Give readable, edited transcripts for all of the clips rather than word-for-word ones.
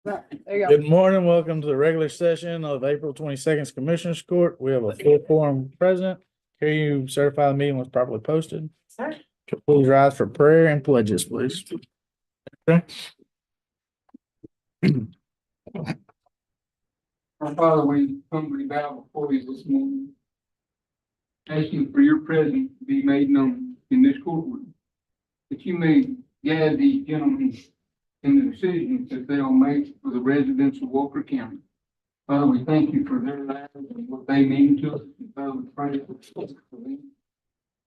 There you go. Good morning. Welcome to the regular session of April 22nd Commissioners Court. We have a full quorum present. Here you certify the meeting was properly posted. Sir. Please rise for prayer and pledges, please. Okay. Our Father, we humbly bow before you this morning, asking for your presence to be made known in this courtroom, that you may guide these gentlemen in the decisions that they will make for the residents of Walker County. Father, we thank you for their lives and what they mean to us. And Father, we pray for them.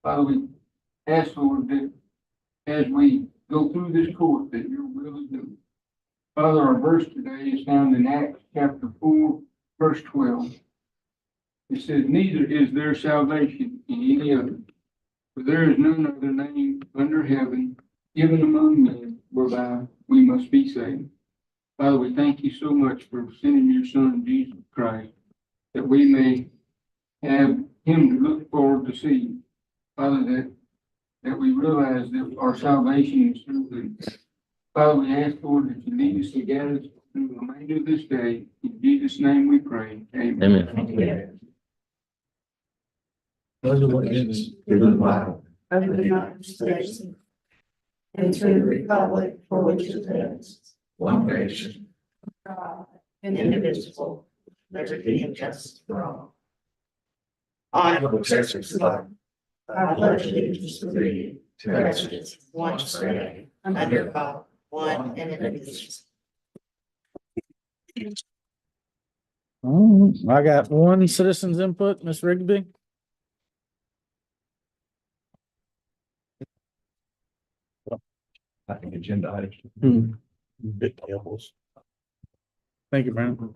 Father, we ask, Lord, that as we go through this court, that your will is done. Father, our verse today is found in Acts chapter 4, verse 12. It says, "Neither is there salvation in any other, for there is none other name under heaven given among men whereby we must be saved." Father, we thank you so much for sending your Son, Jesus Christ, that we may have him to look forward to see. Father, that we realize that our salvation is through him. Father, we ask, Lord, that you lead us and guide us through the remainder of this day. In Jesus' name we pray. Amen. Amen. Pledge allegiance To the flag Of the United States and to the republic for which it stands, one nation, God, and indivisible, liberty and justice for all. I under Texas flag, pledge allegiance to thee, to Texas, one state, under God, one and indivisible. I got one citizen's input, Ms. Rigby. I think agenda items. Big tables. Thank you, Brandon.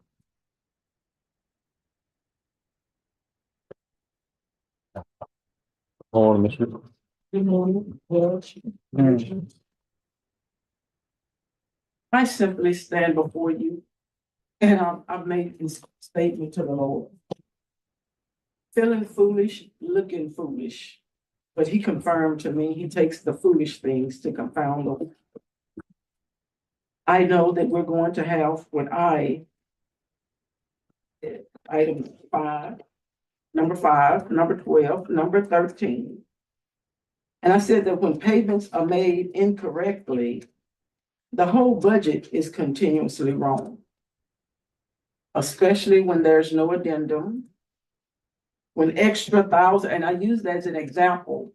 On, Mr. Good morning. I simply stand before you and I've made this statement to the Lord. Feeling foolish, looking foolish, but he confirmed to me, he takes the foolish things to confound them. I know that we're going to have item 5, number 5, number 12, number 13. And I said that when payments are made incorrectly, the whole budget is continuously wrong. Especially when there's no addendum. When extra thousand, and I use that as an example.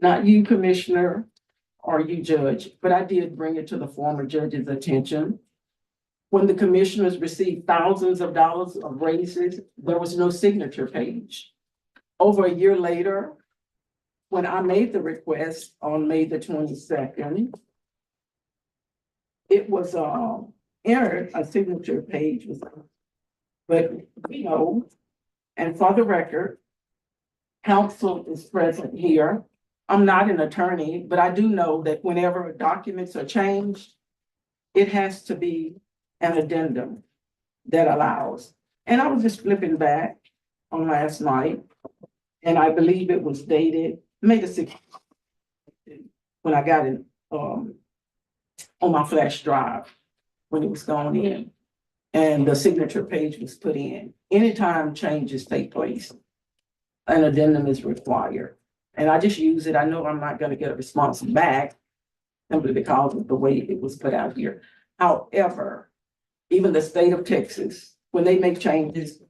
Not you, Commissioner, or you, Judge, but I did bring it to the former judge's attention. When the commissioners received thousands of dollars of raises, there was no signature page. Over a year later, when I made the request on May the 22nd, it was entered, a signature page was, but we know, and for the record, counsel is present here. I'm not an attorney, but I do know that whenever documents are changed, it has to be an addendum that allows. And I was just flipping back on last night, and I believe it was dated May the 6th, when I got it on my flash drive, when it was gone in, and the signature page was put in. Anytime changes take place, an addendum is required. And I just use it. I know I'm not going to get a response back simply because of the way it was put out here. However, even the state of Texas, when they make changes,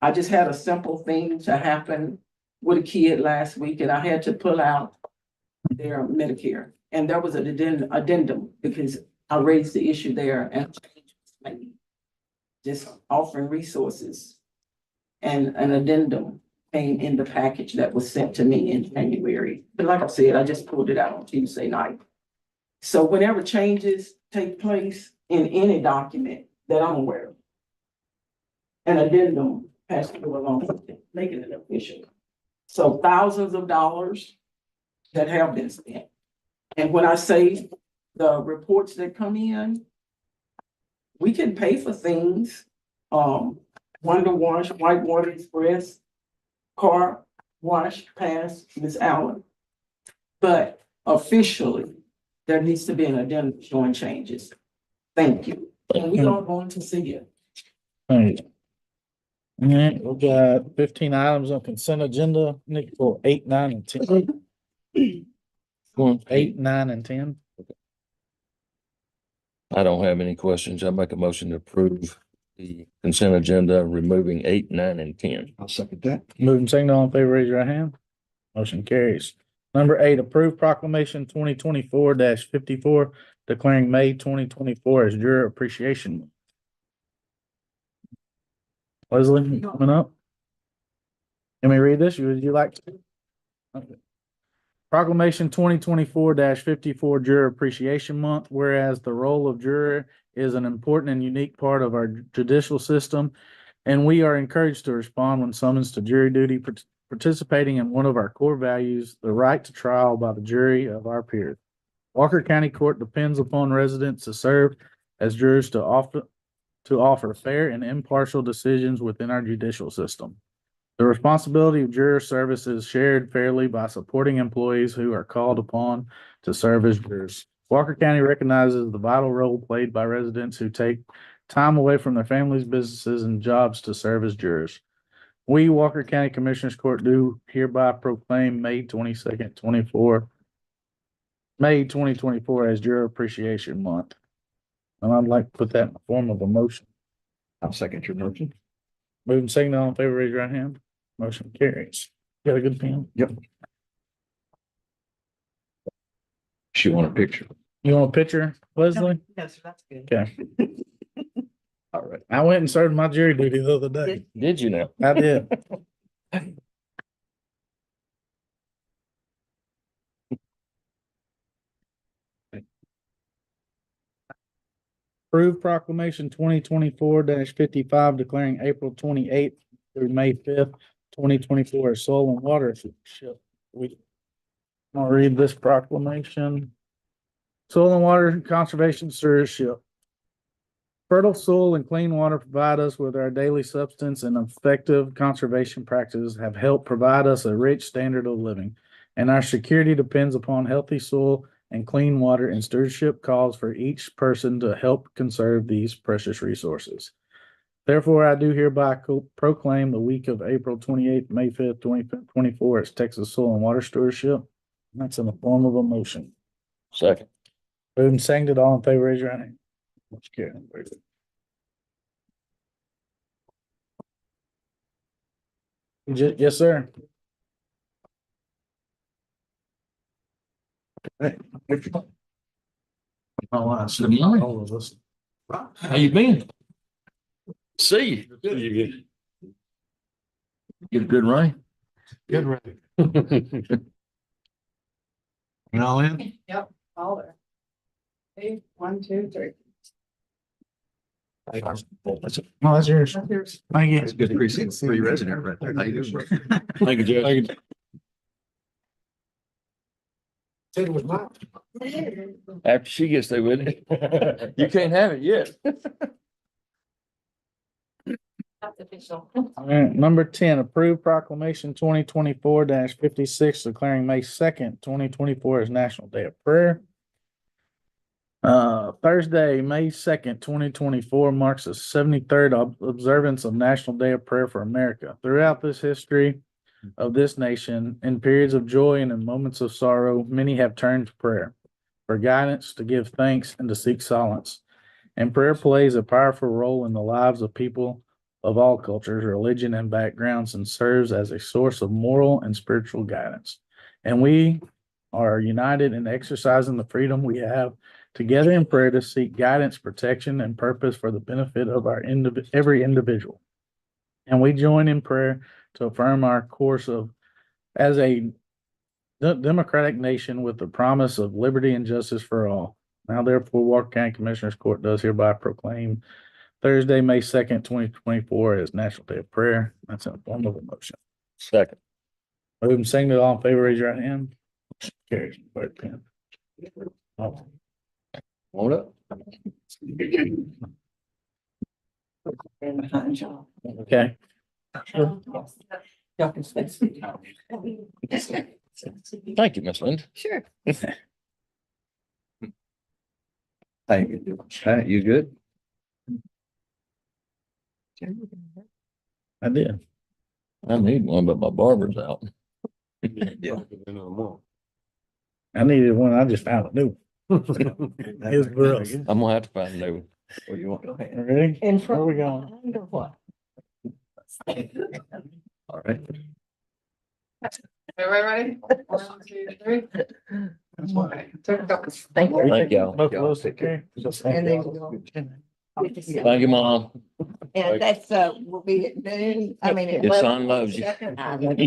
I just had a simple thing to happen with a kid last week, and I had to pull out their Medicare. And there was an addendum because I raised the issue there and just offering resources. And an addendum came in the package that was sent to me in January. But like I said, I just pulled it out on Tuesday night. So whenever changes take place in any document that I'm aware of, an addendum has to go along with it, making it official. So thousands of dollars that have been spent. And when I say the reports that come in, we can pay for things, Wonder Wash, Whitewater Express, car wash pass, Ms. Allen. But officially, there needs to be an addendum showing changes. Thank you. And we are going to see you. Thank you. All right, we've got 15 items on consent agenda, Nick, for 8, 9, and 10. 8, 9, and 10. I don't have any questions. I make a motion to approve the consent agenda, removing 8, 9, and 10. I'll second that. Moving second, all in favor, raise your right hand. Motion carries. Number 8, approve proclamation 2024-54, declaring May 2024 as Juror Appreciation Month. Leslie, you coming up? Let me read this. Would you like to? Okay. Proclamation 2024-54 Juror Appreciation Month, whereas the role of juror is an important and unique part of our judicial system, and we are encouraged to respond when summoned to jury duty, participating in one of our core values, the right to trial by the jury of our peers. Walker County Court depends upon residents to serve as jurors to offer fair and impartial decisions within our judicial system. The responsibility of juror service is shared fairly by supporting employees who are called upon to serve as jurors. Walker County recognizes the vital role played by residents who take time away from their families, businesses, and jobs to serve as jurors. We, Walker County Commissioners Court, do hereby proclaim May 2024 as Juror Appreciation Month. And I'd like to put that in the form of a motion. I'll second your motion. Moving second, all in favor, raise your right hand. Motion carries. Got a good pen? Yep. She want a picture. You want a picture, Leslie? No, sir, that's good. Okay. All right. I went and served my jury duty the other day. Did you now? I did. Approved proclamation 2024-55 declaring April 28th through May 5th, 2024 as soil and water stewardship. I'll read this proclamation. Soil and water conservation stewardship. Fertile soil and clean water provide us with our daily substance, and effective conservation practices have helped provide us a rich standard of living. And our security depends upon healthy soil and clean water, and stewardship calls for each person to help conserve these precious resources. Therefore, I do hereby proclaim the week of April 28th, May 5th, 2024 as Texas Soil and Water Stewardship. That's in the form of a motion. Second. Moved and seconded, all in favor, raise your hand. Let's get it. Yes, sir. Oh, I said, "Mine." All of us. How you been? See you. Get a good rain? Good, right. You all in? Yep, all there. Okay, 1, 2, 3. No, that's yours. That's yours. Thank you. It's good to see three resident right there. How you doing? Thank you, Judge. Said it was mine. After she gets there with it. You can't have it yet. That's official. All right, number 10, approved proclamation 2024-56 declaring May 2nd, 2024 as National Day of Prayer. Thursday, May 2nd, 2024 marks the 73rd observance of National Day of Prayer for America. Throughout this history of this nation, in periods of joy and in moments of sorrow, many have turned to prayer for guidance, to give thanks, and to seek solace. And prayer plays a powerful role in the lives of people of all cultures, religion, and backgrounds, and serves as a source of moral and spiritual guidance. And we are united in exercising the freedom we have together in prayer to seek guidance, protection, and purpose for the benefit of every individual. And we join in prayer to affirm our course as a democratic nation with the promise of liberty and justice for all. Now, therefore, Walker County Commissioners Court does hereby proclaim Thursday, May 2nd, 2024 as National Day of Prayer. That's in the form of a motion. Second. Moving and seconded, all in favor, raise your right hand. Carries. Word pen. Oh. Hold up. Behind y'all. Okay. Y'all can spend some time. Thank you, Miss Linda. Sure. Thank you. Pat, you good? I did. I need one, but my barber's out. Yeah. I needed one. I just found a new. His girls. I'm gonna have to find a new one. What you want? Ready? In Where front. we going? Under what? All right. Everybody ready? 1, 2, 3. Okay, take a couple. Thank you. Thank y'all. Both of those take care. And then we'll- Thank you, Mom. And that's, will be at noon, I mean. Your son loves you. Second, and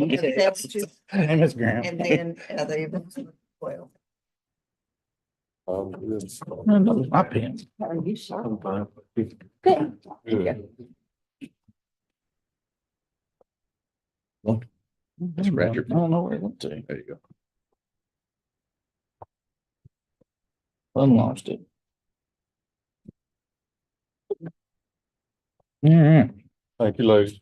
Hey, Miss Graham. then, the events at 12. No, my pen. Are you sure? That's record. I don't know where it went to. There you go. Unlocked it. Yeah. Thank you, ladies.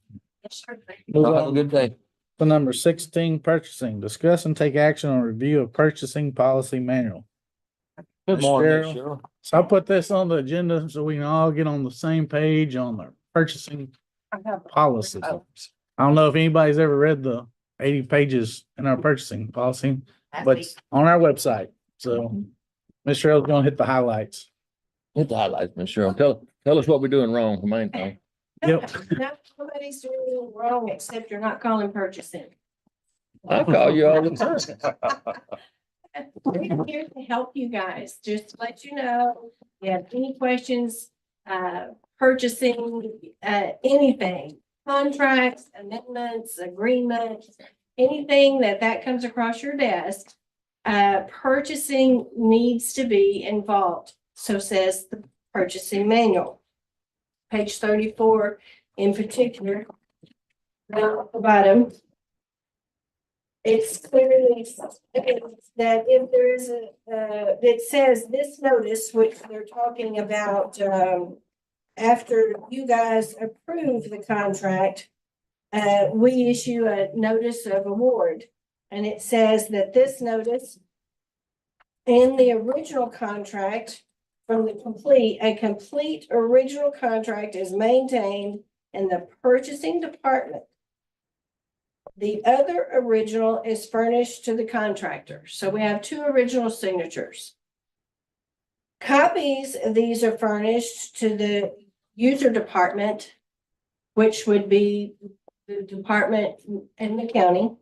Y'all have a good day. So number 16, purchasing, discuss and take action on review of purchasing policy manual. Good Miss morning, Cheryl. Miss Cheryl. So I put this on the agenda so we can all get on the same page on the purchasing policies. I don't know if anybody's ever read the 80 pages in our purchasing policy, but it's on our website. So Ms. Cheryl's gonna hit the highlights. Hit the highlights, Miss Cheryl. Tell us what we're doing wrong, the main thing. Yep. No, nobody's doing anything wrong except you're not calling purchasing. I call you all the time. We're here to help you guys, just to let you know, if you have any questions, purchasing, anything, contracts, amendments, agreements, anything that comes across your desk, purchasing needs to be involved. So says the purchasing manual. Page 34 in particular, down at the bottom. It's clearly states that if there is it says this notice, which they're talking about, after you guys approve the contract, we issue a notice of award. And it says that this notice in the original contract from a complete original contract is maintained in the purchasing department. The other original is furnished to the contractor. So we have 2 original signatures. Copies of these are furnished to the user department, which would be the department in the county.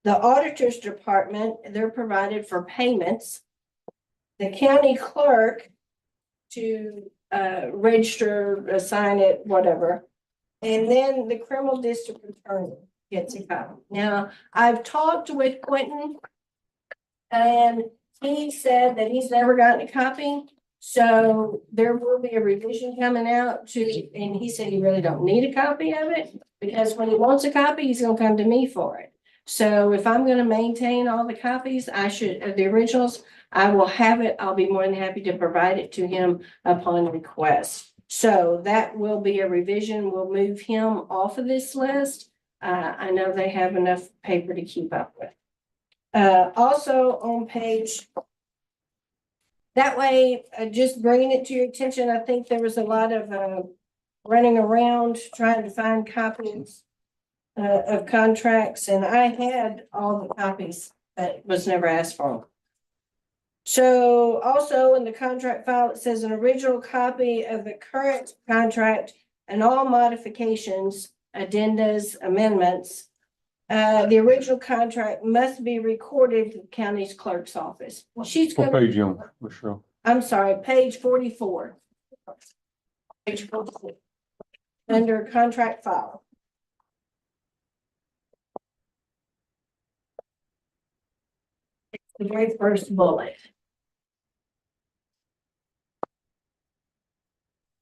The auditor's department, they're provided for payments. The county clerk to register, assign it, whatever. And then the criminal district attorney gets a copy. Now, I've talked with Quentin and he said that he's never gotten a copy. So there will be a revision coming out and he said he really don't need a copy of it because when he wants a copy, he's gonna come to me for it. So if I'm gonna maintain all the copies, the originals, I will have it. I'll be more than happy to provide it to him upon request. So that will be a revision. We'll move him off of this list. I know they have enough paper to keep up with. Also on page, that way, just bringing it to your attention, I think there was a lot of running around trying to find copies of contracts, and I had all the copies, but was never asked for them. So also in the contract file, it says an original copy of the current contract and all modifications, addendas, amendments. The original contract must be recorded to the county's clerk's office. She's What gonna, page you on, Michelle? I'm sorry, page 44. Page 44. Under contract file. It's the very first bullet.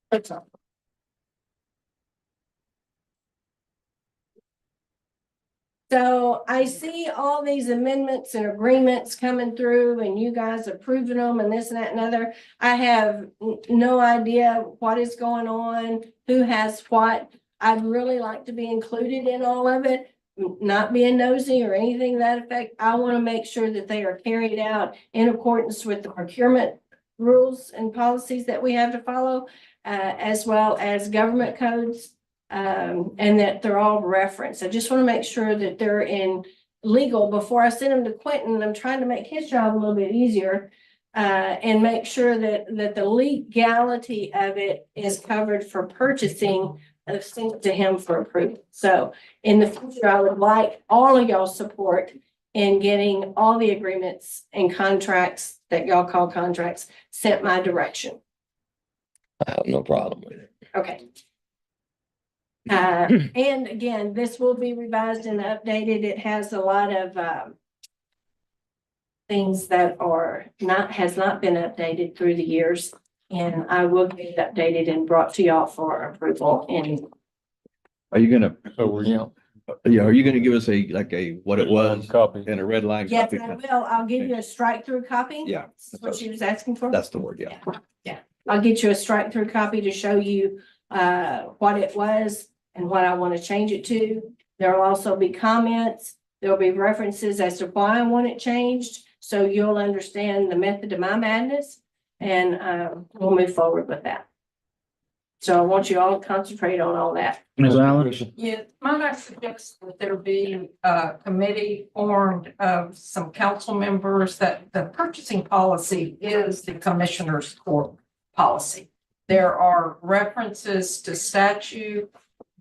That's all. So I see all these amendments and agreements coming through and you guys approving them and this and that and other. I have no idea what is going on, who has what. I'd really like to be included in all of it, not being nosy or anything to that effect. I want to make sure that they are carried out in accordance with the procurement rules and policies that we have to follow, as well as government codes, and that they're all referenced. I just want to make sure that they're in legal before I send them to Quentin. I'm trying to make his job a little bit easier, and make sure that the legality of it is covered for purchasing and sent to him for approval. So in the future, I would like all of y'all's support in getting all the agreements and contracts that y'all call contracts sent my direction. I have no problem with it. Okay. And again, this will be revised and updated. It has a lot of things that has not been updated through the years. And I will get it updated and brought to y'all for approval. And Are you gonna, So we're, are you gonna give us what it was Copy. and a red line yes, copy? I will. I'll give you a strike through copy. Yeah. That's what she was asking for. That's the word, yeah. Yeah. I'll get you a strike through copy to show you what it was and what I want to change it to. There will also be comments. There'll be references as to why I want it changed. So you'll understand the method of my madness, and we'll move forward with that. So I want you all to concentrate on all that. Ms. Allen? Yeah, might I suggest that there be a committee formed of some council members, that the purchasing policy is the commissioner's court policy. There are references to statute,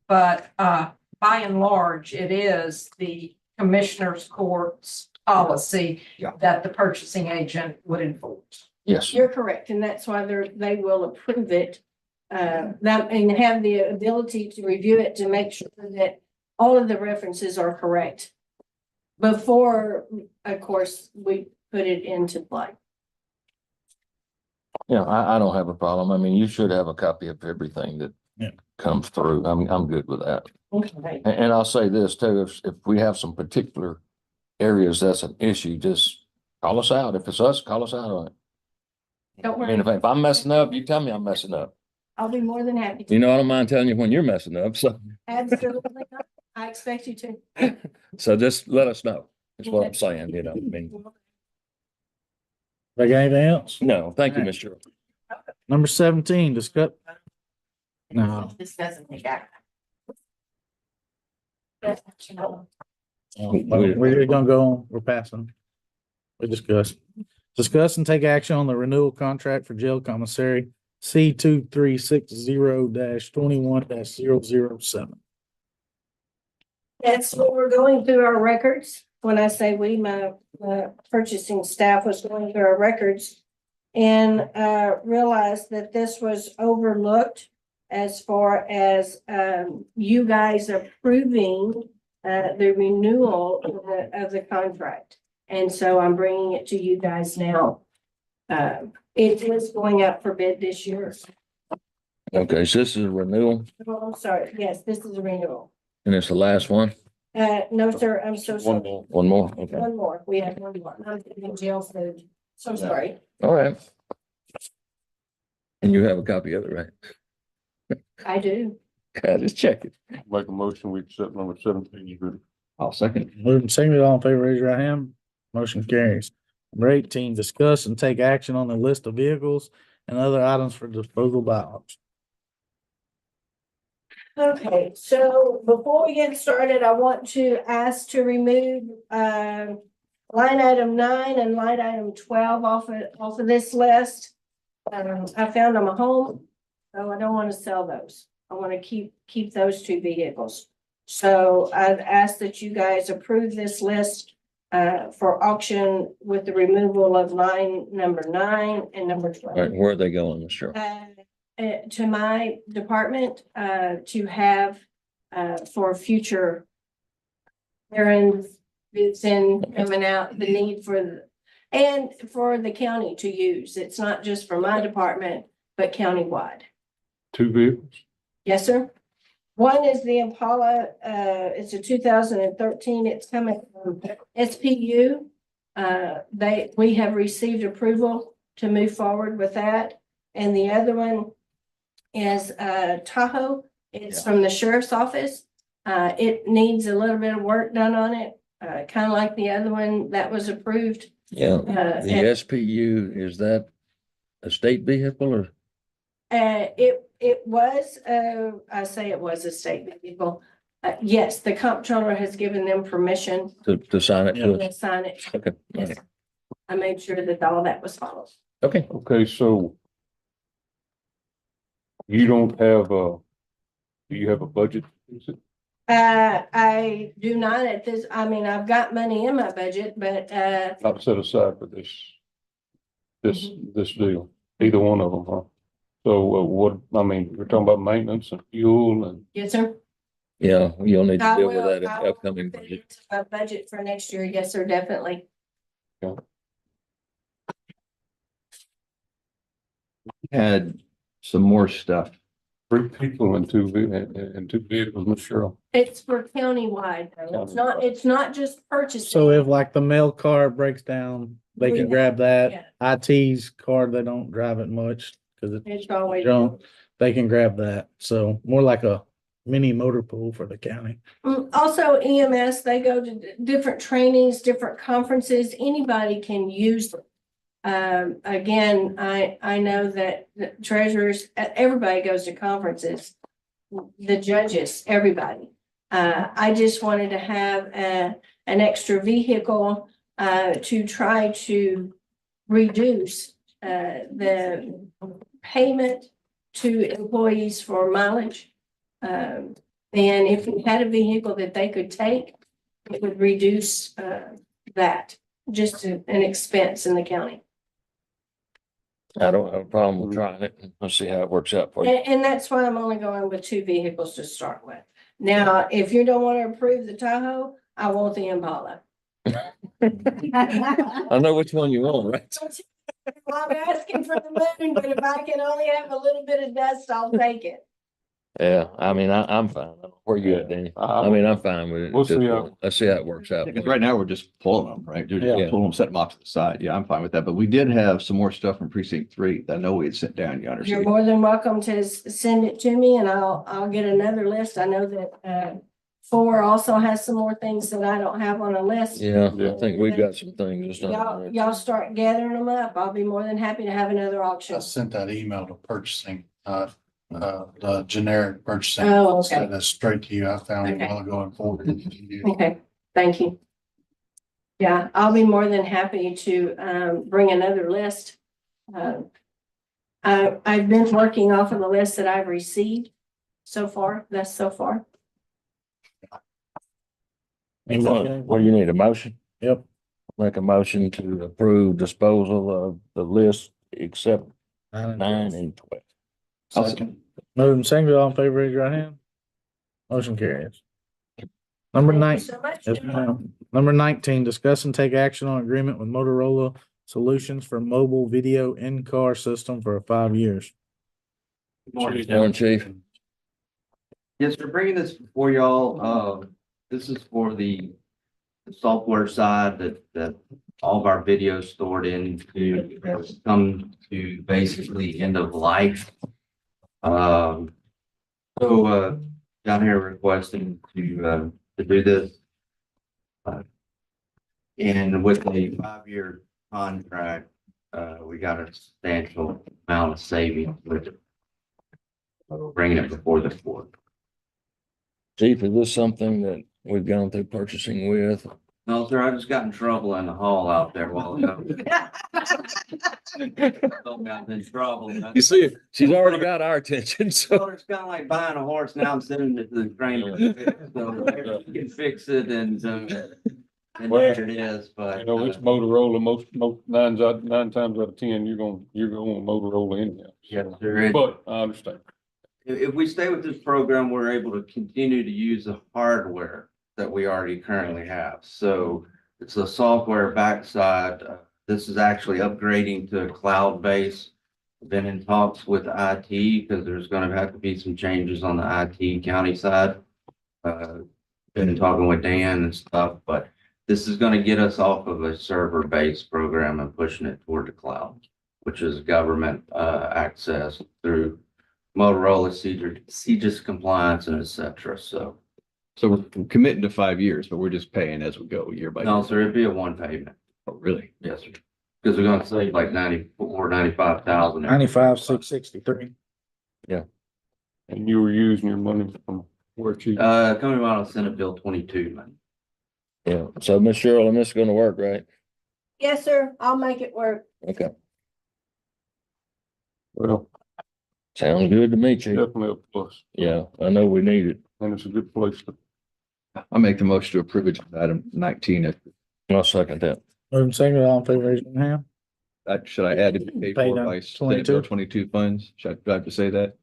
but by and large, it is the commissioner's court's policy Yeah. that the purchasing agent would enforce. Yes, You're correct, and that's why they will approve it. And have the ability to review it to make sure that all of the references are correct before, of course, we put it into play. yeah, I don't have a problem. I mean, you should have a copy of everything that Yeah. comes through. I'm good with that. Okay. And I'll say this too, if we have some particular areas that's an issue, just call us out. If it's us, call us out on it. Don't I mean, worry, if I'm messing up, you tell me I'm messing up. I'll be more than happy to. You know, I don't mind telling you when you're messing up, so, Absolutely not. I expect you to. so just let us know. That's what I'm saying, you know, I mean, Got anything else? no, thank you, Mr. Number 17, discuss. No. This doesn't make action. We're gonna go on, we're passing. We discuss and take action on the renewal contract for jail commissary C 2360-21-007. That's what we're going through our records. When I say we, my purchasing staff was going through our records and realized that this was overlooked as far as you guys approving the renewal of the contract. And so I'm bringing it to you guys now. It was going out for bid this year. Okay, so this is a renewal Oh, I'm sorry. Yes, this is a renewal. and it's the last one? No, sir, I'm so One sorry. more. One more? Okay, One more. We have one more. I'm in jail food. So sorry. all right. And you have a copy of it, right? I do. I just check it. Make a motion, we accept number 17 is written. I'll second. Moving second, all in favor, raise your right hand. Motion carries. Number 18, discuss and take action on the list of vehicles and other items for disposal by auction. Okay, so before we get started, I want to ask to remove line item 9 and line item 12 off of this list. I found them a home, so I don't want to sell those. I want to keep those two vehicles. So I've asked that you guys approve this list for auction with the removal of line number 9 and number 12. All right, where are they going, Mr. To my department, to have, for future errands, bids in, coming out, the need for, and for the county to use. It's not just for my department, but countywide. 2 vehicles. Yes, sir. One is the Impala, it's a 2013, it's coming from SPU. We have received approval to move forward with that. And the other one is Tahoe. It's from the sheriff's office. It needs a little bit of work done on it, kind of like the other one that was approved. Yeah, the SPU, is that a state vehicle or It was, I say it was a state vehicle. Yes, the comptroller has given them permission to sign it to us? to sign it. Okay. Yes. I made sure that all that was followed. Okay. Okay, so you don't have do you have a budget? I do not at this, I mean, I've got money in my budget, but, Not set aside for this deal, either one of them, huh? So what, I mean, we're talking about maintenance and fuel and, yes, sir. Yeah, you'll need to I deal with will- that in I the will upcoming put it budget. into my budget for next year. Yes, sir, definitely. Had some more stuff. 3 people and two vehicles, Miss Cheryl. It's for countywide, though. It's not just purchasing. So if like the mail car breaks down, they can grab that. Yeah. IT's car, they don't drive it much because it's It's always. junk. They can grab that. So more like a mini motor pool for the county. Also EMS, they go to different trainings, different conferences. Anybody can use them. Again, I know that the treasurers, everybody goes to conferences. The judges, everybody. I just wanted to have an extra vehicle to try to reduce the payment to employees for mileage. And if we had a vehicle that they could take, it would reduce that, just an expense in the county. I don't have a problem with trying it. Let's see how it works out for you. And that's why I'm only going with 2 vehicles to start with. Now, if you don't want to approve the Tahoe, I want the Impala. I know which one you want, right? I'm asking for the moon, but if I can only have a little bit of dust, I'll take it. Yeah, I mean, I'm fine. Where you at, Danny? I mean, I'm fine with it. We'll see how- Let's see how it works out. Because right now we're just pulling them, right? Just Yeah. pulling them, setting them off to the side. Yeah, I'm fine with that. But we did have some more stuff from precinct 3 that I know we had sent down, you You're understand? more than welcome to send it to me and I'll get another list. I know that 4 also has some more things that I don't have on a list. Yeah, I think we've got some things. Just Y'all start gathering them up. I'll be more than happy to have another auction. I sent that email to purchasing, the generic purchasing. Oh, okay. Sent it straight to you. I found it a Okay. while ago and forwarded it to you. Okay, thank you. Yeah, I'll be more than happy to bring another list. I've been working off of the list that I've received so far. That's so far. What do you need, a motion? Yep. Make a motion to approve disposal of the list except 9 and 12. I'll second. Moving single, all in favor, raise your right hand. Motion carries. Number Thank you 9. so much. Yes, ma'am. Number 19, discuss and take action on agreement with Motorola Solutions for mobile video in-car system for 5 years. Morning, Chief. Yes, we're bringing this before y'all. This is for the software side that all of our videos stored into has come to basically end of life. Down here requesting to do this. And with a 5-year contract, we got a substantial amount of savings with it. Bringing it before the court. Chief, is this something that we've gone through purchasing with? No, sir, I just got in trouble in the hall out there while ago. Got in trouble. You see, she's already got our attention, so. So it's kind of like buying a horse now and sending it to the trainer. So you can fix it and there it is, but. You know, it's Motorola, most 9 times out of 10, you're going Motorola anyhow. Yes, sir. But I understand. If we stay with this program, we're able to continue to use the hardware that we already currently have. So it's a software backside. This is actually upgrading to a cloud base. Been in talks with IT because there's going to have to be some changes on the IT county side. Been talking with Dan and stuff, but this is going to get us off of a server-based program and pushing it toward the cloud, which is government access through Motorola, CJIS compliance and et cetera. So we're committing to 5 years, but we're just paying as we go year by year. no, sir, it'd be a one payment. Oh, really? Yes, sir. Because we're gonna save like 95,000. 95,663. And you were using your money from where you, Coming out of Senate Bill 22, man. Yeah, so Miss Cheryl, this is gonna work, right? Yes, sir. I'll make it work. Okay, well, sounds good to me, Chief. definitely a plus. Yeah, I know we need it. And it's a good place to. I make the motion to approve agenda item 19. I'll second that. Moving second, all in favor, raise your hand. Should I add to be paid Paid for on by Senate Bill 22 funds? Do I have to say that?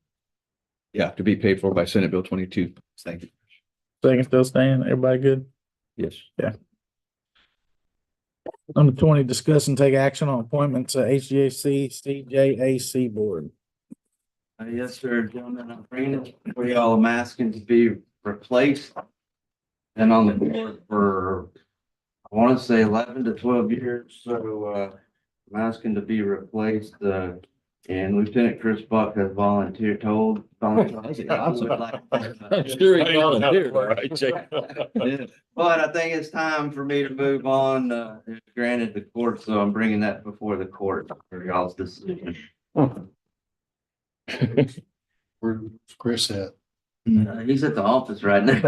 Yeah, to be paid for by Senate Bill 22. Thank you. Second still staying. Everybody good? Yes. Number 20, discuss and take action on appointments to HGAC CJAC board. Yes, sir, gentlemen, I'm bringing it for y'all. I'm asking to be replaced. And on the board for, I want to say 11 to 12 years, so, I'm asking to be replaced, and Lieutenant Chris Buck has volunteered. I'm sure he volunteered, all right, Chief. But I think it's time for me to move on, granted the court, so I'm bringing that before the court for y'all's decision. Where's Chris at? He's at the office right now.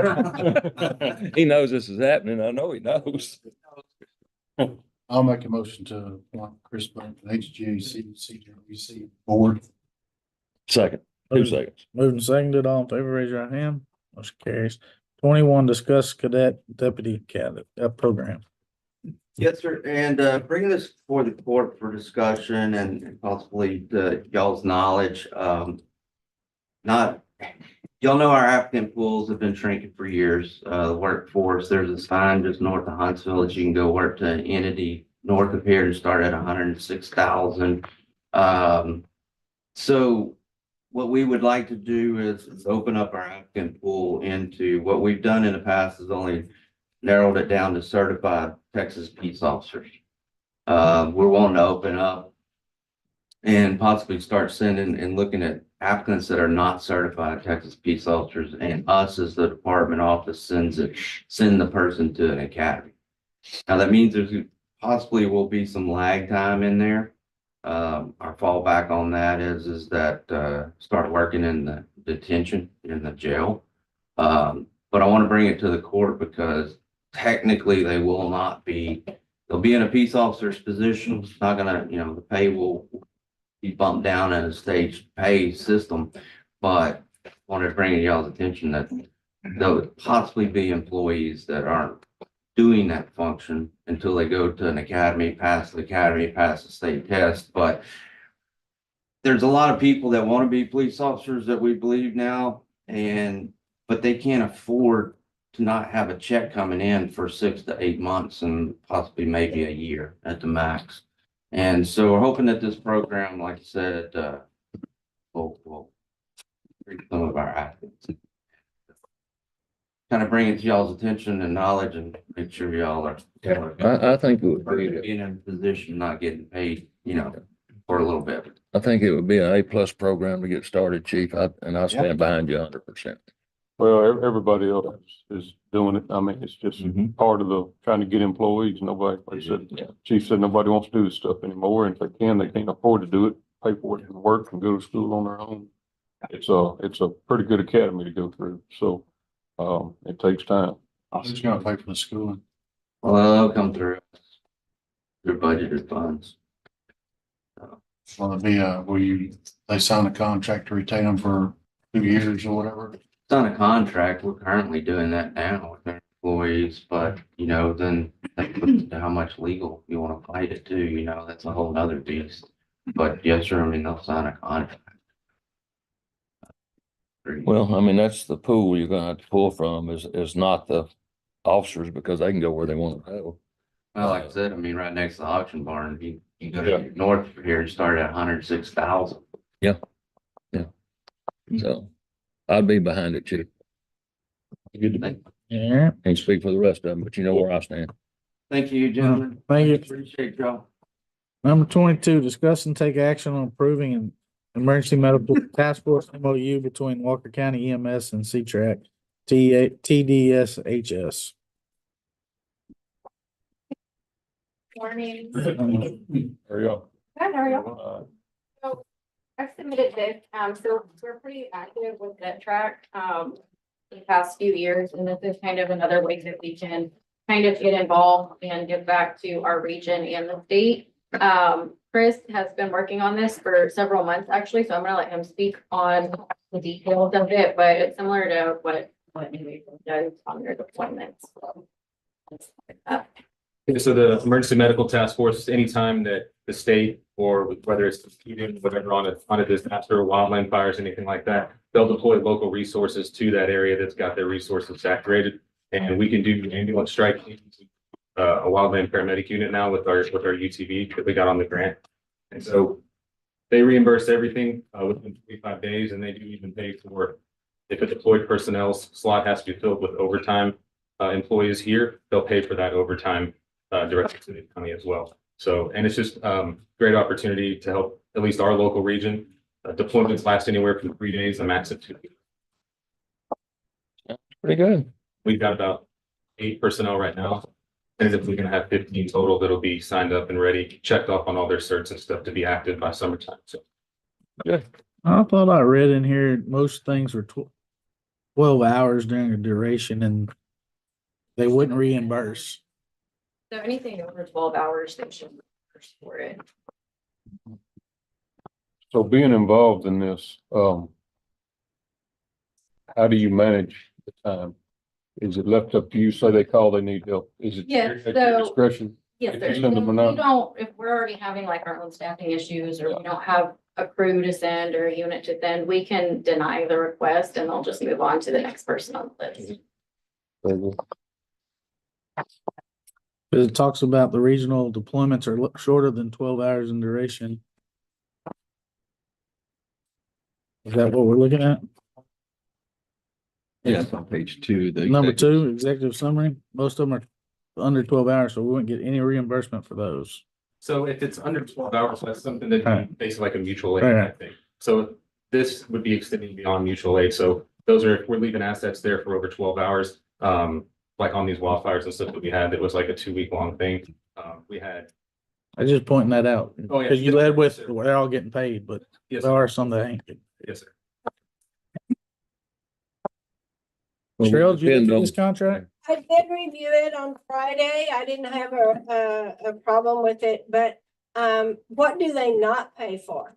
He knows this is happening. I know he knows. I'll make a motion to appoint Chris Burke to HGAC CJBC board. Second, 2 seconds. Moving seconded, all in favor, raise your hand. Motion carries. 21, discuss cadet deputy cadet program. Yes, sir, and bringing this before the court for discussion and possibly y'all's knowledge. Y'all know our applicant pools have been shrinking for years. The workforce, there's a sign just north of Huntsville that you can go work to an entity north of here and start at 106,000. So what we would like to do is open up our applicant pool into what we've done in the past is only narrowed it down to certified Texas peace officers. We're wanting to open up and possibly start sending and looking at applicants that are not certified Texas peace officers, and us as the department office send the person to an academy. Now that means there's possibly will be some lag time in there. Our fallback on that is that start working in the detention in the jail. But I want to bring it to the court because technically they will not be, they'll be in a peace officer's position. It's not gonna, the pay will be bumped down in a staged pay system, but I wanted to bring y'all's attention that there would possibly be employees that aren't doing that function until they go to an academy, pass the state test. But there's a lot of people that want to be police officers that we believe now, but they can't afford to not have a check coming in for 6 to 8 months and possibly maybe a year at the max. And so we're hoping that this program, like I said, will reach some of our athletes. Kind of bring it to y'all's attention and knowledge and make sure y'all are. I think it would be, Being in a position, not getting paid, for a little bit. I think it would be an A+ program to get started, Chief, and I stand behind you 100%. Well, everybody else is doing it. I mean, it's just Mhm. part of the trying to get employees. Nobody, like I said, Chief said nobody wants to do this stuff anymore. And if they can, they can't afford to do it, pay for it and work and go to school on their own. It's a pretty good academy to go through. So, it takes time. Who's gonna pay for the schooling? Well, they'll come through your budgeted funds. Will it be, they sign a contract to retain them for 2 years or whatever? It's on a contract. We're currently doing that now with our employees, but then that puts to how much legal you want to fight it too, that's a whole nother beast. But yes, sir, I mean, they'll sign a contract. Well, I mean, that's the pool you're gonna have to pull from is not the officers because they can go where they want to go. Well, like I said, I mean, right next to the auction barn, you go to north of here and start at 106,000. So I'd be behind it, Chief. Good to be. Yeah, Can't speak for the rest of them, but you know where I stand. Thank you, gentlemen. thank you. Appreciate y'all. Number 22, discuss and take action on approving an emergency medical task force MOU between Walker County EMS and C-Track TDSHS. Morning. There you go. Good, how are you? Uh, So I've submitted this, so we're pretty active with that track, the past few years, and this is kind of another way that we can kind of get involved and give back to our region and the state. Chris has been working on this for several months, actually, so I'm gonna let him speak on the details of it, but it's similar to what New England does on their deployments. So, So the emergency medical task force, anytime that the state or whether it's competing, whatever on a disaster, wildland fires, anything like that, they'll deploy local resources to that area that's got their resources saturated. And we can do ambulance strike, a wildland paramedic unit now with our UTV that we got on the grant. And so they reimburse everything within 25 days, and they do even pay for if a deployed personnel slot has to be filled with overtime employees here, they'll pay for that overtime directly to the county as well. So, and it's just great opportunity to help at least our local region. Deployments last anywhere from 3 days, a max of 2 weeks. Pretty good. We've got about 8 personnel right now. And if we're gonna have 15 total, that'll be signed up and ready, checked off on all their certs and stuff to be active by summertime. So Good. I thought I read in here, most things were 12 hours during the duration and they wouldn't reimburse. So anything over 12 hours, they should reimburse for it. So being involved in this, how do you manage the time? Is it left up to you? Say they call, they need help. Is it Yes, at your so- discretion? Yes, If sir. you send them If or we not? don't, if we're already having like our own staffing issues, or we don't have a crew to send or a unit to send, we can deny the request and they'll just move on to the next person on the list. It talks about the regional deployments are shorter than 12 hours in duration. Is that what we're looking at? Yeah, it's on page 2. The Number executive- 2, executive summary. Most of them are under 12 hours, so we wouldn't get any reimbursement for those. So if it's under 12 hours, that's something that Right. basically like a mutual aid, Right. I think. So this would be extending beyond mutual aid. So those are, if we're leaving assets there for over 12 hours, like on these wildfires and stuff that we had, that was like a 2-week long thing. We had, I just pointing that out. Oh, yeah. Because you led with, they're all getting paid, but yes, there sir. are some that ain't. Yes, sir. Cheryl, did you Depend get on- this contract? I did review it on Friday. I didn't have a problem with it, but what do they not pay for?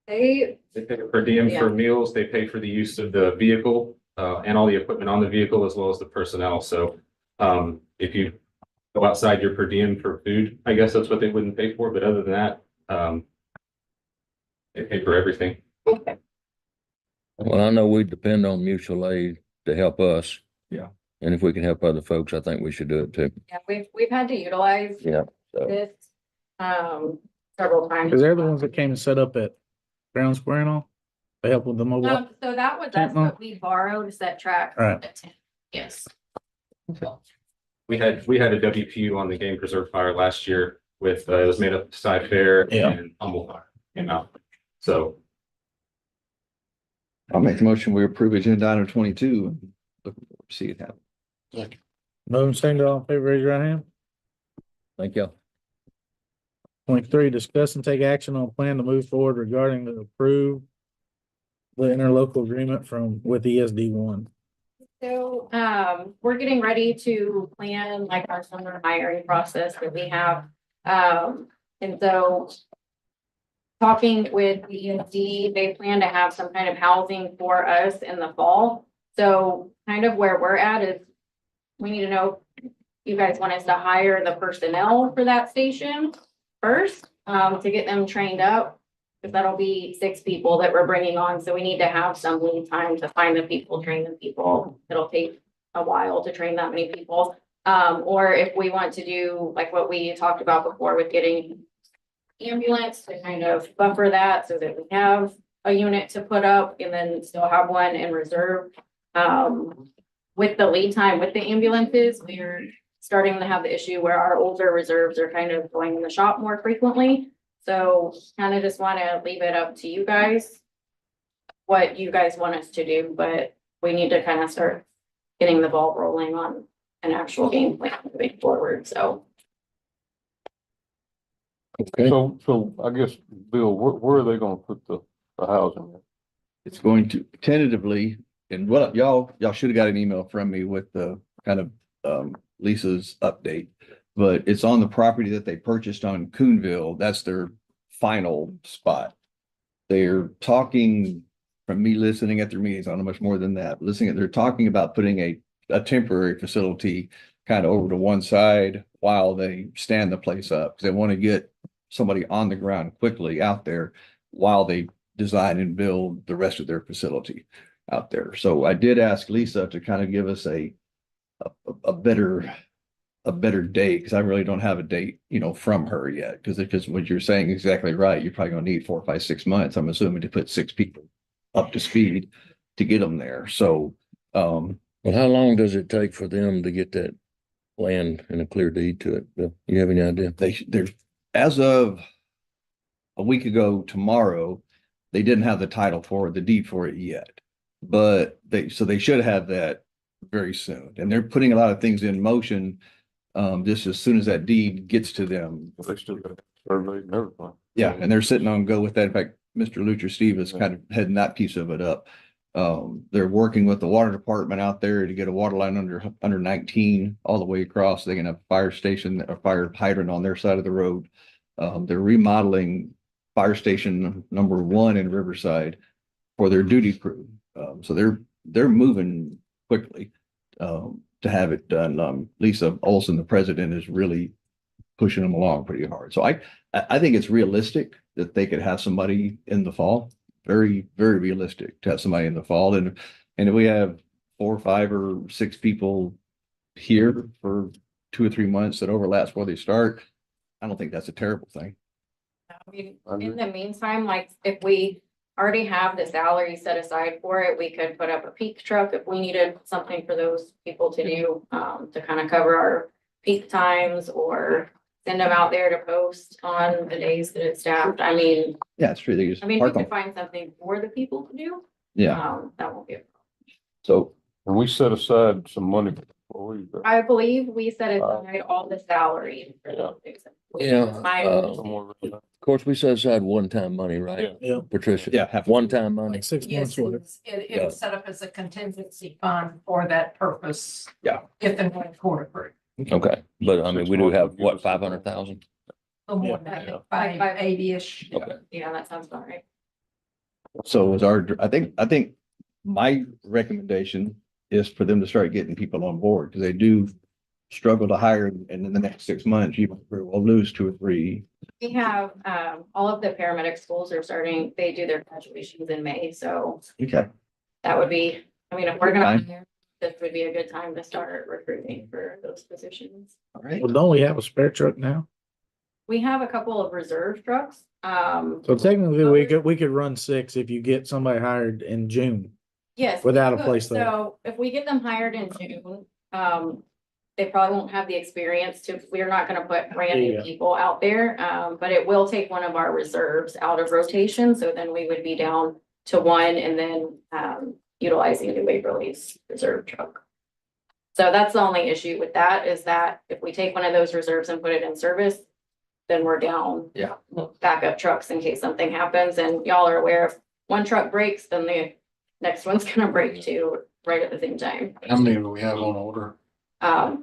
They, They pay per diem for meals, they pay for the use of the vehicle, and all the equipment on the vehicle as well as the personnel. So, if you go outside your per diem for food, I guess that's what they wouldn't pay for, but other than that, they pay for everything. Well, I know we depend on mutual aid to help us. Yeah. And if we can help other folks, I think we should do it too. yeah, we've had to utilize Yeah. So, this, several times. Because they're the ones that came and set up at Brown Square and all. They help with the mobile. So that was, Tent that's what we borrowed, is that track. Right. at 10. Yes. We had a WPU on the game preserve fire last year with, it was made up of Side Fair Yeah. and Humble Fire, so. I'll make the motion. We approve agenda item 22. and look forward to see it happen. Moving second, all in favor, raise your right hand. thank you. 23, discuss and take action on plan to move forward regarding the approve the interlocal agreement with ESD1. So, we're getting ready to plan like our summer hiring process that we have. And so talking with the ESD, they plan to have some kind of housing for us in the fall. So kind of where we're at is we need to know if you guys want us to hire the personnel for that station first, to get them trained up. Because that'll be 6 people that we're bringing on, so we need to have some lead time to find the people, train the people. It'll take a while to train that many people. Or if we want to do like what we talked about before with getting ambulance to kind of buffer that so that we have a unit to put up and then still have one in reserve. With the lead time with the ambulances, we're starting to have the issue where our older reserves are kind of going in the shop more frequently. So kind of just want to leave it up to you guys, what you guys want us to do, but we need to kind of start getting the ball rolling on an actual game plan moving forward. So Okay. So I guess, Bill, where are they gonna put the housing? It's going to tentatively, and what y'all should have got an email from me with the kind of Lisa's update. But it's on the property that they purchased on Coonville. That's their final spot. They're talking, from me listening at their meetings, I don't know much more than that, they're talking about putting a temporary facility kind of over to one side while they stand the place up. 'Cause they want to get somebody on the ground quickly out there while they design and build the rest of their facility out there. So I did ask Lisa to kind of give us a better date, because I really don't have a date, from her yet. Because what you're saying is exactly right. You're probably gonna need 4, 5, 6 months, I'm assuming, to put 6 people up to speed to get them there. So Well, how long does it take for them to get that land and a clear deed to it? Bill? You have any idea? they're, as of a week ago tomorrow, they didn't have the title for the deed for it yet. But they should have that very soon. And they're putting a lot of things in motion. Just as soon as that deed gets to them. They still got survey and everything. Yeah, and they're sitting on go with that. In fact, Mr. Lucher Steve is kind of heading that piece of it up. They're working with the water department out there to get a water line under 19 all the way across. They're gonna have a fire station, a fire hydrant on their side of the road. They're remodeling fire station number 1 in Riverside for their duty crew. So they're moving quickly to have it done. Lisa Olson, the president, is really pushing them along pretty hard. So I think it's realistic that they could have somebody in the fall. Very, very realistic to have somebody in the fall. And if we have 4, 5, or 6 people here for 2 or 3 months that overlaps before they start, I don't think that's a terrible thing. I mean, in the meantime, like if we already have the salary set aside for it, we could put up a peak truck if we needed something for those people to do, to kind of cover our peak times, or send them out there to post on the days that it's staffed. I mean, Yeah, it's true. They just we park could on. find something for the people to do. Yeah, That won't be a problem. so And we set aside some money for employees. I believe we set aside all the salary for those things. Yeah, My Somewhere around there. Of course, we set aside one-time money, right? Yeah. Patricia? yeah, have. One-time money. Like 6 Yes, months worth. it was set up as a contingency fund for that purpose. Yeah. If and when court approved. Okay, but I mean, we do have what, 500,000? A little more than that, Yeah. 580-ish. Okay. Yeah, that sounds about right. So is I think my recommendation is for them to start getting people on board, because they do struggle to hire, and in the next 6 months, you will lose 2 or 3. We have, all of the paramedic schools are starting, they do their graduations in May, so Okay. that would be, I mean, if we're gonna Fine. hire, this would be a good time to start recruiting for those positions. All right. Well, don't we have a spare truck now? We have a couple of reserve trucks, So technically, we could run 6 if you get somebody hired in June. yes. Without a we could. place there. So if we get them hired in June, they probably won't have the experience we're not gonna put brand new Yeah. people out there. But it will take one of our reserves out of rotation, so then we would be down to 1 and then, utilizing the Waverly's reserve truck. So that's the only issue with that, is that if we take one of those reserves and put it in service, then we're down. Yeah. Backup trucks in case something happens, and y'all are aware if one truck breaks, then the next one's gonna break too, right at the same time. How many do we have on order?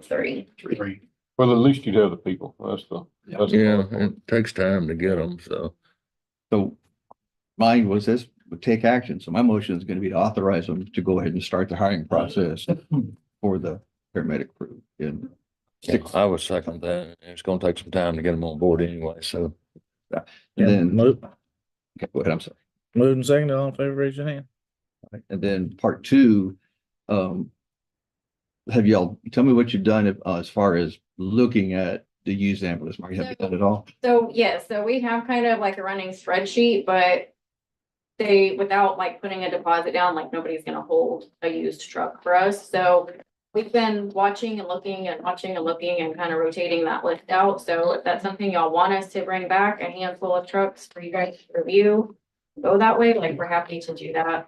3. 3. Well, at least you'd have the people. That's the Yeah, hard part. it takes time to get them, so. So mine was this, would take action. So my motion is going to be to authorize them to go ahead and start the hiring process for the paramedic crew. And Yeah, I would second that. It's gonna take some time to get them on board anyway, so. then, Move, okay, go ahead, I'm sorry. move and second, all in favor, raise your hand. And then part 2, have y'all, tell me what you've done as far as looking at the used ambulance market. Have you done it all? So, yes, so we have kind of like a running spreadsheet, but without like putting a deposit down, like nobody's gonna hold a used truck for us. So we've been watching and looking and watching and looking and kind of rotating that list out. So if that's something y'all want us to bring back, a handful of trucks for you guys to review, go that way, like we're happy to do that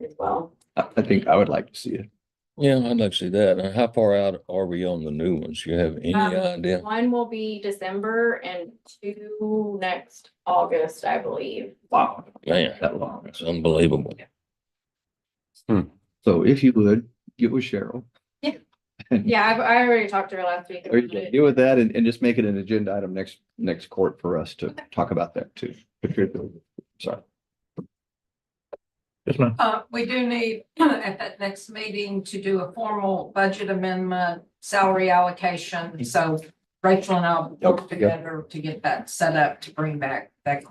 as well. I think I would like to see it. Yeah, I'd like to see that. And how far out are we on the new ones? You have any idea? One will be December and two next August, I believe. Wow. Man, That long. it's unbelievable. So if you would, get with Cheryl. Yeah, I already talked to her last week. There you about go. it. Deal with that and just make it an agenda item next court for us to talk about that too. Sorry. Yes, ma'am. We do need at that next meeting to do a formal budget amendment, salary allocation. So Rachel and I'll work Okay. together to get that set up to bring back that.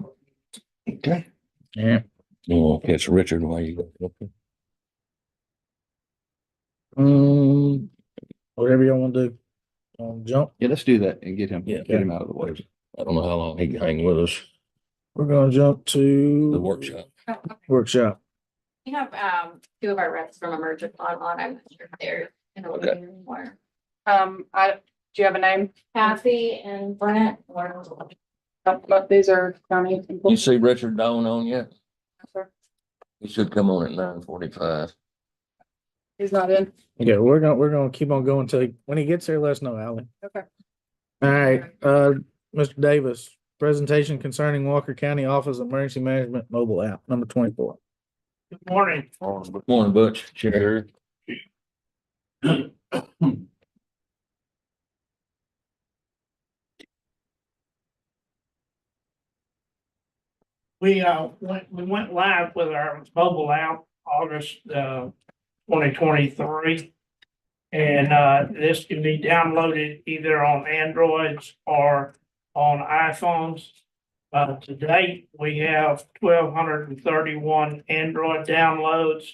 Okay. Yeah. You want to catch Richard while you go? Whatever y'all want to do. Jump. Yeah, let's do that and get him Yeah. out of the way. I don't know how long he can hang with us, We're gonna jump to the workshop. Workshop. We have, two of our reps from Emergent on, I'm not sure if they're in a Okay. meeting anymore. Do you have a name? Kathy and Brent, or But these are county You people. see Richard Dawn on yet? Sir. He should come on at 9:45. He's not in. Okay, we're gonna keep on going till when he gets here, let us know, Ally. Okay. All right, Mr. Davis, presentation concerning Walker County Office of Emergency Management mobile app, number 24. Good morning. Morning, Butch. Chair. We went live with our mobile app August 2023. And this can be downloaded either on Androids or on iPhones. To date, we have 1,231 Android downloads,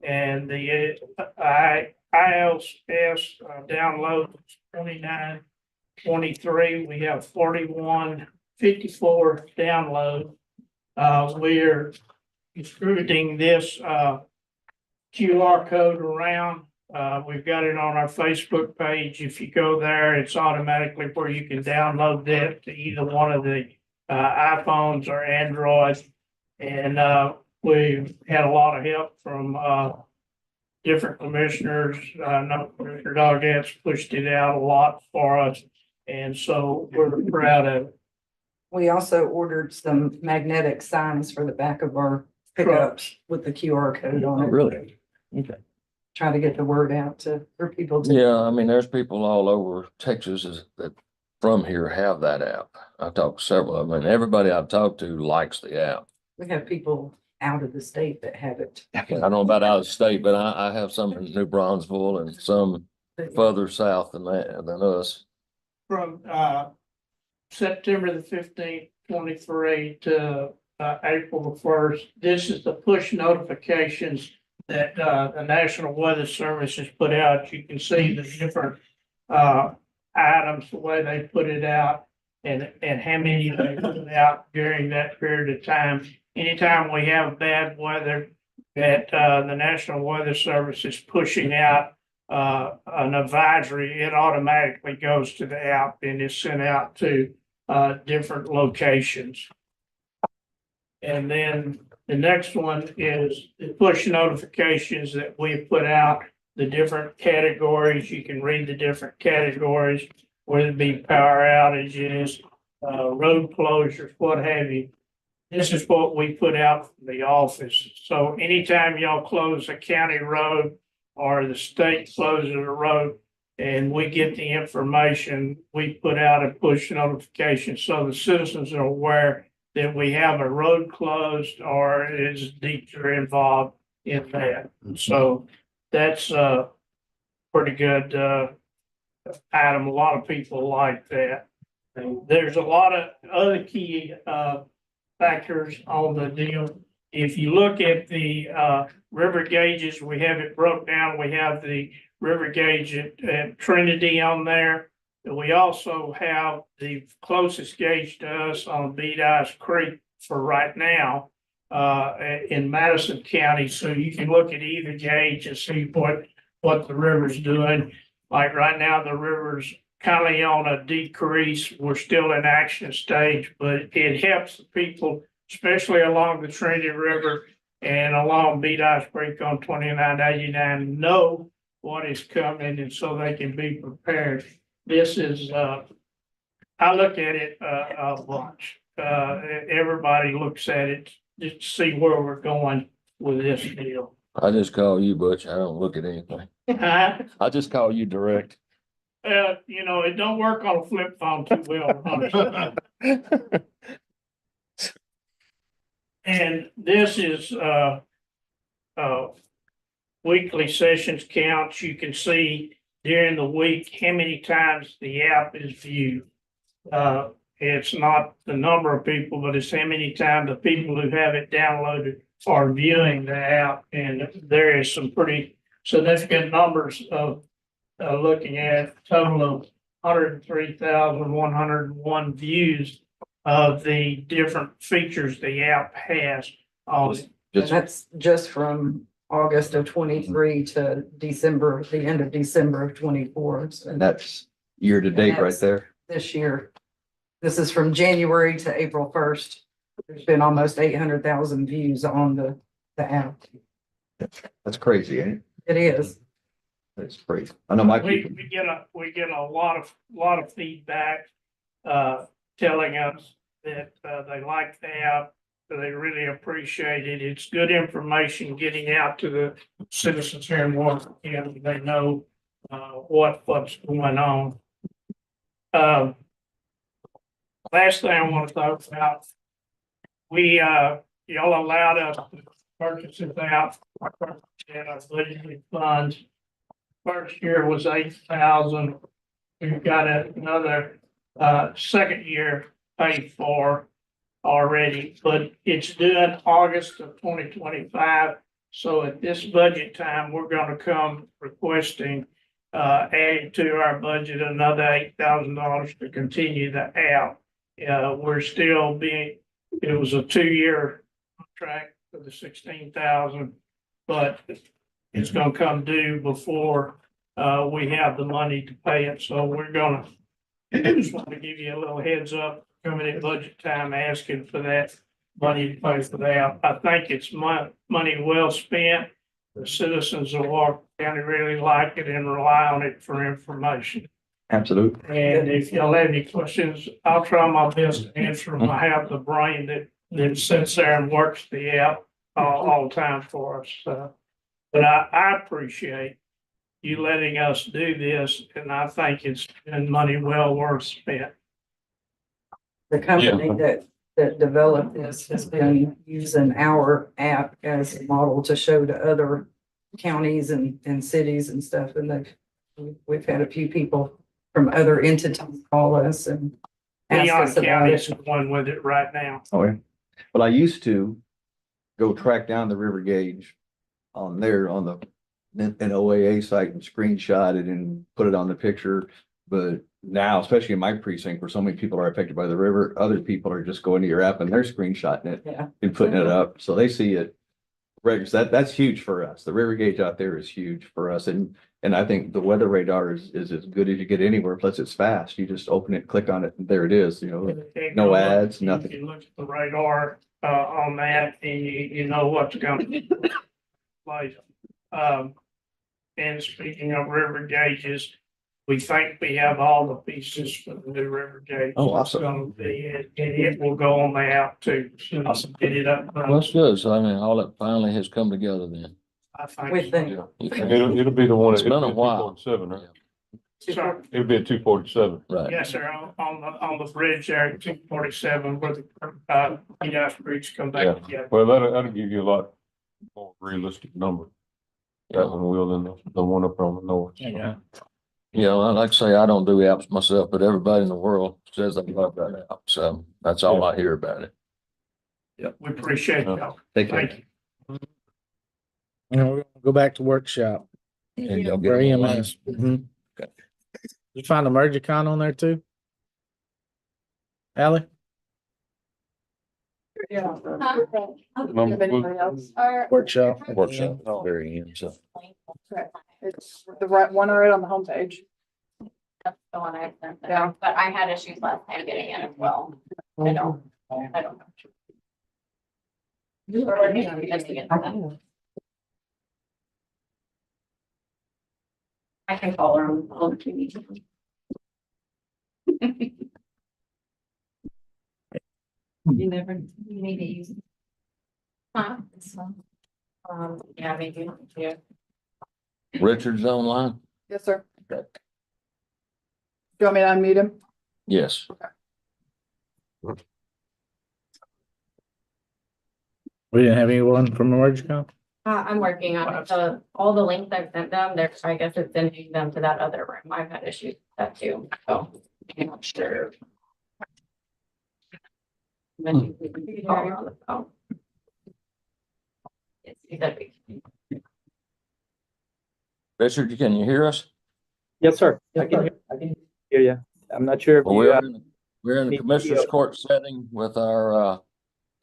and the iOS downloads 2923. We have 4154 downloads. We're distributing this QR code around. We've got it on our Facebook page. If you go there, it's automatically where you can download that to either one of the iPhones or Androids. And we've had a lot of help from different commissioners. I know Commissioner Doggett's pushed it out a lot for us. And so we're proud of it. We also ordered some magnetic signs for the back of our pickups with the QR code on it. Really? Okay. Try to get the word out for people to. Yeah, I mean, there's people all over Texas that from here have that app. I've talked to several of them, and everybody I've talked to likes the app. We have people out of the state that have it. I don't know about out of state, but I have some in New Braunfels and some further south than us. From September the 15th, 23 to April the 1st, this is the push notifications that the National Weather Service has put out. You can see the different items, the way they put it out, and how many they put out during that period of time. Anytime we have bad weather, that the National Weather Service is pushing out an advisory, it automatically goes to the app and is sent out to different locations. And then the next one is the push notifications that we put out, the different categories. You can read the different categories, whether it be power outages, road closures, what have you. This is what we put out from the office. So anytime y'all close a county road or the state closes a road and we get the information, we put out a push notification so the citizens are aware that we have a road closed or is deeper involved in that. So that's a pretty good item. A lot of people like that. And there's a lot of other key factors on the deal. If you look at the river gauges, we have it broke down. We have the river gauge at Trinity on there. We also have the closest gauge to us on Beat Ice Creek for right now in Madison County. So you can look at either gauge and see what the river's doing. Like right now, the river's kind of on a decrease. We're still in action stage, but it helps the people, especially along the Trinity River and along Beat Ice Creek on 2989, know what is coming and so they can be prepared. This is, I look at it, a bunch. Everybody looks at it just to see where we're going with this deal. I just call you Butch. I don't look at anything. I just call you direct. You know, it don't work on a flip phone too well. honestly. And this is, weekly sessions counts. You can see during the week how many times the app is viewed. It's not the number of people, but it's how many times the people who have it downloaded are viewing the app. And there is some pretty significant numbers of, looking at a total of 103,101 views of the different features the app has. Just- That's just from August of 23 to December, the end of December of 24. So And that's year to date right there. this year. This is from January to April 1st. There's been almost 800,000 views on the app. That's crazy, ain't it? It is. That's crazy. I know my We people, get a lot of feedback, telling us that, they like the app. They really appreciate it. It's good information getting out to the citizens here in Washington County. They know, what's going on. Last thing I want to talk about, y'all allowed us to purchase it out. And our budgeted funds. First year was 8,000. We've got another, second year paid for already, but it's due in August of 2025. So at this budget time, we're gonna come requesting, adding to our budget another $8,000 to continue the app. We're still it was a 2-year contract for the 16,000, but it's gonna come due before, we have the money to pay it. So we're gonna, just want to give you a little heads up, coming in budget time, asking for that money to pay for that. I think it's money well spent. The citizens of Walker County really like it and rely on it for information. absolutely. And if y'all have any questions, I'll try my best to answer them. I have the brain that sits there and works the app all the time for us. But I appreciate you letting us do this, and I think it's been money well worth spent. The company that developed this has been using our app as a model to show to other counties and cities and stuff. And we've had a few people from other entities call us and ask Leon us about County's it. the one with it right now. Oh, yeah. Well, I used to go track down the river gauge on the an OAA site and screenshot it and put it on the picture. But now, especially in my precinct where so many people are affected by the river, other people are just going to your app and they're screenshotting it Yeah. and putting it up. So they see it. That's huge for us. The river gauge out there is huge for us. And I think the weather radar is as good as you get anywhere. Plus it's fast. You just open it, click on it, and there it is, no ads, nothing. You can look at the radar, on that and you know what's coming. Place. And speaking of river gauges, we think we have all the pieces for the new river gauge. Oh, awesome. And it will go on the app too. So Awesome. get it up. Well, that's good. So I mean, all that finally has come together then. I think. We think. It'll be the one. It's been a while. 247, right? Sorry. It'll be at 247. Right. Yes, sir, on the bridge there at 247 where the, bridge come Yeah. back together. Well, that'll give you a lot more realistic number. That one will than the one up on the north. Yeah. Yeah, well, like I say, I don't do apps myself, but everybody in the world says they love that app. So that's all I hear about it. We appreciate y'all. Take care. Thank you. We're gonna go back to workshop And y'all get for them EMS. Okay. You find the Mergicon on there too? Ally? Yeah. Number- Workshop. Workshop, very end, so. It's the right one right on the homepage. That's the one I sent Yeah. them, but I had issues last time getting in as well. I don't know. I can call her on if you need to. You never, You need to use. Huh? Yeah, maybe, yeah. Richard's online? Yes, sir. Do you want me to unmute him? Yes. We didn't have anyone from EmergeCom? I'm working on it. So all the links I've sent them, they're, I guess it's sending them to that other room. I've had issues with that too, so I'm not sure. Maybe we can call her on the phone. That'd be. Richard, can you hear us? Yes, sir. I can hear you. I'm not sure if Well, you, we're in the need commissioner's video. court setting with our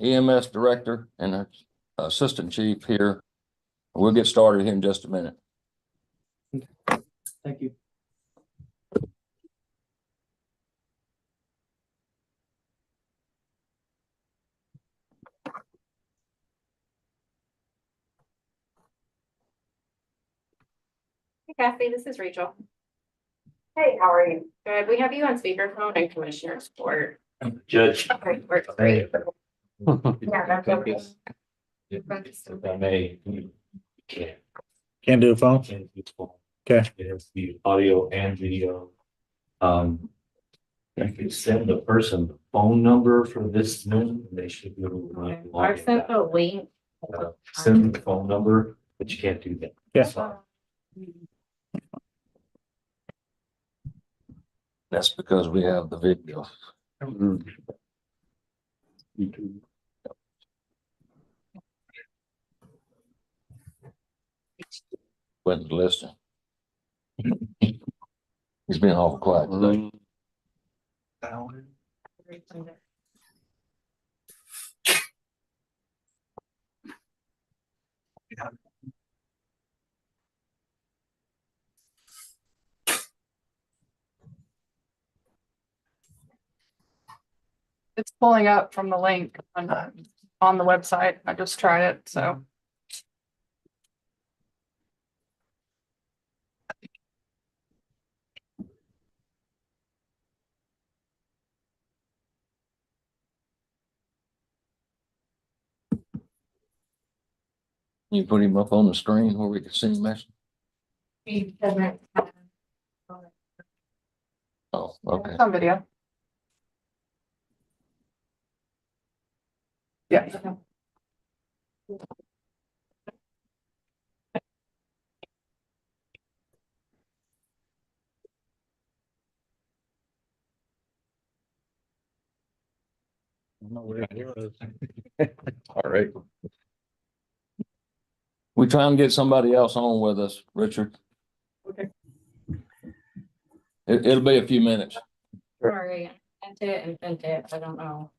EMS director and our assistant chief here. We'll get started here in just a minute. thank you. Hey Kathy, this is Rachel. Hey, how are you? Good. We have you on speakerphone and commissioner's court. Judge. Okay, works great. Yeah, that's okay. If I may, you can't. Can't do a phone? Can't do phone. Okay. It has to be audio and video. If you send the person the phone number for this Zoom, they should be able to. Okay. I've sent the link. Send them the phone number, but you can't do that. Yeah. That's because we have the video. YouTube. Wasn't listening. He's been awful quiet today. It's pulling up from the link on the website. I just tried it, so. You put him up on the screen where we can see him message? Oh, okay. It's on video. Yeah. All right. We try and get somebody else on with us, Richard. Okay. It'll be a few minutes. Sorry, I sent it, I don't know.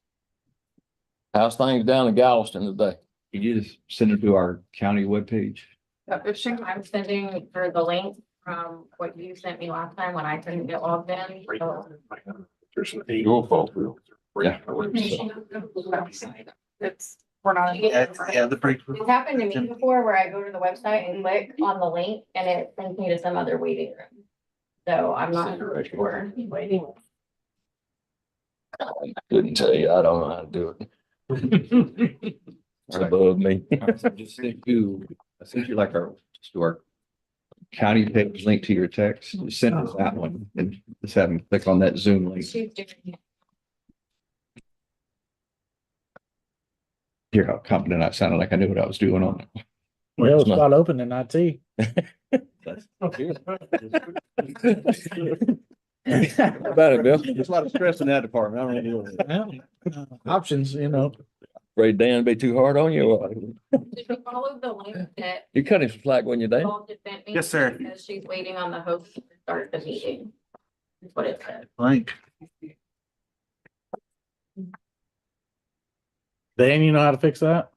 How's things down in Galveston today? Can you just send it to our county webpage? If she, I'm sending her the link from what you sent me last time when I couldn't get logged in. So Your fault, Bill. Yeah. it's, we're not. It's happened to me before where I go to the website and click on the link and it sends me to some other waiting room. So I'm not sure. Waiting. I couldn't tell you. I don't know how to do it. It's above me. Just send you, essentially like our county page link to your text. Just send us that one and just have them click on that Zoom link. She's doing it. Hear how confident I sounded, like I knew what I was doing on it. Well, it was spot open in IT. How about it, Bill? There's a lot of stress in that department. I don't know. Well, options, you know. Afraid Dan be too hard on you? Or what? Did you follow the link that You cut him some slack when you're Dan. Paul just sent me? Yes, sir. Because she's waiting on the host to start the meeting. That's what it said. Blank. Dan, you know how to fix that?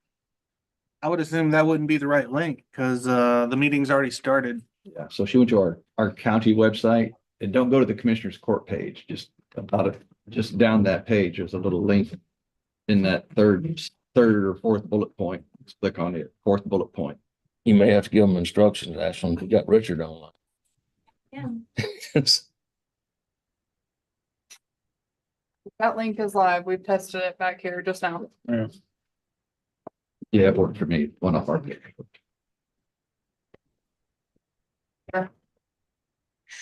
I would assume that wouldn't be the right link because the meeting's already started. Yeah, so she went to our county website and don't go to the commissioner's court page, just down that page, there's a little link in that third or fourth bullet point. Just click on it, fourth bullet point. You may have to give them instructions. Ask them, we got Richard online. Yeah. That link is live. We've tested it back here just now. Yeah. Yeah, it worked for me. One of our.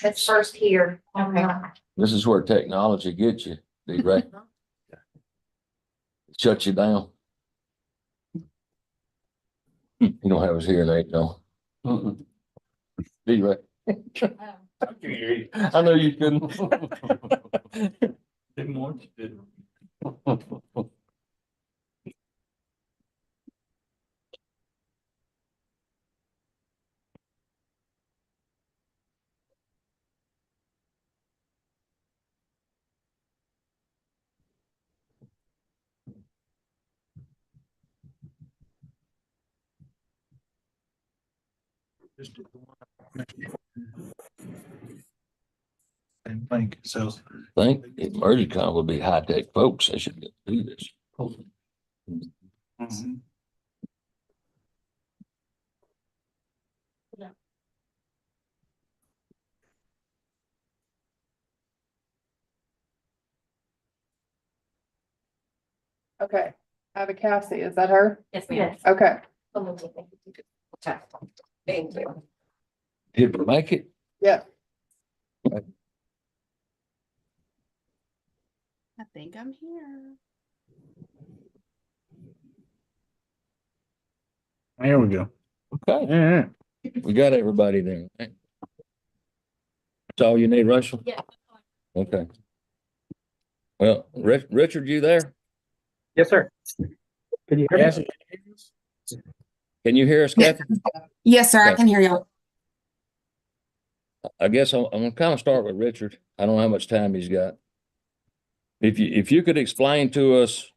It's first here. Okay. This is where technology gets you, D-Ray. Shuts you down. You don't have his hearing aid, no. D-Ray. I know you couldn't. Didn't want you to. And think, so. I think EmergeCom would be high-tech folks. They should do this. Okay, I have a Cassie. Is that her? Yes, ma'am. Okay, Thank you. Did we make it? yeah. I think I'm here. There we go. Okay, Yeah. we got everybody there. That's all you need, Russell? Yeah. Okay. Well, Richard, you there? Yes, sir. Can you hear Yes. Can you hear us, Kathy? Yes, sir. I Okay. can hear you. I guess I'm gonna kind of start with Richard. I don't know how much time he's got. If you could explain to us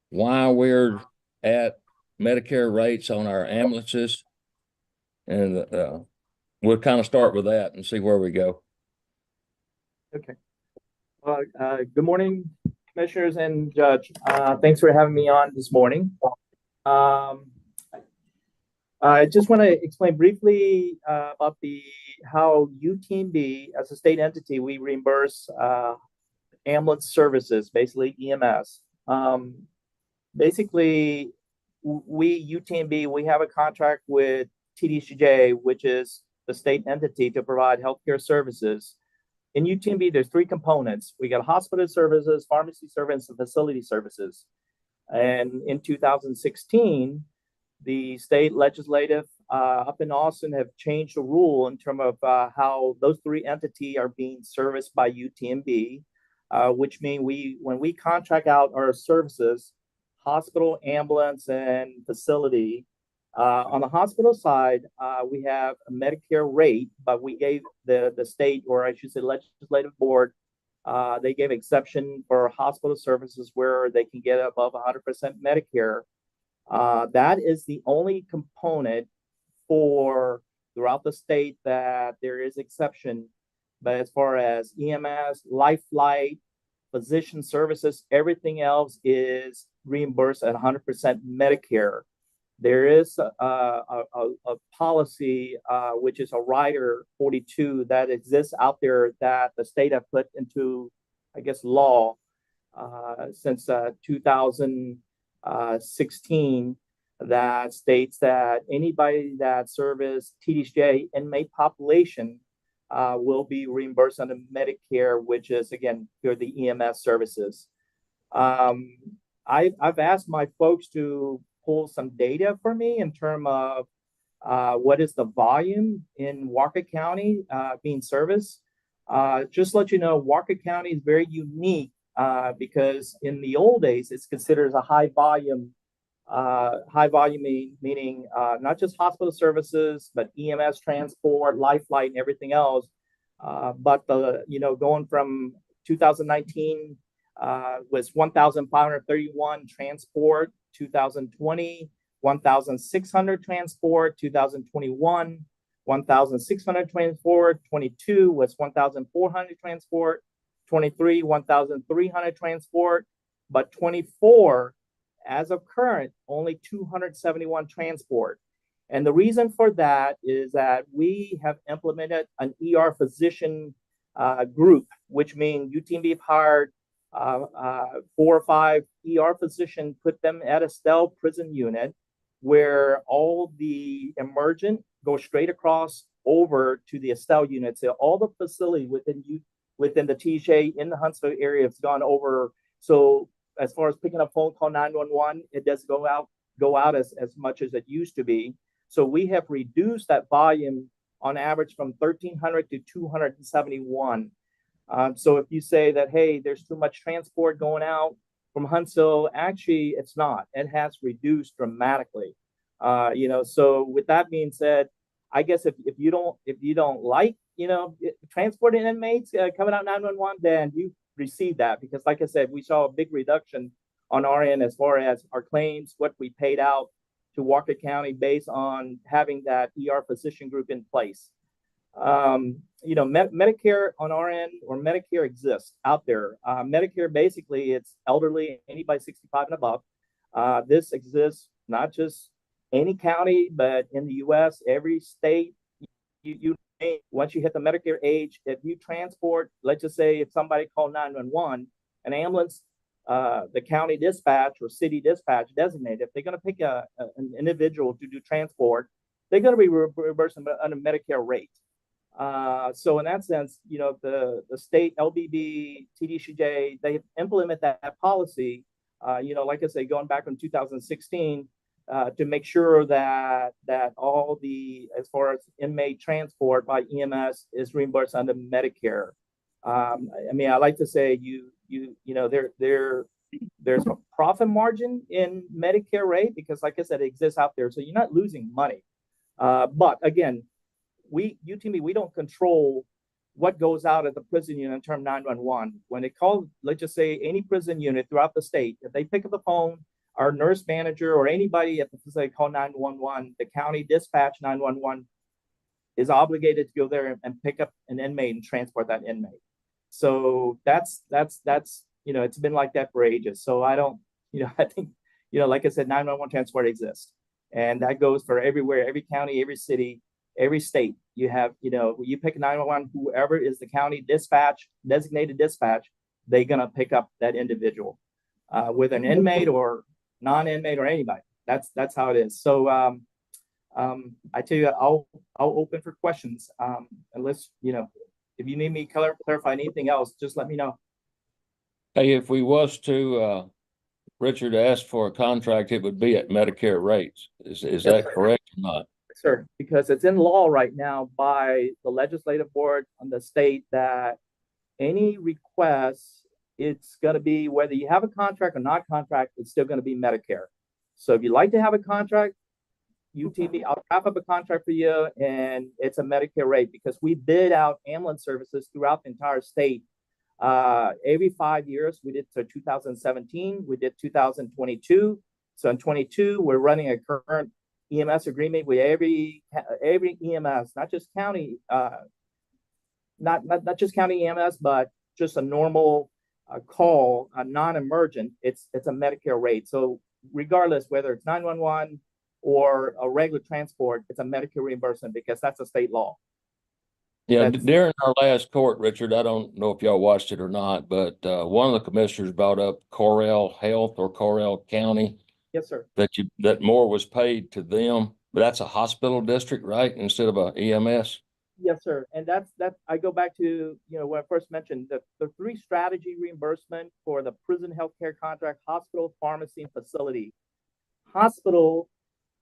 why we're at Medicare rates on our ambulances, and we'll kind of start with that and see where we go. Okay. Good morning, commissioners and judge. Thanks for having me on this morning. I just want to explain briefly about how UTMB, as a state entity, we reimburse ambulance services, basically EMS. Basically, UTMB, we have a contract with TDCJ, which is the state entity to provide healthcare services. In UTMB, there's three components. We got hospital services, pharmacy services, and facility services. And in 2016, the state legislative up in Austin have changed the rule in terms of how those three entities are being serviced by UTMB, which means when we contract out our services, hospital, ambulance, and facility, on the hospital side, we have a Medicare rate, but we gave the state, or I should say legislative board, they gave exception for hospital services where they can get above 100% Medicare. That is the only component for throughout the state that there is exception. But as far as EMS, life flight, physician services, everything else is reimbursed at 100% Medicare. There is a policy, which is a rider 42 that exists out there that the state have put into, I guess, law since 2016 that states that anybody that serves TDCJ inmate population will be reimbursed under Medicare, which is, again, for the EMS services. I've asked my folks to pull some data for me in terms of what is the volume in Walker County being serviced. Just to let you know, Walker County is very unique because in the old days, it's considered a high volume meaning not just hospital services, but EMS transport, life flight, and everything else. But going from 2019 was 1,531 transport, 2020, 1,600 transport, 2021, 1,600 transport, 22 was 1,400 transport, 23, 1,300 transport, but 24, as of current, only 271 transport. And the reason for that is that we have implemented an ER physician group, which means UTMB have hired 4 or 5 ER physicians, put them at a Estelle prison unit where all the emergent go straight across over to the Estelle unit. So all the facility within the TJ in the Huntsville area has gone over. So as far as picking up phone call 911, it doesn't go out as much as it used to be. So we have reduced that volume on average from 1,300 to 271. So if you say that, hey, there's too much transport going out from Huntsville, actually it's not. It has reduced dramatically. So with that being said, I guess if you don't like, transporting inmates coming out 911, then you receive that, because like I said, we saw a big reduction on our end as far as our claims, what we paid out to Walker County based on having that ER physician group in place. Medicare on our end, or Medicare exists out there. Medicare, basically, it's elderly, anybody 65 and above. This exists not just any county, but in the US, every state. Once you hit the Medicare age, if you transport, let's just say if somebody called 911, an ambulance, the county dispatch or city dispatch designated, if they're going to pick an individual to do transport, they're going to be reimbursed under Medicare rate. So in that sense, the state LBB, TDCJ, they implement that policy, like I say, going back in 2016, to make sure that all the, as far as inmate transport by EMS is reimbursed under Medicare. I like to say there's a profit margin in Medicare rate, because like I said, it exists out there. So you're not losing money. But again, UTMB, we don't control what goes out at the prison unit in term 911. When they call, let's just say any prison unit throughout the state, if they pick up the phone, our nurse manager or anybody at the facility call 911, the county dispatch 911 is obligated to go there and pick up an inmate and transport that inmate. So that's it's been like that for ages. So I don't, I think, like I said, 911 transport exists, and that goes for everywhere, every county, every city, every state. You have, you pick 911, whoever is the county dispatch, designated dispatch, they're gonna pick up that individual, with an inmate or non-inmate or anybody. That's how it is. So I tell you, I'll open for questions. Unless if you need me to clarify anything else, just let me know. Hey, if we was to Richard ask for a contract, it would be at Medicare rates. Is that correct or not? Sir, because it's in law right now by the legislative board on the state that any requests, it's going to be, whether you have a contract or not contract, it's still going to be Medicare. So if you'd like to have a contract, UTB, I'll wrap up a contract for you, and it's a Medicare rate, because we bid out ambulance services throughout the entire state. Every 5 years, we did, so 2017, we did 2022. So in 22, we're running a current EMS agreement with every EMS, not just county, not just county EMS, but just a normal call, a non-emergent. It's a Medicare rate. So regardless whether it's 911 or a regular transport, it's a Medicare reimbursement, because that's a state law. Yeah, during our last court, Richard, I don't know if y'all watched it or not, but one of the commissioners brought up Correll Health or Correll County. Yes, sir. That more was paid to them, but that's a hospital district, right? Instead of a EMS. Yes, sir. And that's I go back to, when I first mentioned the 3 strategy reimbursement for the prison healthcare contract: hospital, pharmacy, and facility. Hospital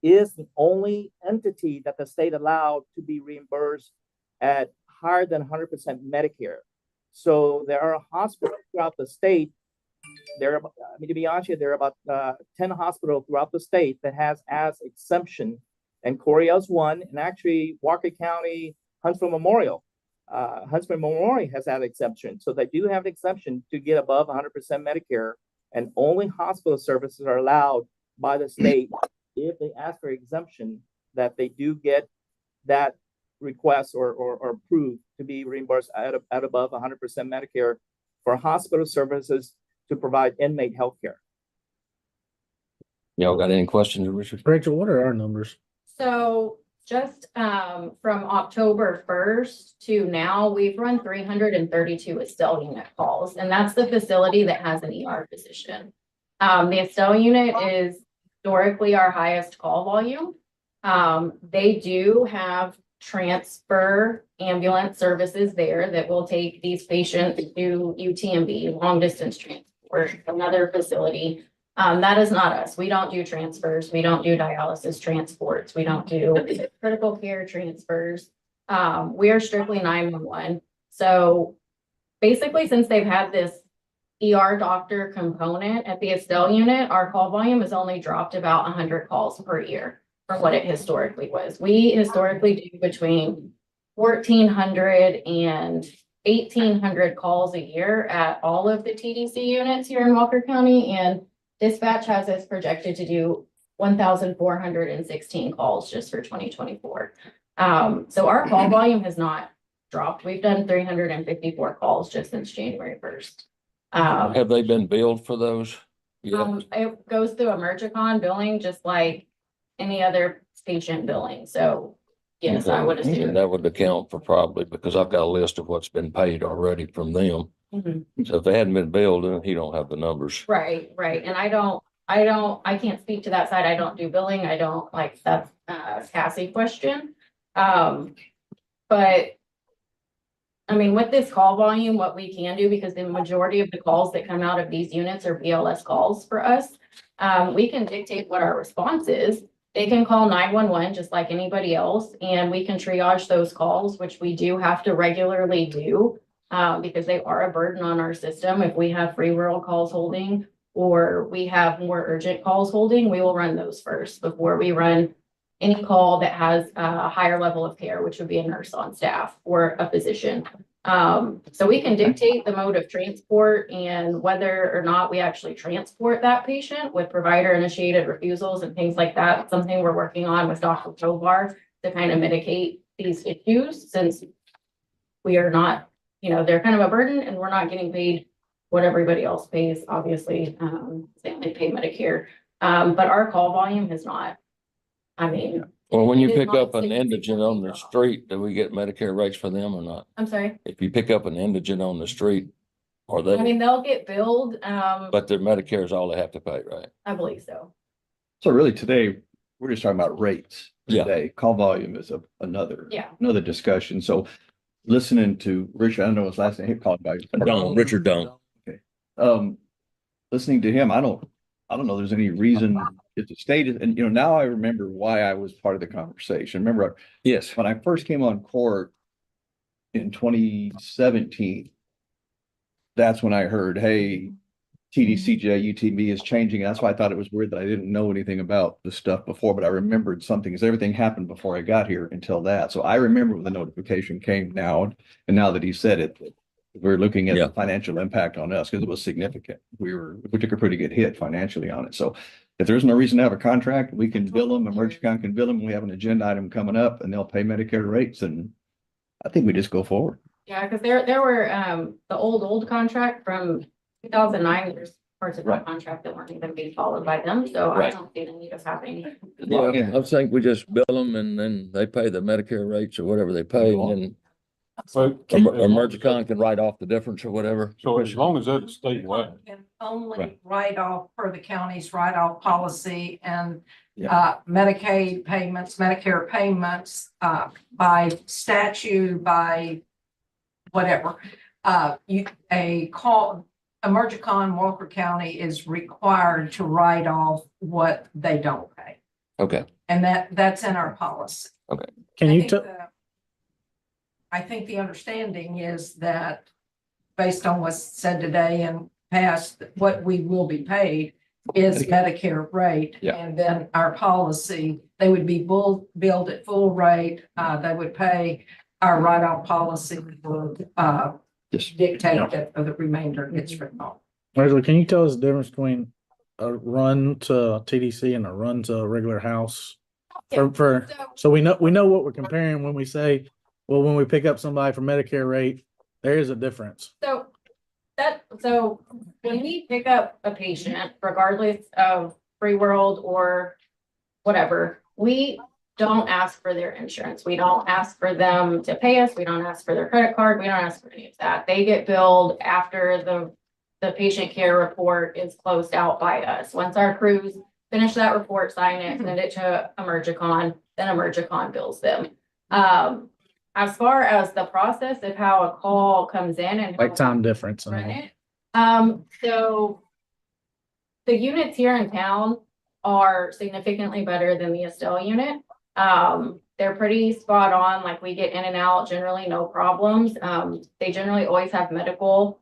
is the only entity that the state allowed to be reimbursed at higher than 100% Medicare. So there are hospitals throughout the state. To be honest with you, there are about 10 hospitals throughout the state that has as exemption, and Correll's one, and actually Walker County, Huntsville Memorial has that exemption. So they do have an exemption to get above 100% Medicare, and only hospital services are allowed by the state, if they ask for exemption, that they do get that request or approved to be reimbursed at above 100% Medicare for hospital services to provide inmate health care. Y'all got any questions, Richard? Rachel, what are our numbers? So just from October first to now, we've run 332 Estelle unit calls, and that's the facility that has an ER physician. The Estelle unit is historically our highest call volume. They do have transfer ambulance services there that will take these patients to UTMB, long distance transport, another facility. That is not us. We don't do transfers. We don't do dialysis transports. We don't do critical care transfers. We are strictly 911. So basically, since they've had this ER doctor component at the Estelle unit, our call volume has only dropped about 100 calls per year from what it historically was. We historically do between 1,400 and 1,800 calls a year at all of the TDC units here in Walker County, and dispatch has us projected to do 1,416 calls just for 2024. So our call volume has not dropped. We've done 354 calls just since January 1st. Have they been billed for those? Yeah, It goes through Emergicon billing, just like any other patient billing. So yes, I would assume. and that would account for probably, because I've got a list of what's been paid already from them. Mhm. So if they hadn't been billed, then he don't have the numbers. Right. And I can't speak to that side. I don't do billing. I don't like that's Cassie question. But I mean, with this call volume, what we can do, because the majority of the calls that come out of these units are BLS calls for us, we can dictate what our response is. They can call 911 just like anybody else, and we can triage those calls, which we do have to regularly do, because they are a burden on our system. If we have free world calls holding, or we have more urgent calls holding, we will run those first before we run any call that has a higher level of care, which would be a nurse on staff or a physician. So we can dictate the mode of transport and whether or not we actually transport that patient with provider initiated refusals and things like that. Something we're working on with Dr. Tovar to kind of mitigate these issues, since we are not, they're kind of a burden and we're not getting paid what everybody else pays, obviously. They only pay Medicare. But our call volume has not. I mean. Well, when you it is pick not up an significant. indigent on the street, do we get Medicare rates for them or not? I'm sorry. If you pick up an indigent on the street, or I mean, they, they'll get billed. but their Medicare is all they have to pay, right? I believe so. So really today, we're just talking about rates. Yeah. Today, call volume is another Yeah. discussion. So listening to Richard, I don't know his last name, he called by. Richard Don. Listening to him, I don't know there's any reason if the state is, and now I remember why I was part of the conversation. Remember, Yes. when I first came on court in 2017, that's when I heard, hey, TDCJ, UTB is changing. That's why I thought it was weird that I didn't know anything about the stuff before, but I remembered something, because everything happened before I got here until that. So I remember when the notification came now, and now that he said it, we're looking at Yeah. the financial impact on us, because it was significant. We took a pretty good hit financially on it. So if there's no reason to have a contract, we can bill them, Emergicon can bill them. We have an agenda item coming up and they'll pay Medicare rates, and I think we just go forward. Yeah, because there were the old contract from 2009. There's parts of that Right. contract that weren't even being followed by them. So I Right. don't see the need of having. Yeah, I think we just bill them and then they pay the Medicare rates or whatever they pay, and then Emergicon can write off the difference or whatever. So as long as that's statewide, Can only Right. write off per the county's write-off policy, and Medicaid payments, Medicare payments, by statute, by whatever. Emergicon Walker County is required to write off what they don't pay. Okay. And that's in our policy. Can I you think tell? I think the understanding is that, based on what's said today and past, what we will be paid is Medicare rate. Yeah. And then our policy, they would be billed at full rate. They would pay our write-off policy for Just dictate that for the remainder gets written off. Leslie, can you tell us the difference between a run to TDC and a run to a regular house? So we know what we're comparing when we say, well, when we pick up somebody for Medicare rate, there is a difference. So when we pick up a patient, regardless of free world or whatever, we don't ask for their insurance. We don't ask for them to pay us. We don't ask for their credit card. We don't ask for any of that. They get billed after the patient care report is closed out by us. Once our crews finish that report, sign it, send it to Emergicon, then Emergicon bills them. As far as the process of how a call comes in and Like time difference. run it. So the units here in town are significantly better than the Estelle unit. They're pretty spot on, like we get in and out, generally no problems. They generally always have medical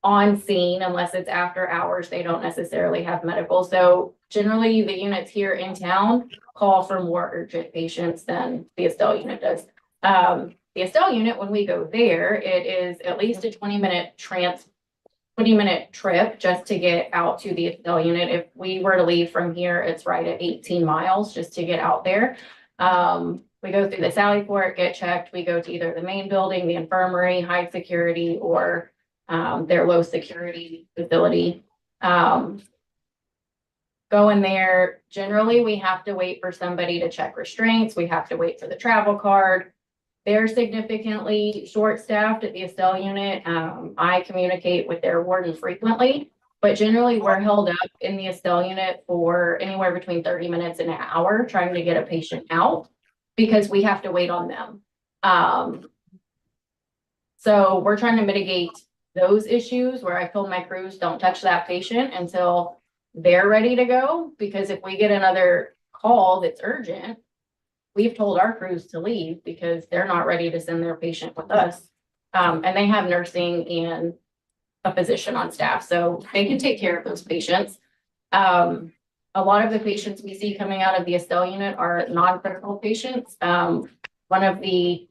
on scene unless it's after hours. They don't necessarily have medical. So generally the units here in town call for more urgent patients than the Estelle unit does. The Estelle unit, when we go there, it is at least a 20-minute trip just to get out to the Estelle unit. If we were to leave from here, it's right at 18 miles just to get out there. We go through the Sally Port, get checked. We go to either the main building, the infirmary, high security, or their low security facility. Going there, generally we have to wait for somebody to check restraints. We have to wait for the travel card. They're significantly short-staffed at the Estelle unit. I communicate with their warden frequently, but generally we're held up in the Estelle unit for anywhere between 30 minutes and an hour trying to get a patient out because we have to wait on them. So we're trying to mitigate those issues where I told my crews don't touch that patient until they're ready to go, because if we get another call that's urgent, we've told our crews to leave because they're not ready to send their patient with us. And they have nursing and a physician on staff, so they can take care of those patients. A lot of the patients we see coming out of the Estelle unit are non-critical patients. One of the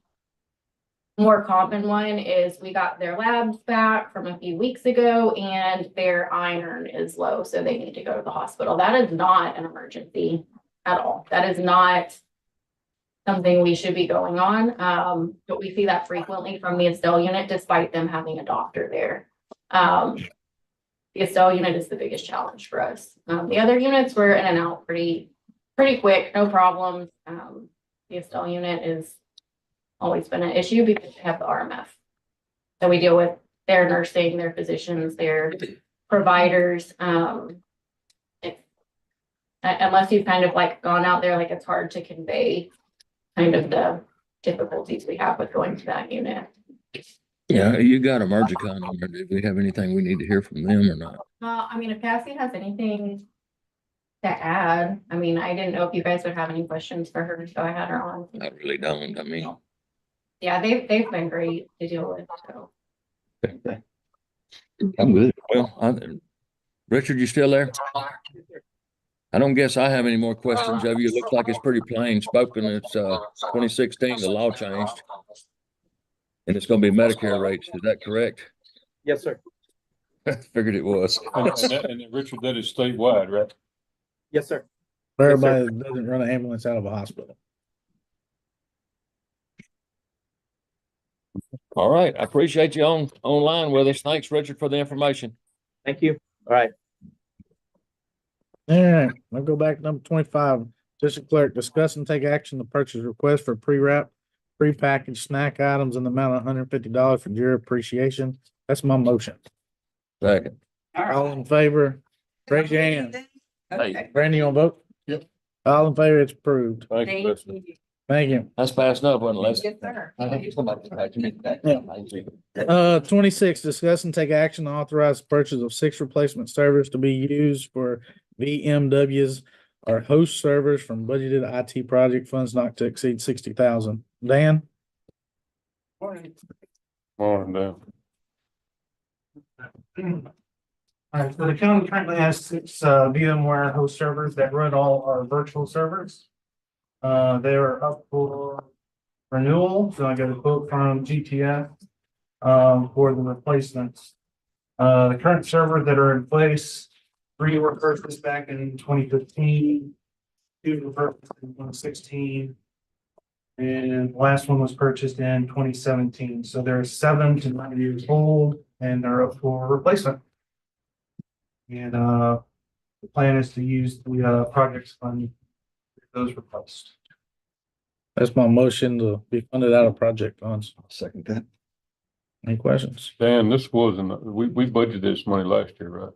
more common one is we got their labs back from a few weeks ago and their iron is low, so they need to go to the hospital. That is not an emergency at all. That is not something we should be going on. But we see that frequently from the Estelle unit, despite them having a doctor there. The Estelle unit is the biggest challenge for us. The other units were in and out pretty quick, no problems. The Estelle unit is always been an issue because they have the RMF. So we deal with their nursing, their physicians, their providers. Unless you've kind of like gone out there, like it's hard to convey kind of the difficulties we have with going to that unit. Yeah, you got Emergicon on there. Do we have anything we need to hear from them or not? I mean, if Cassie has anything to add, I mean, I didn't know if you guys would have any questions for her, so I had her on. I really don't. I mean, Yeah, they've been great to deal with, so. I'm good. well, Richard, you still there? I don't guess I have any more questions of you. It looks like it's pretty plain spoken. It's 2016, the law changed. And it's gonna be Medicare rates. Is that correct? Yes, sir. Figured it was. And Richard, that is statewide, right? Yes, sir. For everybody that doesn't run an ambulance out of a hospital. All right. I appreciate you online with us. Thanks, Richard, for the information. Thank you. All right. All right, I'll go back to number 25. District Clerk, discuss and take action to purchase request for pre-wrap, prepackaged snack items in the amount of $150 for juror appreciation. That's my motion. Second. All in favor, raise your hand. Hey, Brandy, you want to vote? Yep. All in favor, it's approved. Thank you, Commissioner. Thank you. that's passed up, wasn't it, Les? Yes, sir. 26, discuss and take action to authorize the purchase of 6 replacement servers to be used for VMWs or host servers from budgeted IT project funds not to exceed 60,000. Dan? Morning, Dan. All right, so the county currently has 6 VMware host servers that run all our virtual servers. They are up for renewal, so I got a quote from GTF for the replacements. The current servers that are in place, 3 were purchased back in 2015, 2 were purchased in 2016, and the last one was purchased in 2017. So they're 7 to 9 years old and they're up for replacement. And the plan is to use the projects fund those replaced. That's my motion to be funded out of project funds. Second that. Any questions? Dan, this wasn't, we budgeted this money last year, right?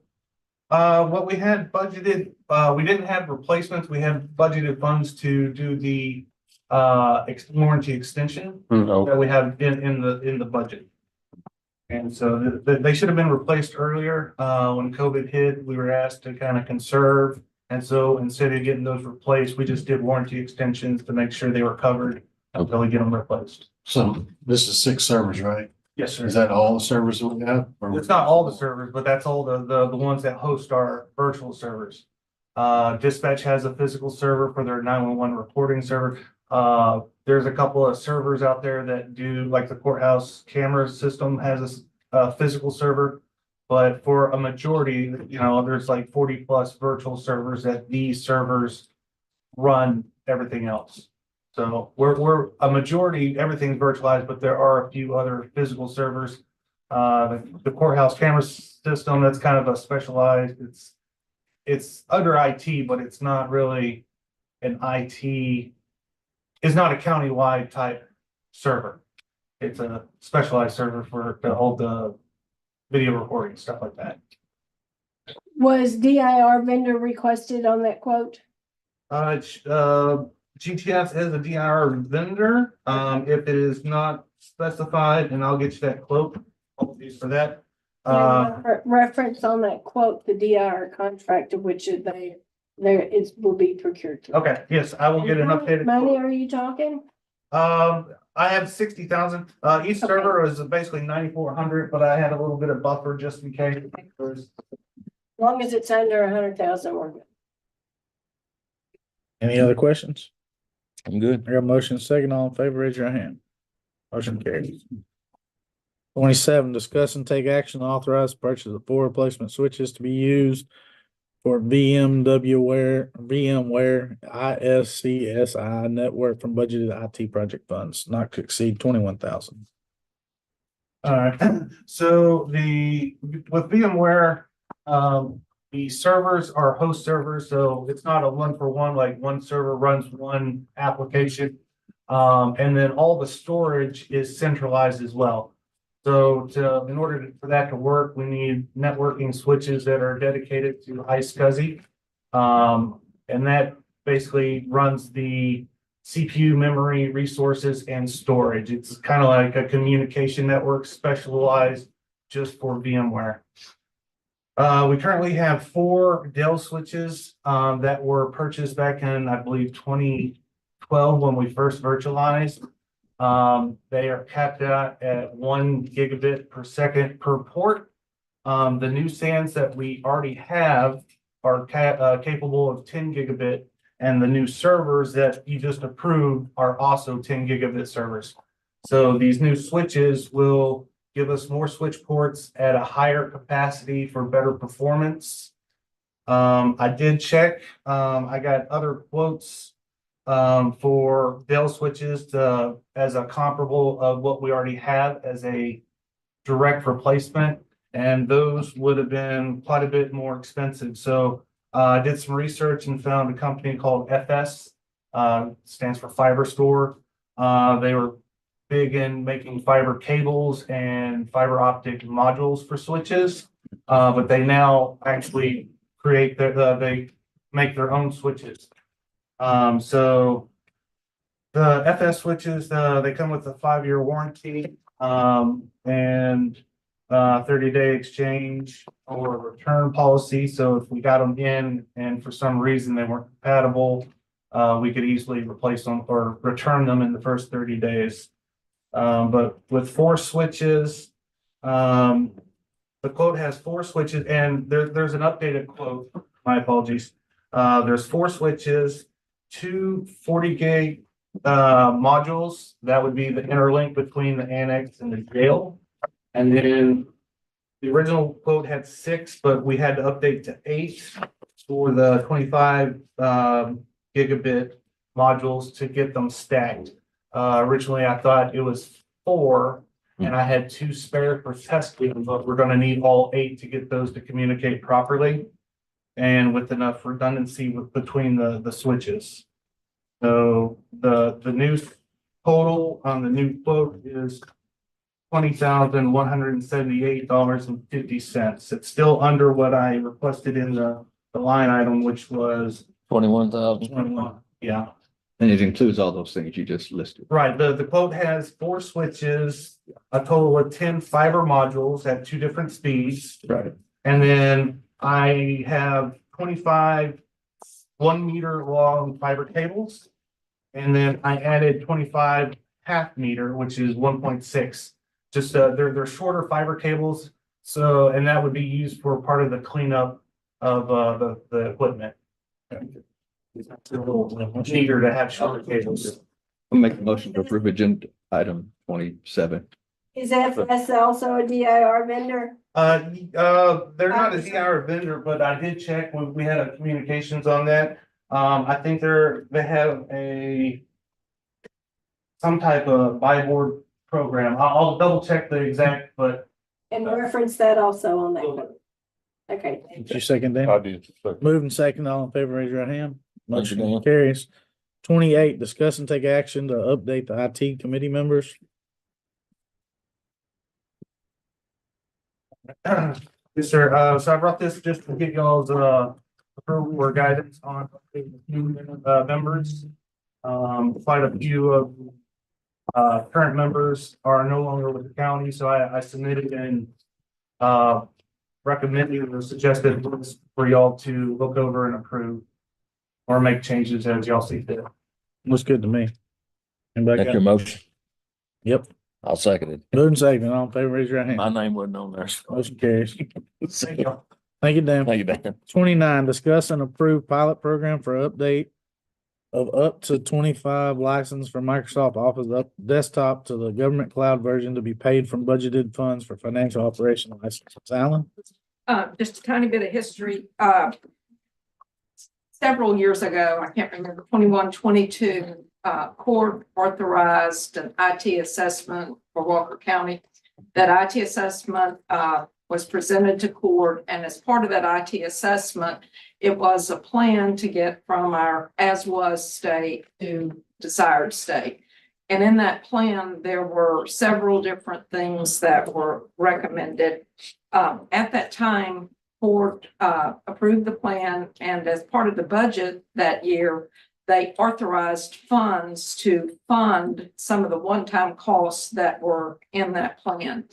What we had budgeted, we didn't have replacements. We had budgeted funds to do the warranty extension No, that we have in the budget. And so they should have been replaced earlier. When COVID hit, we were asked to kind of conserve. And so instead of getting those replaced, we just did warranty extensions to make sure they were covered until we get them replaced. So this is 6 servers, right? Yes, sir. Is that all the servers that we have? Or- It's not all the servers, but that's all the ones that host our virtual servers. Dispatch has a physical server for their 911 reporting server. There's a couple of servers out there that do, like the courthouse camera system has a physical server. But for a majority, you know, there's like 40+ virtual servers that these servers run everything else. So we're a majority, everything's virtualized, but there are a few other physical servers. The courthouse camera system, that's kind of a specialized, it's under IT, but it's not really an IT, it's not a countywide type server. It's a specialized server for to hold the video recording, stuff like that. Was DIR vendor requested on that quote? GTS is a DIR vendor. If it is not specified, and I'll get you that quote, apologies for that. Reference on that quote, the DIR contract of which will be procured through. Okay, yes, I will get an updated. Money quote. are you talking? I have 60,000. Each server is basically 9,400, but I had a little bit of buffer just in case. As long as it's under 100,000, we're good. Any other questions? I'm good. I got a motion second. All in favor, raise your hand. Motion carries. 27, discuss and take action to authorize purchase of 4 replacement switches to be used for VMware ISCSI network from budgeted IT project funds, not to exceed 21,000. All right, so with VMware, the servers are host servers, so it's not a 1-for-1, like one server runs one application. And then all the storage is centralized as well. So in order for that to work, we need networking switches that are dedicated to iSCSI. And that basically runs the CPU, memory, resources, and storage. It's kind of like a communication network specialized just for VMware. We currently have 4 Dell switches that were purchased back in, I believe, 2012 when we first virtualized. They are capped out at 1 gigabit per second per port. The new SANs that we already have are capable of 10 gigabit, and the new servers that you just approved are also 10 gigabit servers. So these new switches will give us more switch ports at a higher capacity for better performance. I did check. I got other quotes for Dell switches as a comparable of what we already have as a direct replacement, and those would have been quite a bit more expensive. So I did some research and found a company called FS, stands for Fiber Store. They were big in making fiber cables and fiber optic modules for switches, but they now actually create they make their own switches. So the FS switches, they come with a 5-year warranty, and 30-day exchange or return policy. So if we got them in and for some reason they weren't compatible, we could easily replace them or return them in the first 30 days. But with 4 switches, the quote has 4 switches, and there's an updated quote. My apologies. There's 4 switches, 2 40 gig modules. That would be the interlink between the annex and the jail. And then the original quote had 6, but we had to update to 8 for the 25 gigabit modules to get them stacked. Originally, I thought it was 4, and I had 2 spare for testing, but we're going to need all 8 to get those to communicate properly and with enough redundancy between the switches. So the new total on the new quote is $20,178.50. It's still under what I requested in the line item, which was 21,000. 21. Yeah, And it includes all those things you just listed. right. The quote has 4 switches, a total of 10 fiber modules at 2 different speeds. Right. And then I have 25 1 meter long fiber cables. And then I added 25 half meter, which is 1.6. Just they're shorter fiber cables. So, and that would be used for part of the cleanup of the equipment. It's a little neater to have shorter cables. I'll make a motion to approve agenda item 27. Is FS also a DIR vendor? They're not a DIR vendor, but I did check. We had a communications on that. I think they have some type of buy board program. I'll double check the exact, but. And reference that also on that. Okay. Did you second I that? did. Second. Moving second, all in favor, raise your right hand. Thank you, Motion Dan. carries. 28, discuss and take action to update the IT committee members. Yes, sir. So I brought this just to get y'all's approval or guidance on members. Quite a few of current members are no longer with the county, so I submitted and recommended or suggested list for y'all to look over and approve or make changes as y'all see fit. Looks good to me. Anybody That's got- your motion. Yep. I'll second it. Moving second, all in favor, raise your right hand. My name wasn't on there. Motion carries. Thank you. Thank you, Dan. Thank you, Dan. 29, discuss and approve pilot program for update of up to 25 license for Microsoft Office up desktop to the government cloud version to be paid from budgeted funds for financial operation licenses. Alan? Just a tiny bit of history. Several years ago, I can't remember, 21, 22, court authorized an IT assessment for Walker County. That IT assessment was presented to court, and as part of that IT assessment, it was a plan to get from our as-was state to desired state. And in that plan, there were several different things that were recommended. At that time, court approved the plan, and as part of the budget that year, they authorized funds to fund some of the one-time costs that were in that plan.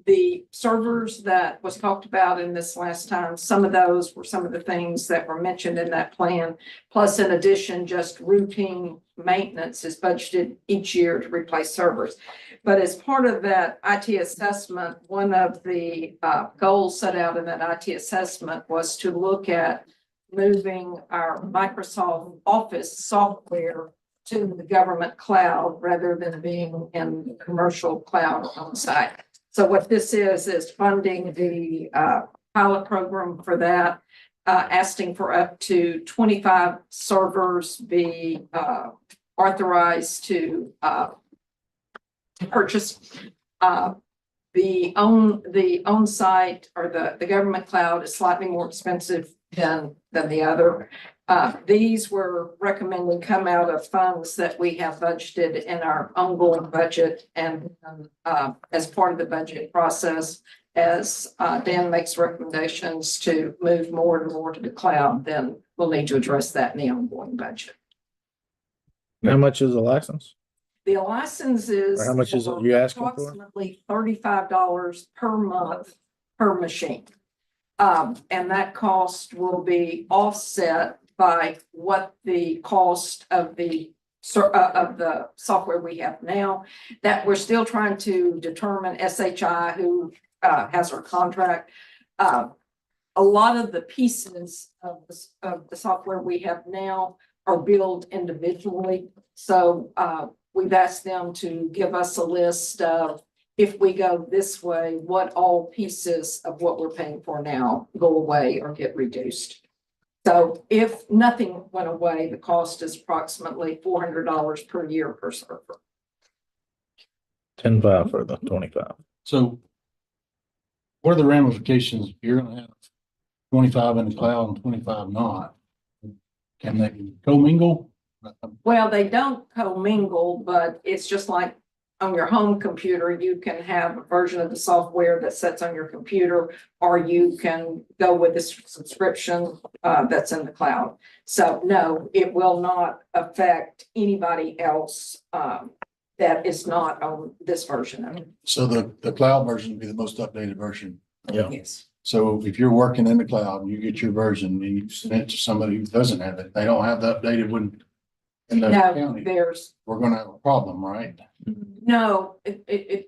The servers that was talked about in this last time, some of those were some of the things that were mentioned in that plan. Plus, in addition, just routine maintenance is budgeted each year to replace servers. But as part of that IT assessment, one of the goals set out in that IT assessment was to look at moving our Microsoft Office software to the government cloud rather than being in the commercial cloud on site. So what this is funding the pilot program for that, asking for up to 25 servers be authorized to purchase. The on-site or the government cloud is slightly more expensive than the other. These were recommended come out of funds that we have budgeted in our ongoing budget, and as part of the budget process, as Dan makes recommendations to move more and more to the cloud, then we'll need to address that in the ongoing budget. How much is the license? The license is Or how much is it for you asking for? approximately $35 per month per machine. And that cost will be offset by what the cost of the software we have now, that we're still trying to determine SHI, who has our contract. A lot of the pieces of the software we have now are billed individually. So we've asked them to give us a list of, if we go this way, what all pieces of what we're paying for now go away or get reduced. So if nothing went away, the cost is approximately $400 per year per server. 10.5 for the 25. So what are the ramifications if you're gonna have 25 in the cloud and 25 not? Can they commingle? Well, they don't commingle, but it's just like on your home computer, you can have a version of the software that sits on your computer, or you can go with the subscription that's in the cloud. So no, it will not affect anybody else that is not on this version of it. So the cloud version would be the most updated version. Yeah. Yes. So if you're working in the cloud, you get your version and you send it to somebody who doesn't have it, they don't have the updated one in the No, county, there's we're gonna have a problem, right? no, they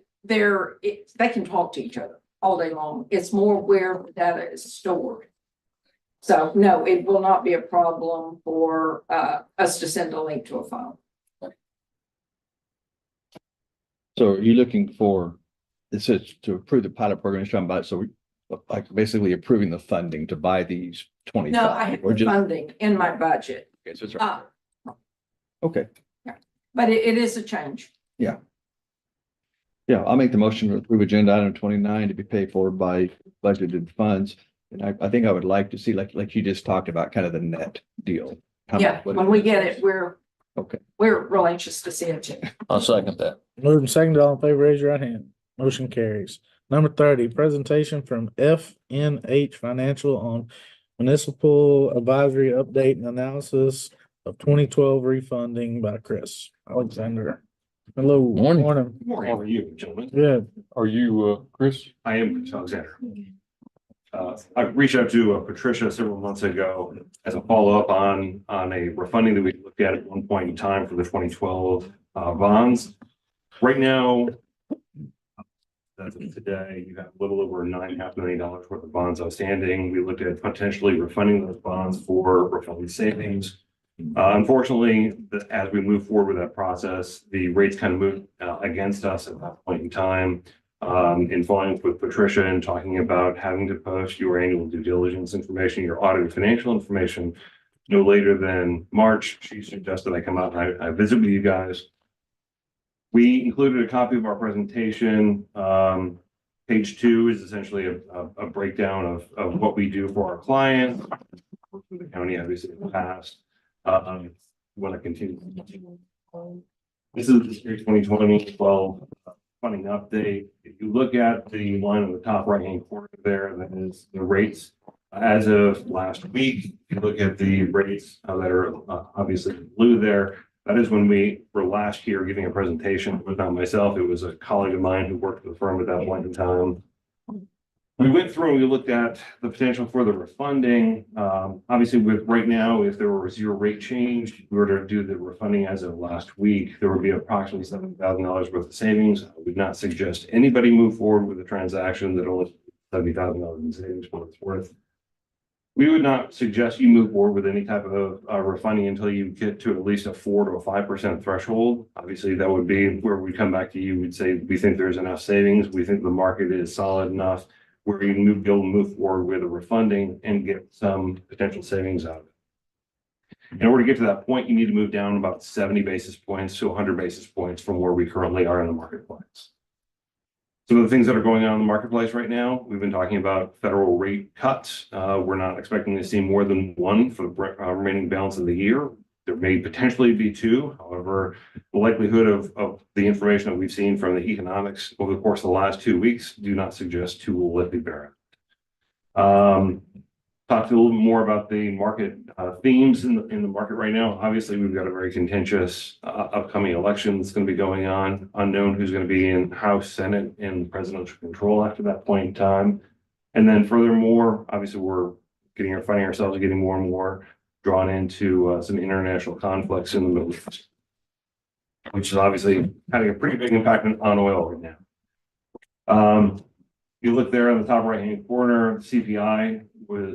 can talk to each other all day long. It's more where the data is stored. So no, it will not be a problem for us to send a link to a file. So are you looking for, it says to approve the pilot program, you're talking about, so we, like basically approving the funding to buy these 25? No, I have or the just- funding in my budget, Okay, so it's right. Okay, but it is a change. yeah, I'll make the motion to approve agenda item 29 to be paid for by budgeted funds. And I think I would like to see, like you just talked about, kind of the net deal. How Yeah, much- what when we get it, we're Okay. real anxious to see it too. I'll second that. Moving second, all in favor, raise your right hand. Motion carries. Number 30, presentation from FNH Financial on municipal advisory update and analysis of 2012 refunding by Chris Alexander. Hello. Morning. Morning. How are you, gentlemen? Good. Are you, Chris? I am Chris Alexander. I reached out to Patricia several months ago as a follow-up on a refunding that we looked at one point in time for the 2012 bonds. Right now, as of today, you have a little over $9.5 million worth of bonds outstanding. We looked at potentially refunding those bonds for refunding savings. Unfortunately, as we move forward with that process, the rates kind of moved against us at that point in time. In following with Patricia and talking about having to post your annual due diligence information, your audited financial information, no later than March, she suggested I come out and I visit with you guys. We included a copy of our presentation. Page 2 is essentially a breakdown of what we do for our clients, for the county, obviously in the past. Want to continue. This is the 2020-12 funding update. If you look at the line on the top right-hand corner there, that is the rates as of last week. If you look at the rates that are obviously blue there, that is when we were last year giving a presentation. It was not myself, it was a colleague of mine who worked with the firm at that point in time. We went through and we looked at the potential for the refunding. Obviously, with right now, if there were zero rate change, if we were to do the refunding as of last week, there would be approximately $70,000 worth of savings. I would not suggest anybody move forward with a transaction that only $70,000 in savings for what it's worth. We would not suggest you move forward with any type of refunding until you get to at least a 4 to a 5% threshold. Obviously, that would be where we come back to you. We'd say, we think there's enough savings. We think the market is solid enough where you can be able to move forward with a refunding and get some potential savings out of it. In order to get to that point, you need to move down about 70 basis points to 100 basis points from where we currently are in the marketplace. Some of the things that are going on in the marketplace right now, we've been talking about federal rate cuts. We're not expecting to see more than one for the remaining balance of the year. There may potentially be 2. However, the likelihood of the information that we've seen from the economics over the course of the last 2 weeks do not suggest 2 will likely bear it. Talk a little bit more about the market themes in the market right now. Obviously, we've got a very contentious upcoming election that's going to be going on. Unknown who's going to be in House, Senate, and presidential control after that point in time. And then furthermore, obviously, we're finding ourselves getting more and more drawn into some international conflicts in the Middle East, which is obviously having a pretty big impact on oil right now. You look there on the top right-hand corner, CPI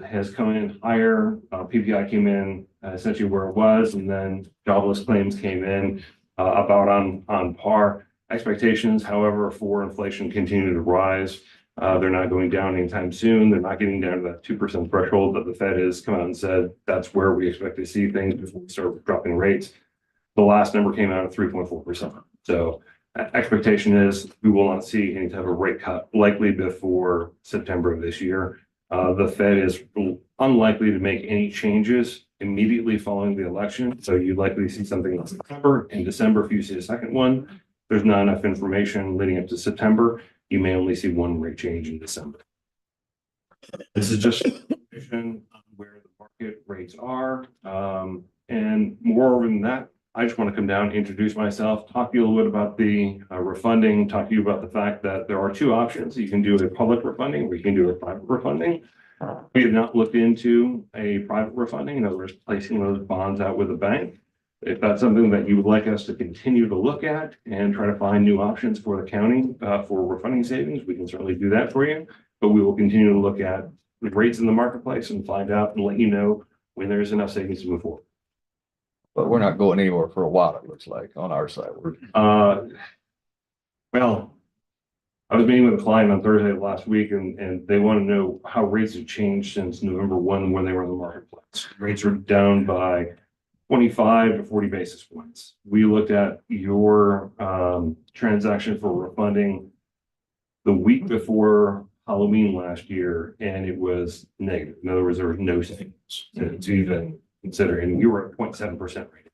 has come in higher. PPI came in essentially where it was, and then jobless claims came in about on par. Expectations, however, for inflation continue to rise. They're not going down anytime soon. They're not getting down to that 2% threshold that the Fed has come out and said that's where we expect to see things before we start dropping rates. The last number came out at 3.4%. So expectation is we will not see any type of rate cut likely before September of this year. The Fed is unlikely to make any changes immediately following the election. So you'd likely see something in September. In December, if you see a second one, there's not enough information leading up to September. You may only see one rate change in December. This is just information on where the market rates are. And moreover than that, I just want to come down, introduce myself, talk to you a little bit about the refunding, talk to you about the fact that there are two options. You can do a public refunding or you can do a private refunding. We have not looked into a private refunding, in other words, placing those bonds out with a bank. If that's something that you would like us to continue to look at and try to find new options for the county for refunding savings, we can certainly do that for you. But we will continue to look at the rates in the marketplace and find out and let you know when there's enough savings to move forward. But we're not going anywhere for a while, it looks like, on our side. Well, I was meeting with a client on Thursday of last week and they want to know how rates have changed since November 1 when they were in the marketplace. Rates are down by 25 to 40 basis points. We looked at your transaction for refunding the week before Halloween last year, and it was negative. In other words, there was no savings to even consider, and we were at 0.7% rate.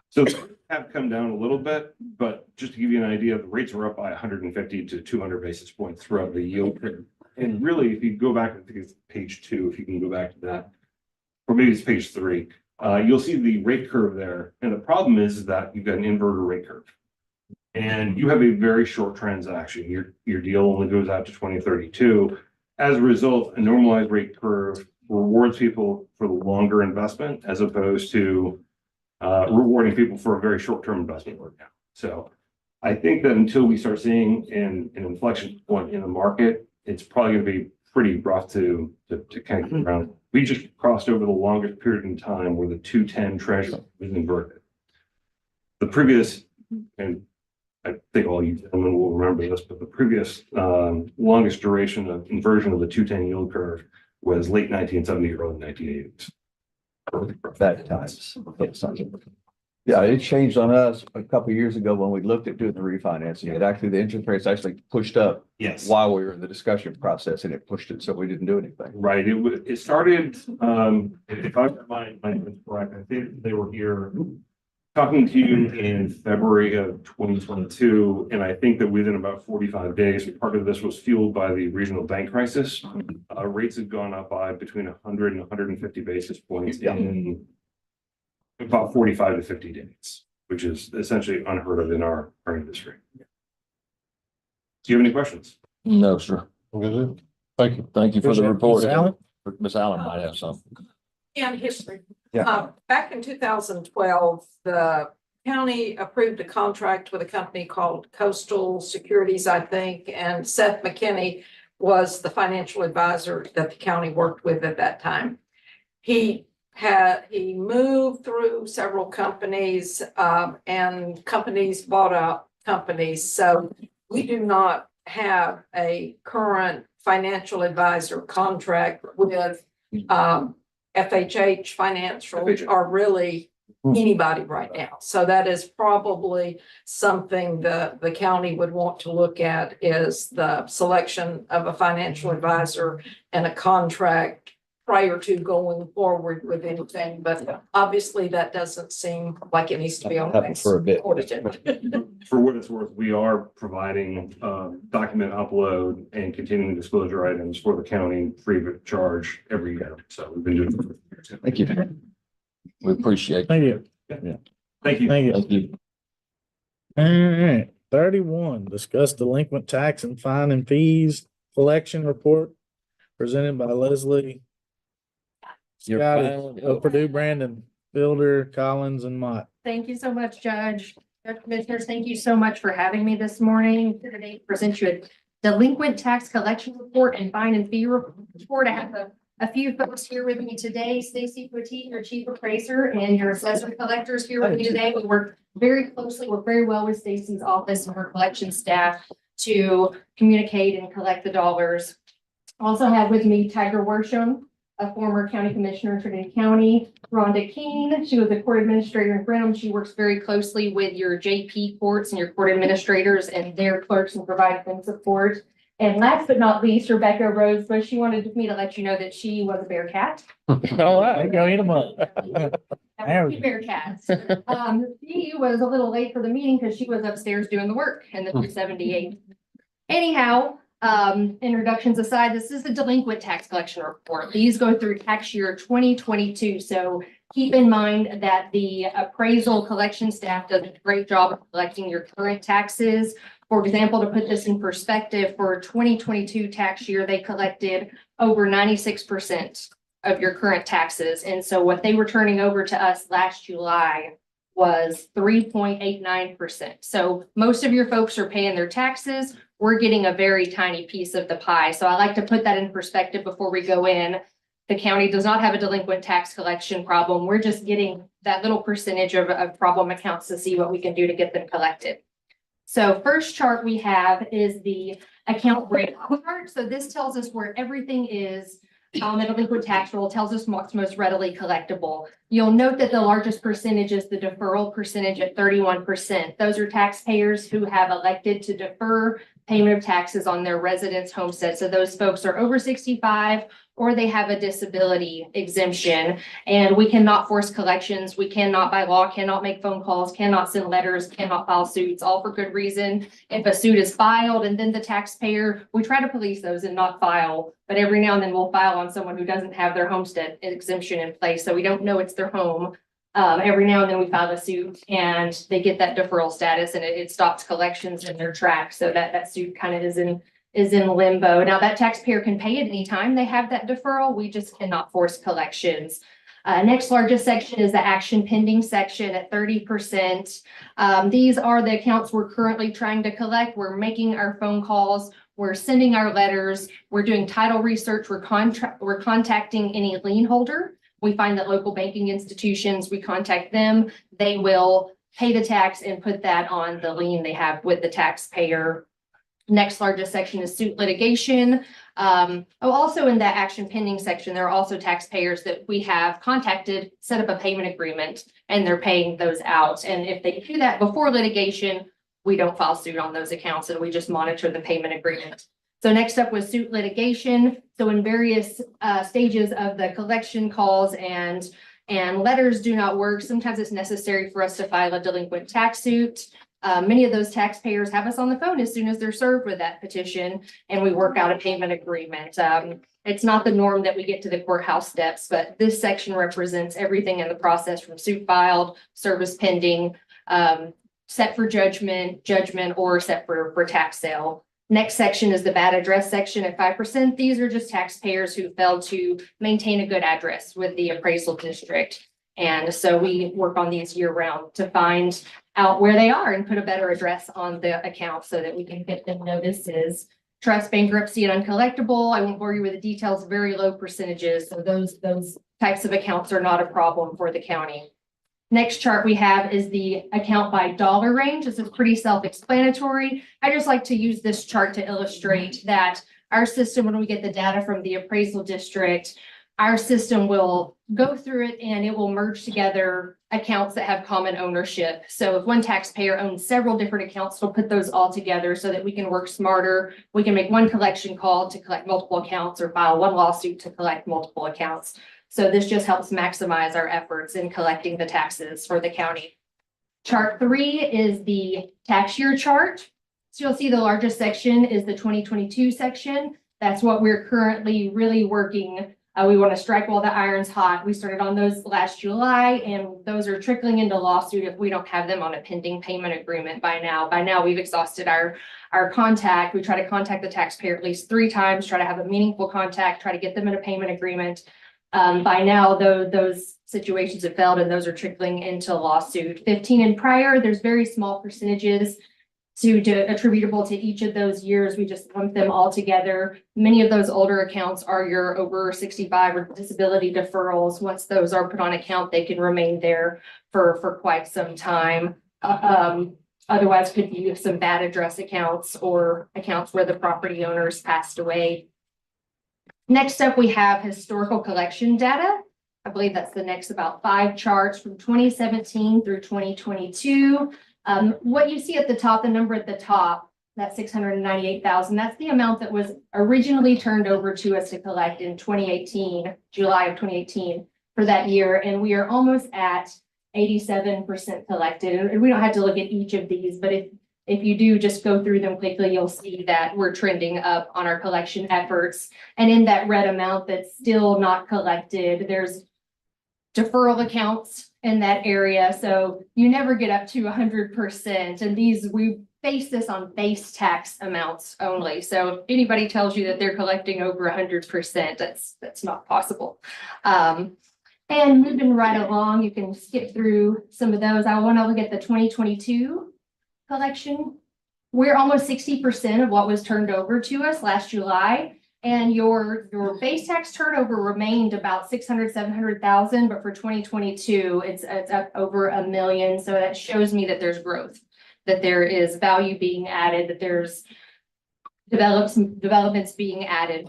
So have come down a little bit, but just to give you an idea, the rates are up by 150 to 200 basis points throughout the yield curve. And really, if you go back, I think it's page 2, if you can go back to that, or maybe it's page 3, you'll see the rate curve there. And the problem is that you've got an inverted rate curve. And you have a very short transaction. Your deal only goes out to 2032. As a result, a normalized rate curve rewards people for the longer investment as opposed to rewarding people for a very short-term investment right now. So I think that until we start seeing an inflection point in the market, it's probably going to be pretty rough to kind of get around. We just crossed over the longest period in time where the 210 treasury was inverted. The previous, and I think all you gentlemen will remember this, but the previous longest duration of inversion of the 210 yield curve was late 1970, early 1980s. Bad times. Yeah, it changed on us a couple of years ago when we looked at doing the refinancing. It actually, the interest rates actually pushed up. Yes. While we were in the discussion process, and it pushed it, so we didn't do anything. Right. It started, if I've got my notes correct, I think they were here talking to you in February of 2022, and I think that within about 45 days, part of this was fueled by the regional bank crisis. Rates had gone up by between 100 and 150 basis points in about 45 to 50 days, which is essentially unheard of in our industry. Do you have any questions? No, sir. Thank you. Thank you for the report. Ms. Allen? Miss Allen might have something. And history. Yeah. Back in 2012, the county approved a contract with a company called Coastal Securities, I think, and Seth McKinney was the financial advisor that the county worked with at that time. He moved through several companies, and companies bought out companies. So we do not have a current financial advisor contract with FHH Financial or really anybody right now. So that is probably something the county would want to look at, is the selection of a financial advisor and a contract prior to going forward with anything. But obviously that doesn't seem like it needs to be on the next for a bit. For what it's worth, we are providing document upload and continuing disclosure items for the county free of charge every year. So we've been doing it for years. Thank you. We appreciate it. Thank you. Thank you. Thank you. Thank you. All right, 31, discuss delinquent tax and fine and fees collection report presented by Leslie You're Scotty fine. of Purdue, Brandon, Fielder, Collins, and Mott. Thank you so much, Judge. Commissioners, thank you so much for having me this morning today to present you a delinquent tax collection report and fine and fee report. I have a few folks here with me today. Stacy Petit, your chief appraiser, and your assessor collectors here with me today. We work very closely, work very well with Stacy's office and her collection staff to communicate and collect the dollars. Also have with me Tiger Worsham, a former county commissioner in Trinity County. Rhonda Keene, she was the court administrator in Brenham. She works very closely with your JP courts and your court administrators and their clerks and provides them support. And last but not least, Rebecca Rose, but she wanted me to let you know that she was a bear cat. All right, go eat them up. There we Two go. bear cats. She was a little late for the meeting because she was upstairs doing the work in the 278. Anyhow, introductions aside, this is the delinquent tax collection report. These go through tax year 2022. So keep in mind that the appraisal collection staff does a great job of collecting your current taxes. For example, to put this in perspective, for 2022 tax year, they collected over 96% of your current taxes. And so what they were turning over to us last July was 3.89%. So most of your folks are paying their taxes. We're getting a very tiny piece of the pie. So I like to put that in perspective before we go in. The county does not have a delinquent tax collection problem. We're just getting that little percentage of problem accounts to see what we can do to get them collected. So first chart we have is the account breakdown chart. So this tells us where everything is on the delinquent tax roll, tells us what's most readily collectible. You'll note that the largest percentage is the deferral percentage at 31%. Those are taxpayers who have elected to defer payment of taxes on their residence homestead. So those folks are over 65 or they have a disability exemption, and we cannot force collections. We cannot, by law, cannot make phone calls, cannot send letters, cannot file suits, all for good reason. If a suit is filed and then the taxpayer, we try to police those and not file, but every now and then we'll file on someone who doesn't have their homestead exemption in place. So we don't know it's their home. Every now and then we file a suit and they get that deferral status and it stops collections in their tracks. So that suit kind of is in limbo. Now that taxpayer can pay at any time they have that deferral. We just cannot force collections. Next largest section is the action pending section at 30%. These are the accounts we're currently trying to collect. We're making our phone calls. We're sending our letters. We're doing title research. We're contacting any lien holder. We find that local banking institutions, we contact them. They will pay the tax and put that on the lien they have with the taxpayer. Next largest section is suit litigation. Also in that action pending section, there are also taxpayers that we have contacted, set up a payment agreement, and they're paying those out. And if they do that before litigation, we don't file suit on those accounts and we just monitor the payment agreement. So next up was suit litigation. So in various stages of the collection calls and letters do not work, sometimes it's necessary for us to file a delinquent tax suit. Many of those taxpayers have us on the phone as soon as they're served with that petition and we work out a payment agreement. It's not the norm that we get to the courthouse steps, but this section represents everything in the process from suit filed, service pending, set for judgment, or set for tax sale. Next section is the bad address section at 5%. These are just taxpayers who failed to maintain a good address with the appraisal district. And so we work on these year round to find out where they are and put a better address on the account so that we can get them notices. Trust, bankruptcy, and uncollectible. I won't bore you with the details, very low percentages. So those types of accounts are not a problem for the county. Next chart we have is the account by dollar range. This is pretty self-explanatory. I just like to use this chart to illustrate that our system, when we get the data from the appraisal district, our system will go through it and it will merge together accounts that have common ownership. So if one taxpayer owns several different accounts, we'll put those all together so that we can work smarter. We can make one collection call to collect multiple accounts or file one lawsuit to collect multiple accounts. So this just helps maximize our efforts in collecting the taxes for the county. Chart 3 is the tax year chart. So you'll see the largest section is the 2022 section. That's what we're currently really working. We want to strike while the iron's hot. We started on those last July, and those are trickling into lawsuit if we don't have them on a pending payment agreement by now. By now, we've exhausted our contact. We try to contact the taxpayer at least 3 times, try to have a meaningful contact, try to get them in a payment agreement. By now, those situations have failed and those are trickling into lawsuit. 15 and prior, there's very small percentages attributable to each of those years. We just lump them all together. Many of those older accounts are your over 65 or disability deferrals. Once those are put on account, they can remain there for quite some time. Otherwise could be some bad address accounts or accounts where the property owners passed away. Next up, we have historical collection data. I believe that's the next about 5 charts from 2017 through 2022. What you see at the top, the number at the top, that 698,000, that's the amount that was originally turned over to us to collect in 2018, July of 2018 for that year. And we are almost at 87% collected. And we don't have to look at each of these, but if you do just go through them quickly, you'll see that we're trending up on our collection efforts. And in that red amount that's still not collected, there's deferral accounts in that area. So you never get up to 100%. And we base this on base tax amounts only. So if anybody tells you that they're collecting over 100%, that's not possible. And moving right along, you can skip through some of those. I want to look at the 2022 collection. We're almost 60% of what was turned over to us last July. And your base tax turnover remained about 700,000, but for 2022, it's up over $1 million. So that shows me that there's growth, that there is value being added, that there's developments being added.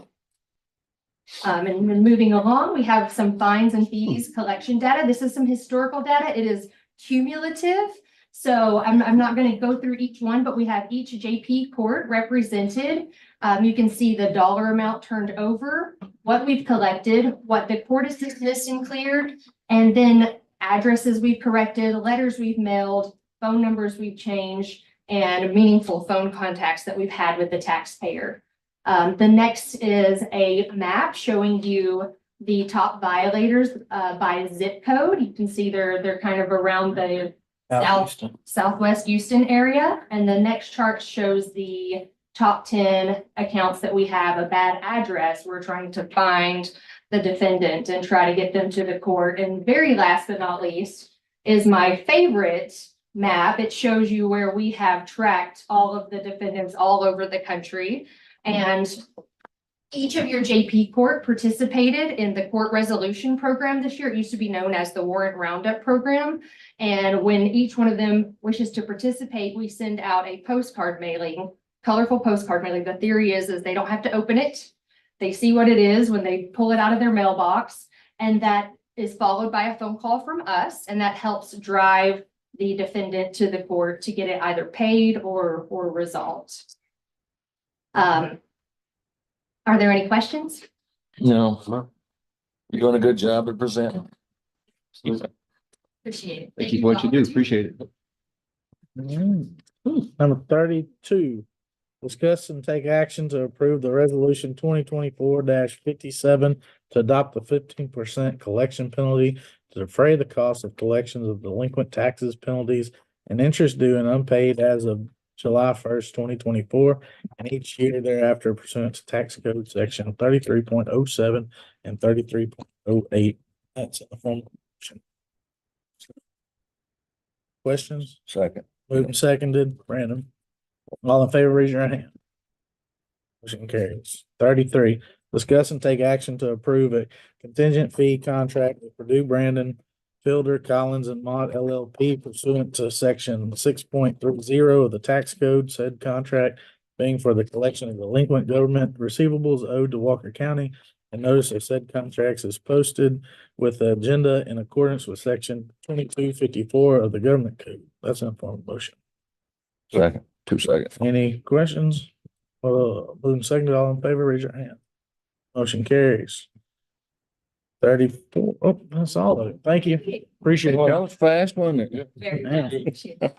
And then moving along, we have some fines and fees collection data. This is some historical data. It is cumulative. So I'm not going to go through each one, but we have each JP court represented. You can see the dollar amount turned over, what we've collected, what the court has dismissed and cleared, and then addresses we've corrected, letters we've mailed, phone numbers we've changed, and meaningful phone contacts that we've had with the taxpayer. The next is a map showing you the top violators by zip code. You can see they're kind of around the Southwest Houston area. And the next chart shows the top 10 accounts that we have a bad address. We're trying to find the defendant and try to get them to the court. And very last but not least is my favorite map. It shows you where we have tracked all of the defendants all over the country. And each of your JP court participated in the court resolution program this year. It used to be known as the warrant roundup program. And when each one of them wishes to participate, we send out a postcard mailing, colorful postcard mailing. The theory is they don't have to open it. They see what it is when they pull it out of their mailbox. And that is followed by a phone call from us. And that helps drive the defendant to the court to get it either paid or resolved. Are there any questions? No. You're doing a good job at presenting. Appreciate it. Thank you for what you do. Appreciate it. Number 32, discuss and take action to approve the resolution 2024-57 to adopt the 15% collection penalty to defray the cost of collections of delinquent taxes, penalties, and interest due and unpaid as of July 1st, 2024, and each year thereafter pursuant to tax code section 33.07 and 33.08. That's in the form of motion. Questions? Second. Moved and seconded. Brandon. All in favor, raise your hand. Motion carries. 33, discuss and take action to approve a contingent fee contract with Purdue Brandon, Fielder, Collins, and Mott LLP pursuant to section 6.30 of the tax code, said contract being for the collection of delinquent government receivables owed to Walker County, and notice of said contracts is posted with the agenda in accordance with section 2254 of the government code. That's in form of motion. Second. 2 seconds. Any questions? Moving and seconded, all in favor, raise your hand. Motion carries. 34. Oh, that's all of it. Thank you. Appreciate Well, that it. was fast, wasn't it? Very much appreciate it.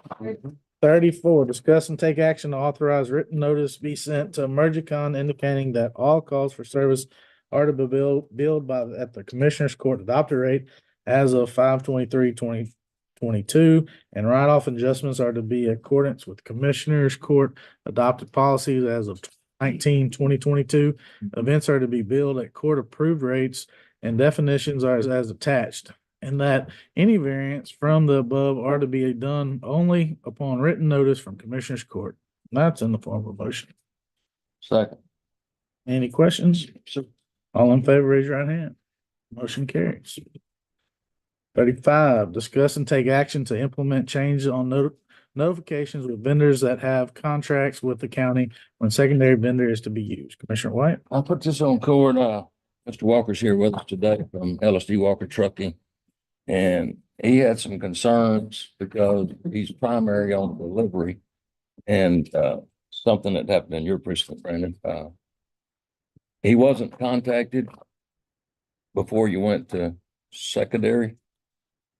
34, discuss and take action to authorize written notice be sent to Emergicon indicating that all calls for service are to be billed at the Commissioners Court adopted rate as of 5/23/2022, and write-off adjustments are to be in accordance with Commissioners Court adopted policies as of 19/2022. Events are to be billed at court-approved rates, and definitions are as attached, and that any variance from the above are to be done only upon written notice from Commissioners Court. That's in the form of a motion. Second. Any questions? All in favor, raise your right hand. Motion carries. 35, discuss and take action to implement changes on notifications with vendors that have contracts with the county when secondary vendor is to be used. Commissioner White? I'll put this on court. Mr. Walker's here with us today from LSD Walker Trucking. And he had some concerns because he's primary on delivery. And something that happened in your precinct, Brandon. He wasn't contacted before you went to secondary,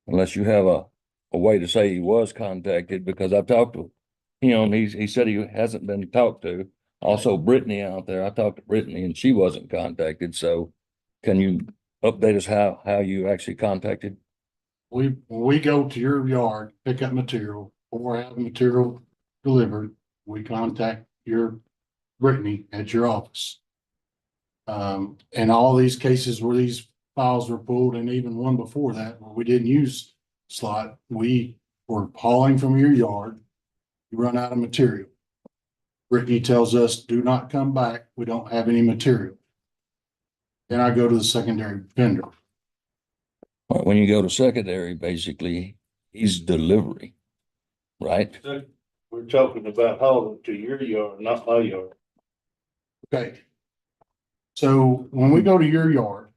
unless you have a way to say he was contacted, because I've talked to him. He said he hasn't been talked to. Also, Brittany out there, I talked to Brittany and she wasn't contacted. So can you update us how you actually contacted? When we go to your yard, pick up material or have material delivered, we contact your Brittany at your office. And all these cases where these files were pulled, and even one before that, where we didn't use slot, we were hauling from your yard. You run out of material. Brittany tells us, do not come back. We don't have any material. Then I go to the secondary vendor. When you go to secondary, basically, he's delivery, right? We're talking about hauling to your yard, not my yard. Okay. So when we go to your yard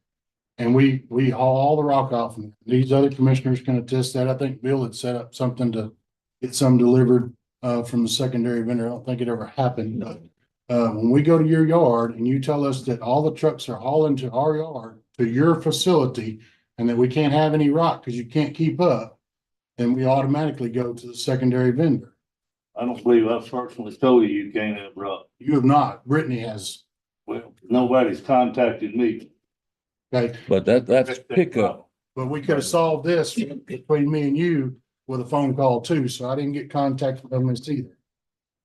and we haul all the rock off, and these other commissioners can attest that. I think Bill had set up something to get some delivered from the secondary vendor. I don't think it ever happened, but when we go to your yard and you tell us that all the trucks are hauling to our yard, to your facility, and that we can't have any rock because you can't keep up, then we automatically go to the secondary vendor. I don't believe I've personally told you you can't have rock. You have not. Brittany has. Well, nobody's contacted me. Okay. But that's pickup. But we could have solved this between me and you with a phone call too, so I didn't get contacted on this either.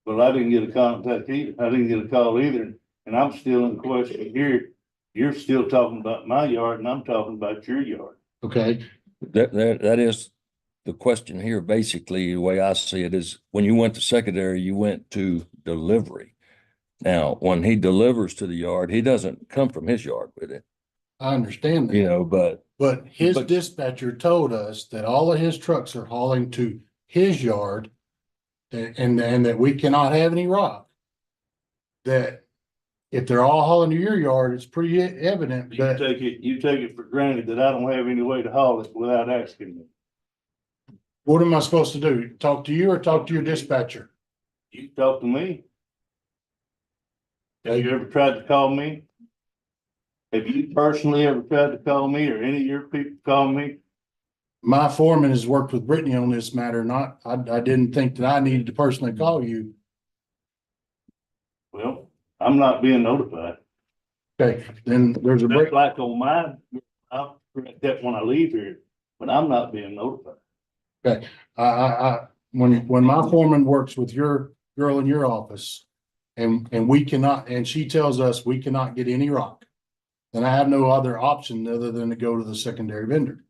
But I didn't get a contact either. I didn't get a call either. And I'm still in question here. You're still talking about my yard and I'm talking about your yard. Okay. That is the question here. Basically, the way I see it is when you went to secondary, you went to delivery. Now, when he delivers to the yard, he doesn't come from his yard with it. I understand that. You know, but his dispatcher told us that all of his trucks are hauling to his yard and that we cannot have any rock. That if they're all hauling to your yard, it's pretty evident that. You take it for granted that I don't have any way to haul it without asking me. What am I supposed to do? Talk to you or talk to your dispatcher? You talk to me. Have you ever tried to call me? Have you personally ever tried to call me or any of your people call me? My foreman has worked with Brittany on this matter, I didn't think that I needed to personally call you. Well, I'm not being notified. Okay, then there's a break. Just like on mine, I'll correct that when I leave here, but I'm not being notified. Okay, when my foreman works with your girl in your office and we cannot, and she tells us we cannot get any rock, then I have no other option other than to go to the secondary vendor.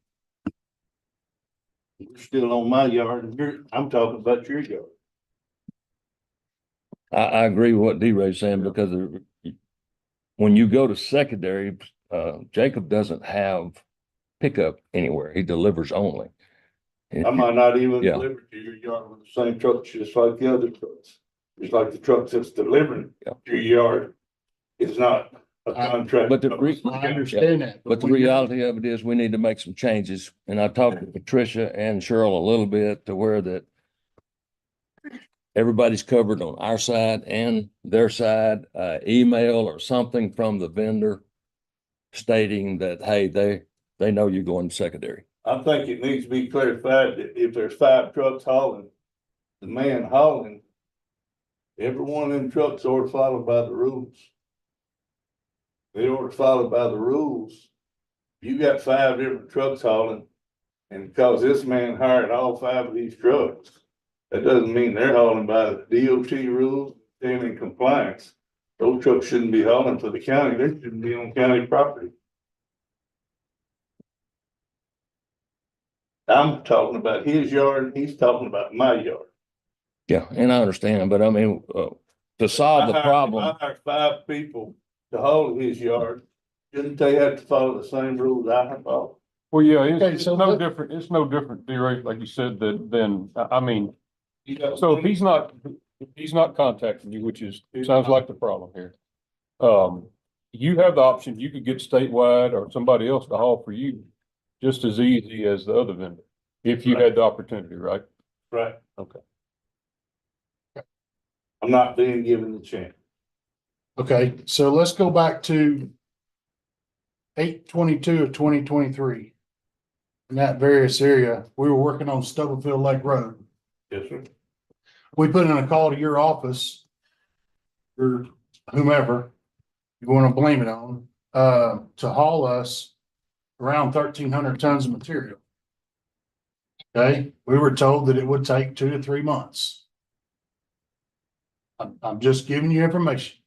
You're still on my yard and I'm talking about your yard. I agree with what D-Ray's saying because when you go to secondary, Jacob doesn't have pickup anywhere. He delivers only. I might not even Yeah. deliver to your yard with the same trucks, just like the other trucks. Just like the trucks that's delivering to your yard is not a contract. But I understand that. But the reality of it is we need to make some changes. And I talked to Patricia and Cheryl a little bit to where that everybody's covered on our side and their side, email or something from the vendor stating that, hey, they know you're going to secondary. I think it needs to be clarified that if there's 5 trucks hauling, the man hauling, every one of them trucks ought to follow by the rules. They ought to follow by the rules. You got 5 different trucks hauling, and because this man hired all 5 of these trucks, that doesn't mean they're hauling by the DOT rules and in compliance. Those trucks shouldn't be hauling for the county. They shouldn't be on county property. I'm talking about his yard, he's talking about my yard. Yeah, and I understand, but I mean, to solve the problem. I hired 5 people to haul his yard. Shouldn't they have to follow the same rules I have followed? Well, yeah, it's no different. It's no different, D-Ray, like you said, than I mean, so if he's not contacting you, which sounds like the problem here. You have the option, you could get statewide or somebody else to haul for you just as easy as the other vendor, if you had the opportunity, right? Right. Okay. I'm not being given the chance. Okay, so let's go back to 8/22 of 2023. In that various area, we were working on Stubblefield Lake Road. Yes, sir. We put in a call to your office or whomever you want to blame it on, to haul us around 1,300 tons of material. Okay, we were told that it would take 2 to 3 months. I'm just giving you information.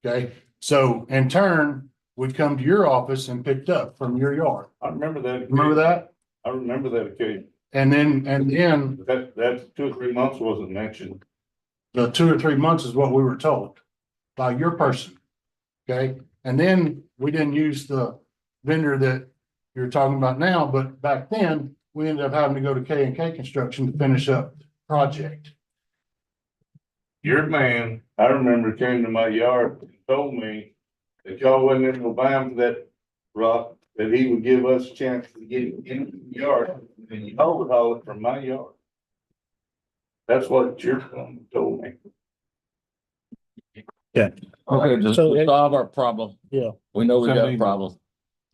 Okay, so in turn, we come to your office and picked up from your yard. I remember that. Remember that? I remember that occasion. And then That 2 or 3 months wasn't mentioned. the 2 or 3 months is what we were told by your person. Okay, and then we didn't use the vendor that you're talking about now, but back then we ended up having to go to K&K Construction to finish up the project. Your man, I remember, came to my yard and told me that y'all wasn't in no buying for that rock, that he would give us a chance to get it into the yard, and you would haul it from my yard. That's what your son told me. Okay, just So to solve our problem. Yeah. We know we Send got an a email. problem.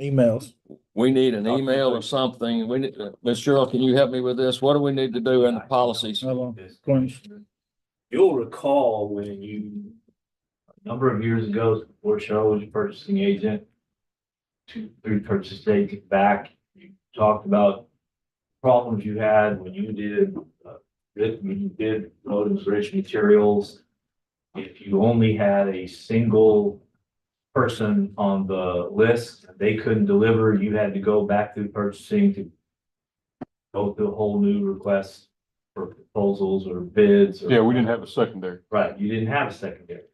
Emails. We need an email or something. We need, Ms. Cheryl, can you help me with this? What do we need to do in the policies? Hold on. You'll recall when you, a number of years ago, before Cheryl was your purchasing agent, 2-3 purchase agents back, you talked about problems you had when you did, road and bridge materials. If you only had a single person on the list, they couldn't deliver, you had to go back through purchasing to go through a whole new request for proposals or bids. Yeah, we didn't have a secondary. Right, you didn't have a secondary.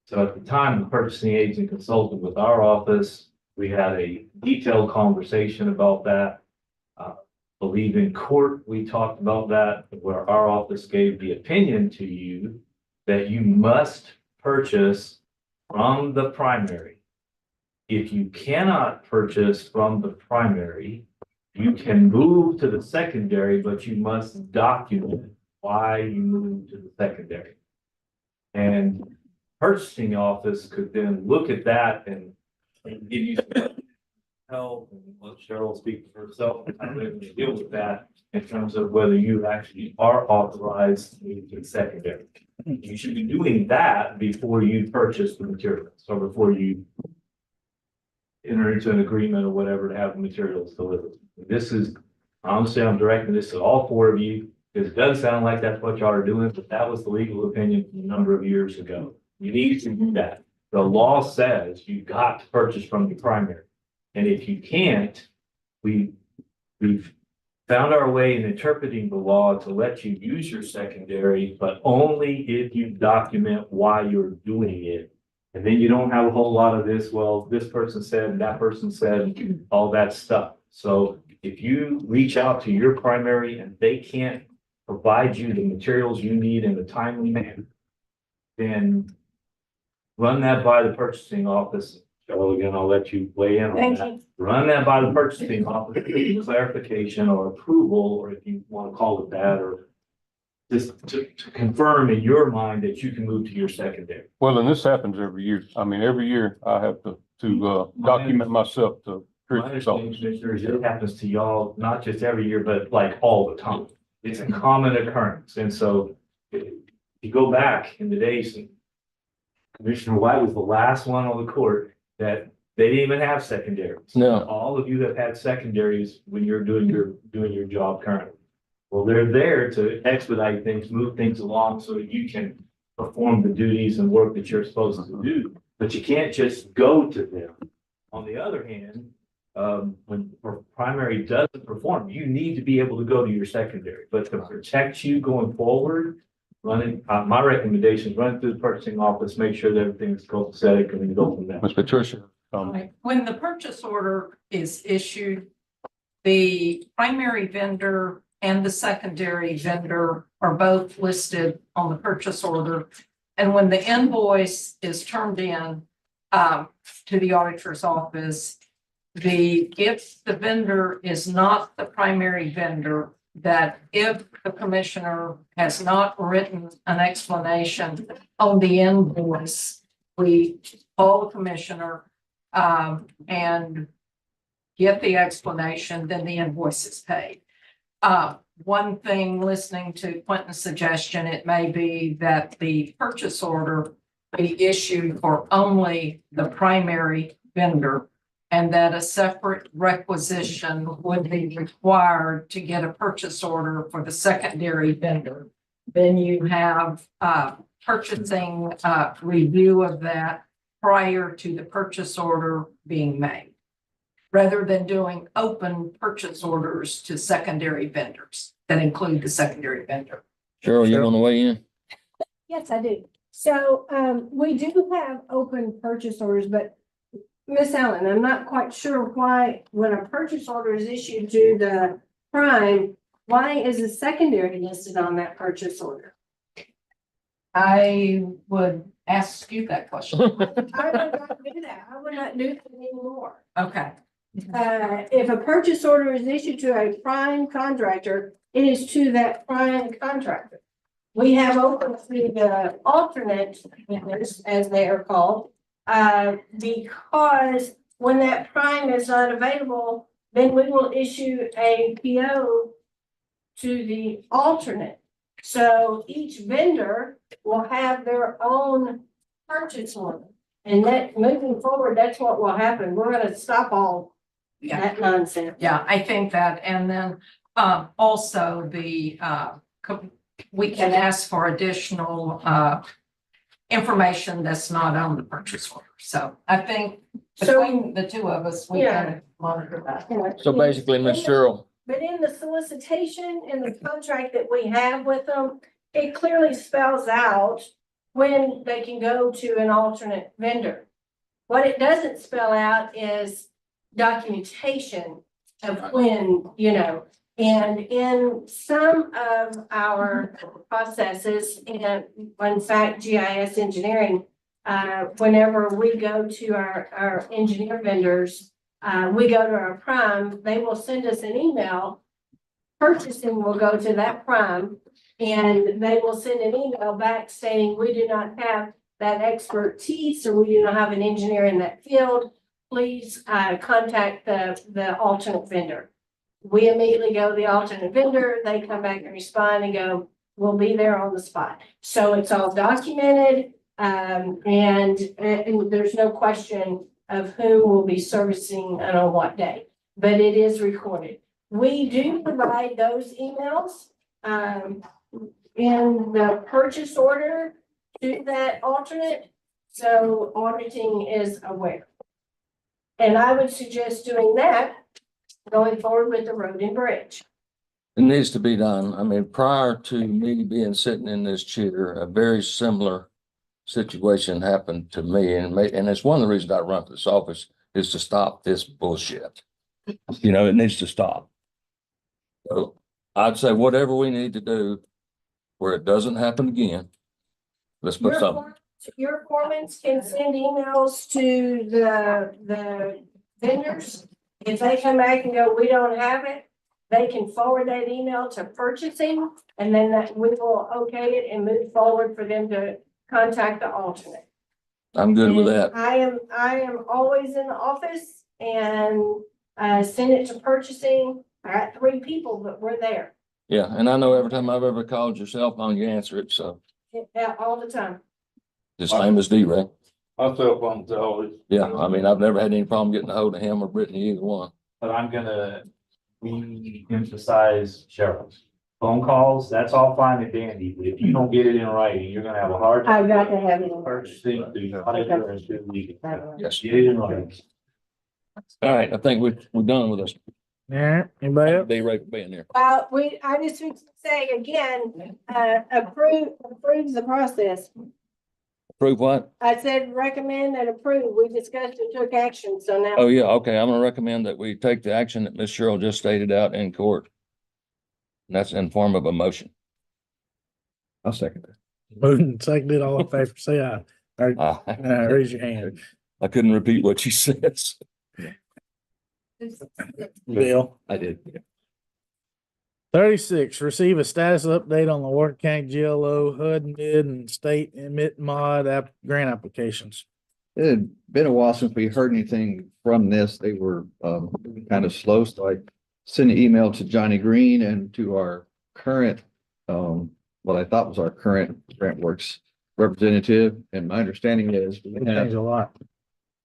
So at the time, the purchasing agent consulted with our office. We had a detailed conversation about that. Believe in court, we talked about that, where our office gave the opinion to you that you must purchase from the primary. If you cannot purchase from the primary, you can move to the secondary, but you must document why you moved to the secondary. And purchasing office could then look at that and give you some help, and let Cheryl speak for herself and how they deal with that in terms of whether you actually are authorized to move to the secondary. You should be doing that before you purchase the materials, or before you enter into an agreement or whatever to have the materials delivered. This is, honestly, I'm directing this to all 4 of you, because it doesn't sound like that's what y'all are doing, but that was the legal opinion from a number of years ago. You need to do that. The law says you got to purchase from the primary. And if you can't, we've found our way in interpreting the law to let you use your secondary, but only if you document why you're doing it. And then you don't have a whole lot of this, well, this person said, and that person said, all that stuff. So if you reach out to your primary and they can't provide you the materials you need in a timely manner, then run that by the purchasing office. Cheryl, again, I'll let you weigh in on that. Run that by the purchasing office, for clarification or approval, or if you want to call it that, or just to confirm in your mind that you can move to your secondary. Well, and this happens every year. I mean, every year I have to document myself to. My understanding, Commissioners, it happens to y'all, not just every year, but like all the time. It's a common occurrence. And so if you go back in the days, Commissioner White was the last one on the court that they didn't even have secondaries. No. All of you have had secondaries when you're doing your job currently. Well, they're there to expedite things, move things along so that you can perform the duties and work that you're supposed to do. But you can't just go to them. On the other hand, when primary doesn't perform, you need to be able to go to your secondary. But to protect you going forward, my recommendation is run through the purchasing office, make sure that everything's copacetic, and then go from there. Ms. Patricia. When the purchase order is issued, the primary vendor and the secondary vendor are both listed on the purchase order. And when the invoice is turned in to the auditor's office, if the vendor is not the primary vendor, that if the commissioner has not written an explanation on the invoice, we call the commissioner and get the explanation, then the invoice is paid. One thing, listening to Quentin's suggestion, it may be that the purchase order be issued for only the primary vendor, and that a separate requisition would be required to get a purchase order for the secondary vendor. Then you have purchasing review of that prior to the purchase order being made, rather than doing open purchase orders to secondary vendors that include the secondary vendor. Cheryl, you want to weigh in? Yes, I do. So, we do have open purchase orders, but Miss Allen, I'm not quite sure why, when a purchase order is issued to the prime, why is a secondary listed on that purchase order? I would ask you that question. I would not do that. I would not do that anymore. Okay. If a purchase order is issued to a prime contractor, it is to that prime contractor. We have open to the alternate vendors, as they are called, because when that prime is not available, then we will issue a PO to the alternate. So each vendor will have their own purchase order. And that, moving forward, that's what will happen. We're gonna stop all that nonsense. Yeah, I think that, and then also the we can ask for additional information that's not on the purchase order. So I think between the two of us, we can monitor that. So basically, Ms. Cheryl, But in the solicitation and the contract that we have with them, it clearly spells out when they can go to an alternate vendor. What it doesn't spell out is documentation of when, and in some of our processes, and in fact, GIS engineering, whenever we go to our engineer vendors, we go to our prime, they will send us an email. Purchasing will go to that prime, and they will send an email back saying, we do not have that expertise, or we do not have an engineer in that field. Please contact the alternate vendor. We immediately go to the alternate vendor, they come back and respond and go, we'll be there on the spot. So it's all documented, and there's no question of who will be servicing and on what day, but it is recorded. We do provide those emails in the purchase order to that alternate, so auditing is aware. And I would suggest doing that going forward with the road and bridge. it needs to be done. I mean, prior to me being sitting in this chair, a very similar situation happened to me, and it's one of the reasons I run for this office is to stop this bullshit. It needs to stop. So I'd say whatever we need to do where it doesn't happen again, let's put something. Your foremen can send emails to the vendors. If they come back and go, we don't have it, they can forward that email to purchasing, and then we will okay it and move forward for them to contact the alternate. I'm good with that. I am always in the office and send it to purchasing. I got 3 people, but we're there. Yeah, and I know every time I've ever called your cell phone, you answer it, so Yeah, all the time. the same as D-Ray. My cell phone's always. Yeah, I mean, I've never had any problem getting a hold of him or Brittany, either one. But I'm gonna re-emphasize Cheryl's. Phone calls, that's all fine and dandy, but if you don't get it in writing, you're gonna have a hard time. I've got to have it. Purchasing through auditor and through legal. Yes. Get it in writing. All right, I think we're done with this. Yeah, anybody else? D-Ray for being there. Well, I just would say again, approve the process. Approve what? I said recommend and approve. We discussed and took action, so now. Oh, yeah, okay, I'm gonna recommend that we take the action that Ms. Cheryl just stated out in court. And that's in form of a motion. I'll second that. Moving, seconded, all in favor, say aye. Or, raise your hand. I couldn't repeat what she says. Bill, I did. 36, receive a status update on the Walker County GLO, HUD, MID, and state emit mod grant applications. It had been a while since we heard anything from this. They were kind of slow, so I sent an email to Johnny Green and to our current, what I thought was our current Grant Works representative, and my understanding is we It have, changed a lot.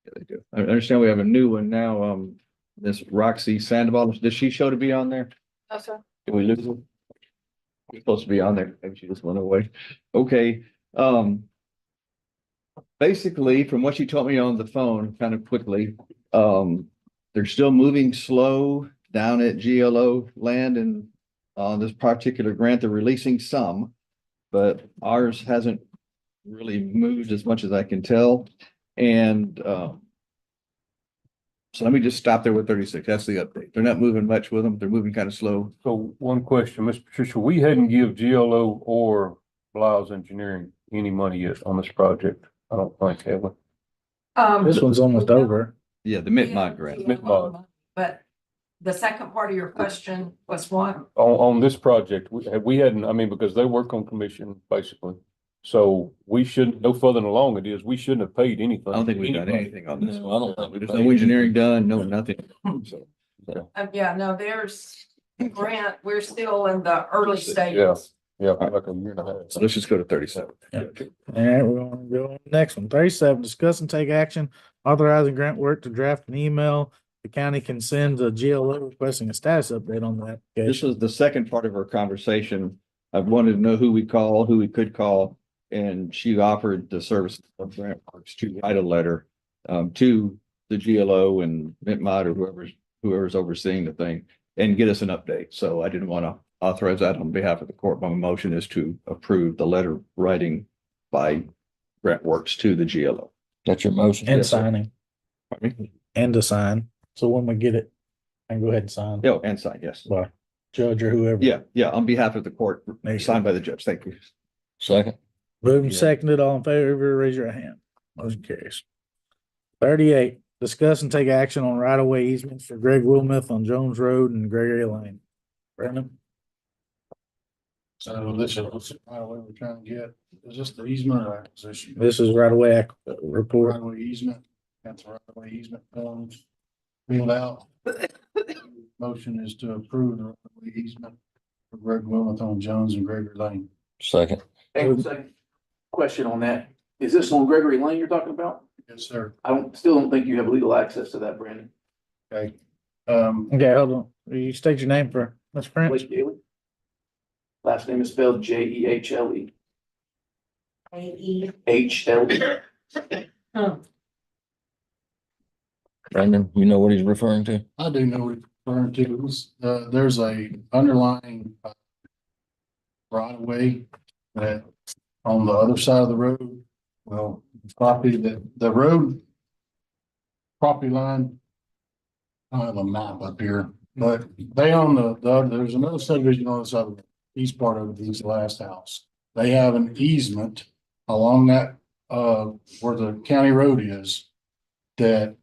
yeah, they do. I understand we have a new one now, this Roxy Sandoval. Does she show to be on there? No, sir. Did we lose her? She's supposed to be on there. Maybe she just went away. Okay, basically, from what she told me on the phone, kind of quickly, they're still moving slow down at GLO land, and on this particular grant, they're releasing some, but ours hasn't really moved as much as I can tell. And so let me just stop there with 36. That's the update. They're not moving much with them. They're moving kind of slow. So one question, Ms. Patricia, we hadn't give GLO or Blyles Engineering any money yet on this project. I don't think, have we? This one's almost over. Yeah, the Mid-Mod grant. Mid-Mod. But the second part of your question was what? On this project, we hadn't, I mean, because they work on commission, basically. So we shouldn't, no further along it is, we shouldn't have paid anything. I don't think we've done anything on this. No, I don't think we There's paid no engineering done, no nothing. So, Yeah, no, there's grant, we're still in the early stages. Yeah, like a year and a half. so let's just go to 37. All right, we're gonna go on to the next one. 37, discuss and take action authorizing grant work to draft an email. The county can send a GLO requesting a status update on that. This was the second part of our conversation. I wanted to know who we call, who we could call, and she offered the service of Grant Works to write a letter to the GLO and Mid-Mod or whoever's overseeing the thing and get us an update. So I didn't want to authorize that on behalf of the court. My motion is to approve the letter writing by Grant Works to the GLO. That's your motion. And Yes, sir. signing Pardon me? and to sign. So when we get it, I can go ahead and sign. Oh, and sign, yes. By judge or whoever. Yeah, on behalf of the court, Thank you. signed by the judge. Thank you. Second. Moved and Yeah. seconded, all in favor, raise your hand. Motion carries. 38, discuss and take action on right-of-way easements for Greg Wilmoth on Jones Road and Gregory Lane. Brandon? So this is right away we're trying to get, is this the easement or acquisition? This is right-of-way report. Right away easement, that's right away easement forms filled out. Motion is to approve the right away easement for Greg Wilmoth on Jones and Gregory Lane. Second. Hang on a second. Question on that. Is this on Gregory Lane you're talking about? Yes, sir. Still don't think you have legal access to that, Brandon. Okay. Okay, hold on. Will you state your name for Ms. Prince? Blake Daly. Last name is spelled Jehle. HLE. Brandon, you know what he's referring to? I do know what it's referring to. There's a underlying right of way that on the other side of the road, well, property that the road property line. I don't have a map up here, but they own there's another subdivision on the side of the east part of the last house. They have an easement along that, where the county road is that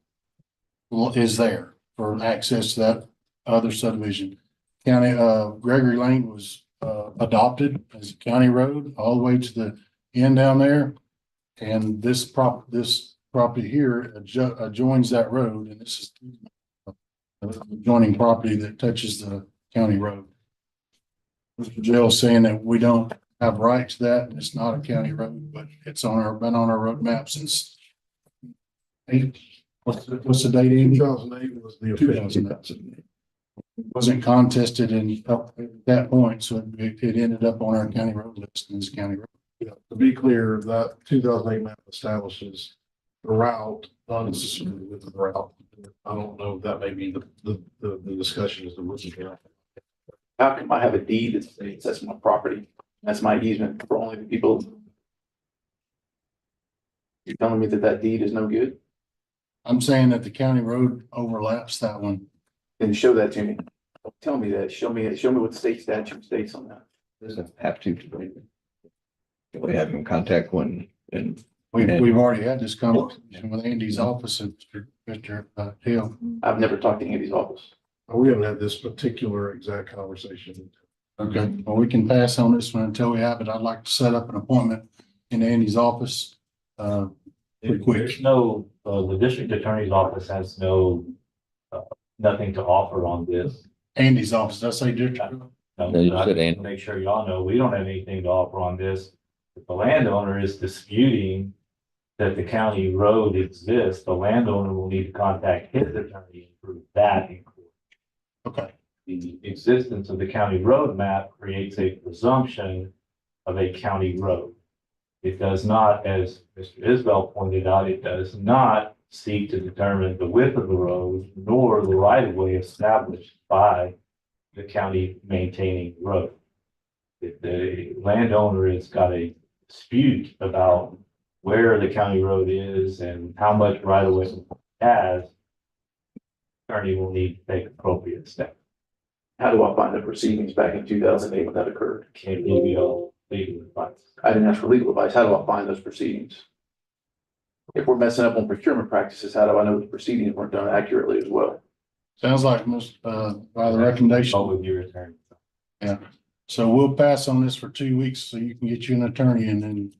is there for access to that other subdivision. County, Gregory Lane was adopted as a county road all the way to the end down there. And this property here adjoins that road, and this is adjoining property that touches the county road. Mr. Jail saying that we don't have right to that, and it's not a county road, but it's been on our road map since what's the date? 2008 was the official. Wasn't contested at that point, so it ended up on our county road list as a county road. Yeah, to be clear, that 2008 map establishes the route, not necessarily with the route. I don't know if that may be the discussion is the route. How come I have a deed that states that's my property? That's my easement for only the people. You're telling me that deed is no good? I'm saying that the county road overlaps that one. Then show that to me. Don't tell me that. Show me what the state statute states on that. Doesn't have to. We have him contact one and. We've already had this conversation with Andy's office and Mr. Hill. I've never talked to Andy's office. We haven't had this particular exact conversation. Okay, well, we can pass on this one until we have it. I'd like to set up an appointment in Andy's office. Pretty quick. There's no, the district attorney's office has no, nothing to offer on this. Andy's office, did I say district? No, you said I just Andy. Make sure y'all know, we don't have anything to offer on this. If the landowner is disputing that the county road exists, the landowner will need to contact his attorney and prove that in court. Okay. The existence of the county road map creates a presumption of a county road. It does not, as Mr. Isbell pointed out, it does not seek to determine the width of the road nor the right of way established by the county maintaining road. If the landowner has got a dispute about where the county road is and how much right of way it has, attorney will need to take appropriate steps. How do I find the proceedings back in 2008 when that occurred? Can't give you all legal advice. I didn't ask for legal advice. How do I find those proceedings? If we're messing up on procurement practices, how do I know the proceedings weren't done accurately as well? Sounds like most, by the recommendation. With your attorney. Yeah, so we'll pass on this for 2 weeks so you can get you an attorney and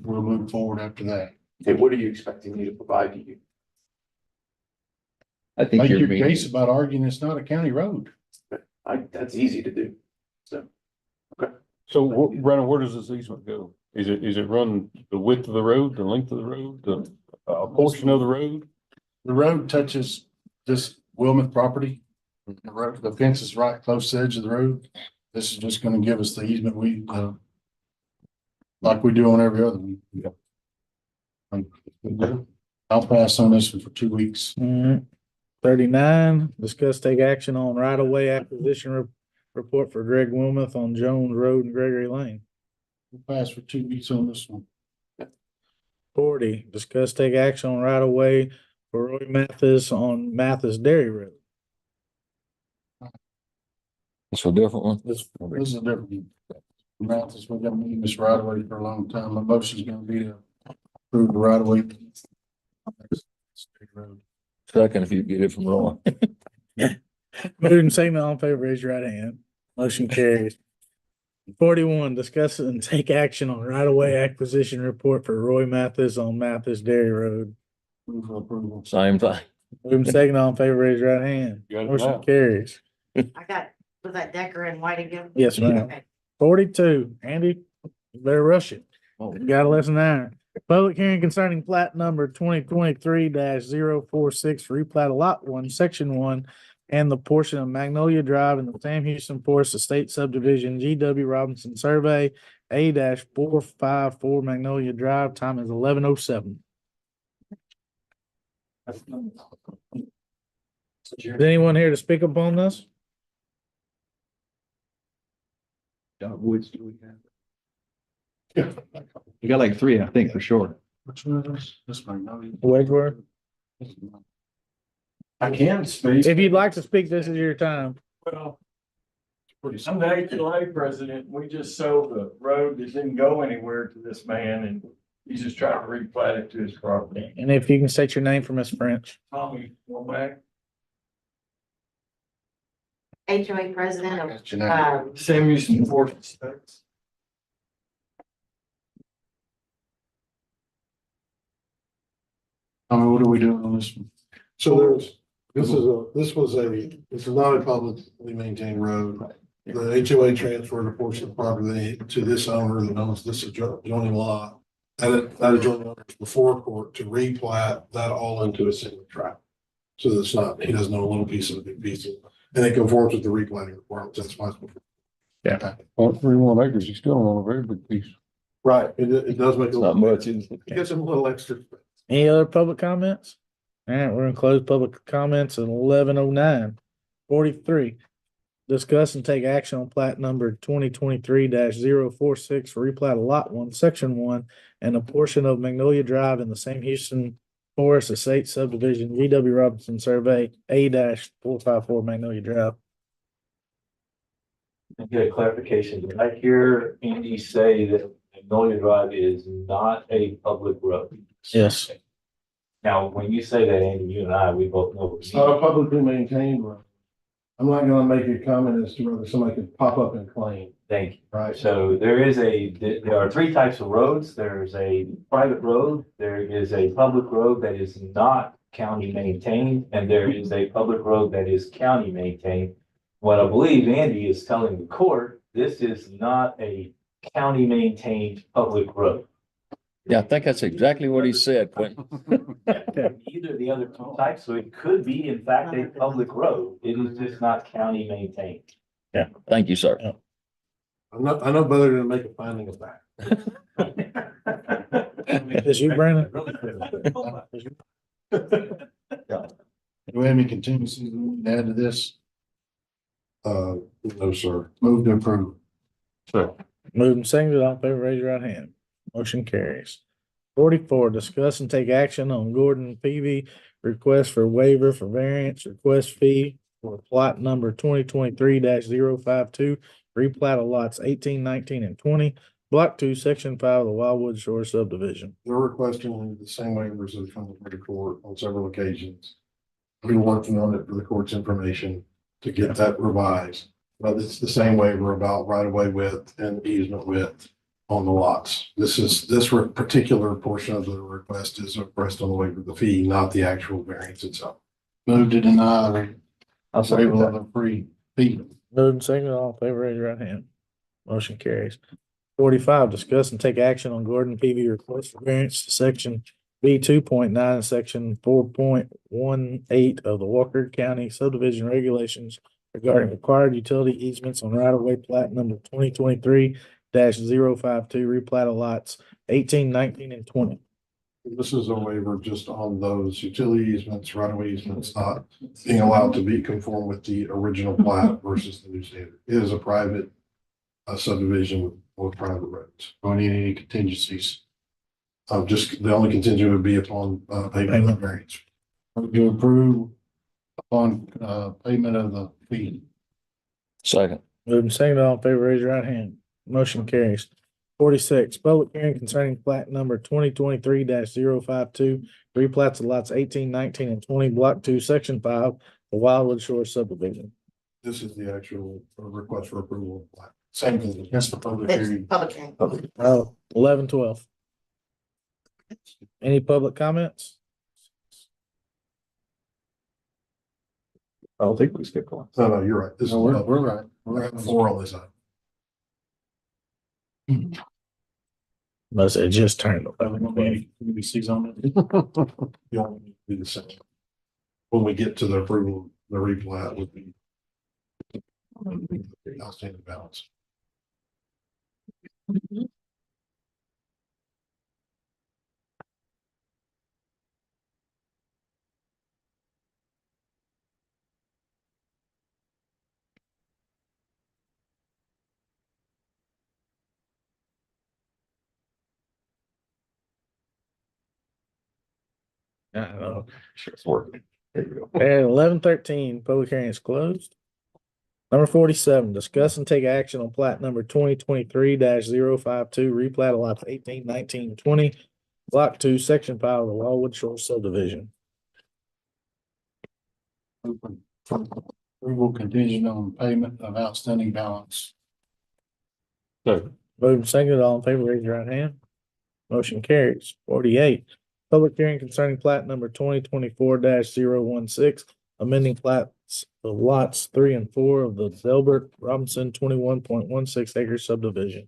we'll move forward after that. Okay, what are you expecting me to provide to you? I think Make you're your being, case about arguing it's not a county road. That's easy to do. So Brandon, where does this easement go? Is it run the width of the road, the length of the road, a portion of the road? The road touches this Wilmouth property. The road, the fence is right close to the edge of the road. This is just gonna give us the easement we, like we do on every other one. I'll pass on this one for 2 weeks. 39, discuss take action on right-of-way acquisition report for Greg Wilmoth on Jones Road and Gregory Lane. We'll pass for 2 weeks on this one. 40, discuss take action on right-of-way for Roy Mathis on Mathis Dairy Road. It's a different one. This is a different one. Mathis, we've been meeting this right away for a long time. My motion's gonna be to approve the right away. Second, if you get it from Roy. Moving second, all in favor, raise your right hand. Motion carries. 41, discuss and take action on right-of-way acquisition report for Roy Mathis on Mathis Dairy Road. Move for approval. Same thing. Moving second, all in favor, raise your right hand. Got it Motion now. carries. I got, was that Decker and White again? Yes, ma'am. Okay. 42, Andy, you better rush it. You got less than an hour. Public hearing concerning plat number 2023-046, replat of lot 1, section 1, and the portion of Magnolia Drive in the Sam Houston Forest Estate Subdivision, G.W. Robinson Survey, A-454 Magnolia Drive. Time is 11:07. Is anyone here to speak upon this? Woods, do we have? You got like 3, I think, for sure. Which one is this? This one, no. Wedgeworth? I can speak. If you'd like to speak, this is your time. Well, I'm the HOA president. We just sold the road that didn't go anywhere to this man and he's just trying to replat it to his property. And if you can state your name for Miss French. Tommy, go back. HOA president Got your name. Sam Houston Forest Estates. What are we doing on this one? So this is not a publicly maintained road. The HOA transferred a portion of property to this owner that owns this adjoining lot. And that adjoining owner is before court to replat that all into a single tract. So that's not, he doesn't own a little piece of a big piece of, and it conforms with the replatting requirements. That's why. Yeah. 0.31 acres, you still don't own a very big piece. Right, it does make. Not much. It gets him a little extra. Any other public comments? All right, we're gonna close public comments at 11:09. 43. Discuss and take action on plat number 2023-046 for replat of lot 1, section 1, and a portion of Magnolia Drive in the Sam Houston Forest Estate Subdivision, G.W. Robinson Survey, A-454 Magnolia Drive. I get a clarification. Did I hear Andy say that Magnolia Drive is not a public road? Yes. Now, when you say that, Andy, you and I, we both know. It's not a publicly maintained road. I'm not gonna make a comment as to whether somebody could pop up and claim, Thank you. right? So there are three types of roads. There's a private road, there is a public road that is not county maintained, and there is a public road that is county maintained. What I believe Andy is telling the court, this is not a county maintained public road. Yeah, I think that's exactly what he said, Quentin. Either the other two types, so it could be in fact a public road. It is just not county maintained. Yeah, thank you, sir. I know better than to make a finding of that. Is you, Brandon? Do we have any contingencies to add to this? No, sir. Move to approve. So, Moving seconded, all in favor, raise your right hand. Motion carries. 44, discuss and take action on Gordon Peavy request for waiver for variance request fee for plot number 2023-052, replat of lots 18, 19, and 20, block 2, section 5 of the Wildwood Shore subdivision. They're requesting the same waivers as from the court on several occasions. We're working on it for the court's information to get that revised. But it's the same waiver about right of way width and easement width on the lots. This particular portion of the request is a request on the waiver of the fee, not the actual variance itself. Move to deny. I'll second Waiver that. of the free fee. Moving seconded, all in favor, raise your right hand. Motion carries. 45, discuss and take action on Gordon Peavy request for variance to section B 2.9 and section 4.18 of the Walker County subdivision regulations regarding required utility easements on right-of-way plat number 2023-052, replat of lots 18, 19, and 20. This is a waiver just on those utility easements, right of way easements, not being allowed to be conform with the original plat versus the new standard. It is a private subdivision with private roads. Don't need any contingencies. Just the only contingent would be upon payment of variance. To approve upon payment of the fee. Second. Moving seconded, all in favor, raise your right hand. Motion carries. 46, public hearing concerning plat number 2023-052, replats of lots 18, 19, and 20, block 2, section 5, the Wildwood Shore subdivision. This is the actual request for approval. Same thing. That's the public hearing. Public hearing. 11-12. Any public comments? I don't think we skipped one. No, you're right. This is, No, we're right. we're at 4 on this side. Must have just turned 11. Maybe 6 on it. You only need to do the same. When we get to the approval, the replat would be outstanding balance. I know. Sure, it's working. There you go. And 11-13, public hearing is closed. Number 47, discuss and take action on plat number 2023-052, replat of lots 18, 19, and 20, block 2, section 5 of the Wildwood Shore subdivision. Approval contingent on payment of outstanding balance. so, Moving seconded, all in favor, raise your right hand. Motion carries. 48, public hearing concerning plat number 2024-016, amending plats of lots 3 and 4 of the Delbert Robinson 21.16 acre subdivision.